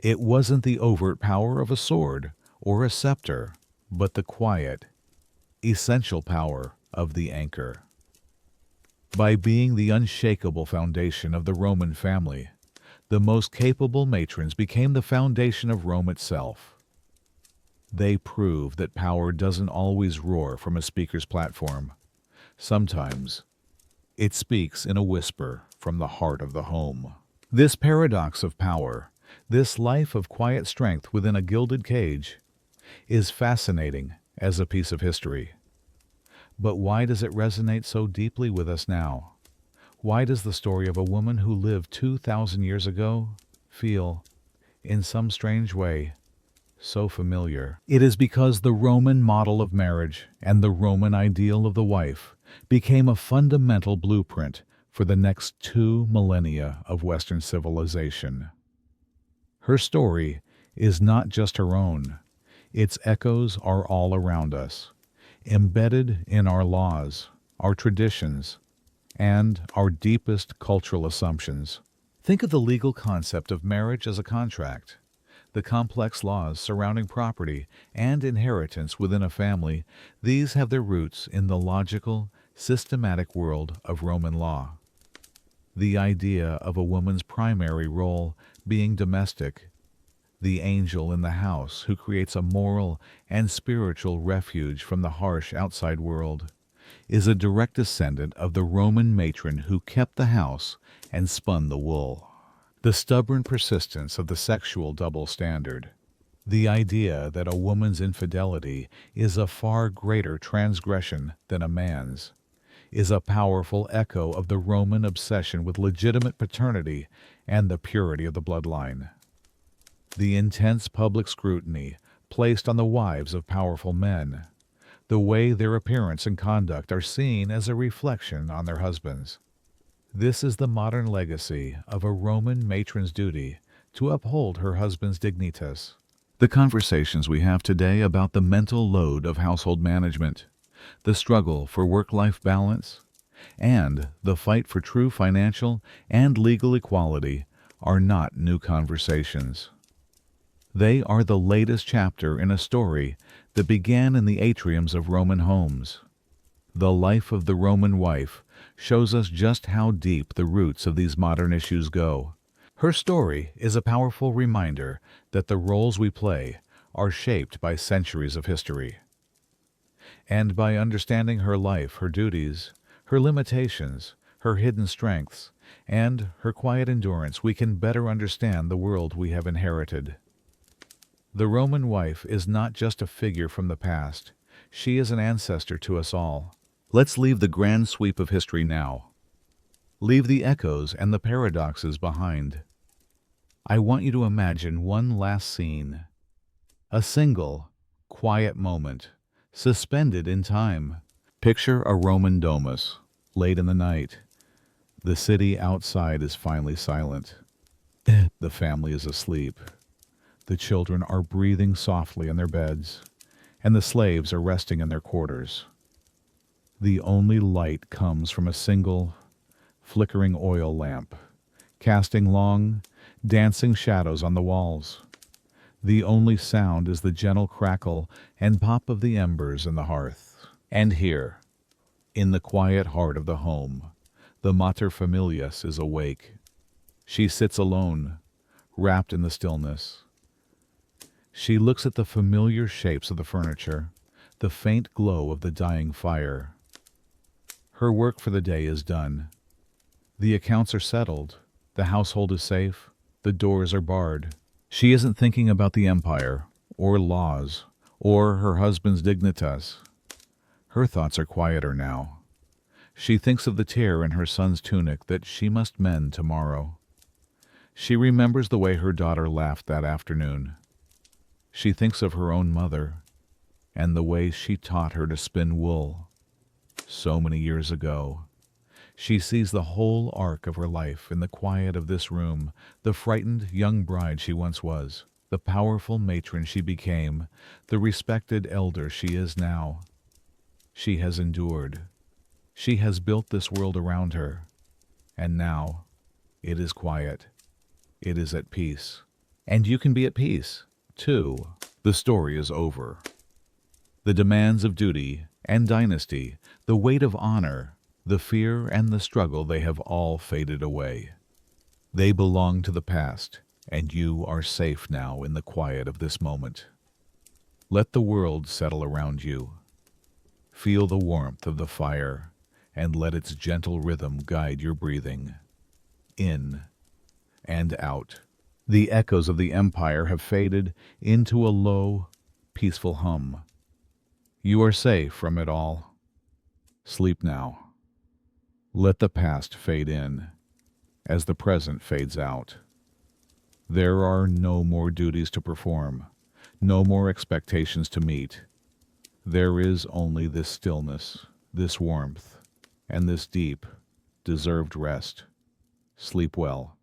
It wasn't the overt power of a sword or a scepter, but the quiet, essential power of the anchor. By being the unshakable foundation of the Roman family, the most capable matrons became the foundation of Rome itself. They proved that power doesn't always roar from a speaker's platform. Sometimes it speaks in a whisper from the heart of the home. This paradox of power, this life of quiet strength within a gilded cage, is fascinating as a piece of history. But why does it resonate so deeply with us now? Why does the story of a woman who lived 2,000 years ago feel, in some strange way, so familiar? It is because the Roman model of marriage and the Roman ideal of the wife became a fundamental blueprint for the next 2 millennia of Western civilization. Her story is not just her own. Its echoes are all around us, embedded in our laws, our traditions, and our deepest cultural assumptions. Think of the legal concept of marriage as a contract. The complex laws surrounding property and inheritance within a family, these have their roots in the logical, systematic world of Roman law. The idea of a woman's primary role being domestic, the angel in the house who creates a moral and spiritual refuge from the harsh outside world, is a direct descendant of the Roman matron who kept the house and spun the wool. The stubborn persistence of the sexual double standard, the idea that a woman's infidelity is a far greater transgression than a man's, is a powerful echo of the Roman obsession with legitimate paternity and the purity of the bloodline. The intense public scrutiny placed on the wives of powerful men, the way their appearance and conduct are seen as a reflection on their husbands. This is the modern legacy of a Roman matron's duty to uphold her husband's dignitas. The conversations we have today about the mental load of household management, the struggle for work-life balance, and the fight for true financial and legal equality are not new conversations. They are the latest chapter in a story that began in the atriums of Roman homes. The life of the Roman wife shows us just how deep the roots of these modern issues go. Her story is a powerful reminder that the roles we play are shaped by centuries of history. And by understanding her life, her duties, her limitations, her hidden strengths, and her quiet endurance, we can better understand the world we have inherited. The Roman wife is not just a figure from the past. She is an ancestor to us all. Let's leave the grand sweep of history now. Leave the echoes and the paradoxes behind. I want you to imagine one last scene. A single, quiet moment, suspended in time. Picture a Roman domus, late in the night. The city outside is finally silent. The family is asleep. The children are breathing softly in their beds, and the slaves are resting in their quarters. The only light comes from a single, flickering oil lamp, casting long, dancing shadows on the walls. The only sound is the gentle crackle and pop of the embers in the hearth. And here, in the quiet heart of the home, the materfamilias is awake. She sits alone, wrapped in the stillness. She looks at the familiar shapes of the furniture, the faint glow of the dying fire. Her work for the day is done. The accounts are settled, the household is safe, the doors are barred. She isn't thinking about the empire, or laws, or her husband's dignitas. Her thoughts are quieter now. She thinks of the tear in her son's tunic that she must mend tomorrow. She remembers the way her daughter laughed that afternoon. She thinks of her own mother, and the way she taught her to spin wool so many years ago. She sees the whole arc of her life in the quiet of this room, the frightened young bride she once was, the powerful matron she became, the respected elder she is now. She has endured. She has built this world around her, and now it is quiet. It is at peace. And you can be at peace, too. The story is over. The demands of duty and dynasty, the weight of honor, the fear and the struggle, they have all faded away. They belong to the past, and you are safe now in the quiet of this moment. Let the world settle around you. Feel the warmth of the fire, and let its gentle rhythm guide your breathing. In and out. The echoes of the empire have faded into a low, peaceful hum. You are safe from it all. Sleep now. Let the past fade in as the present fades out. There are no more duties to perform, no more expectations to meet. There is only this stillness, this warmth, and this deep, deserved rest. Sleep well.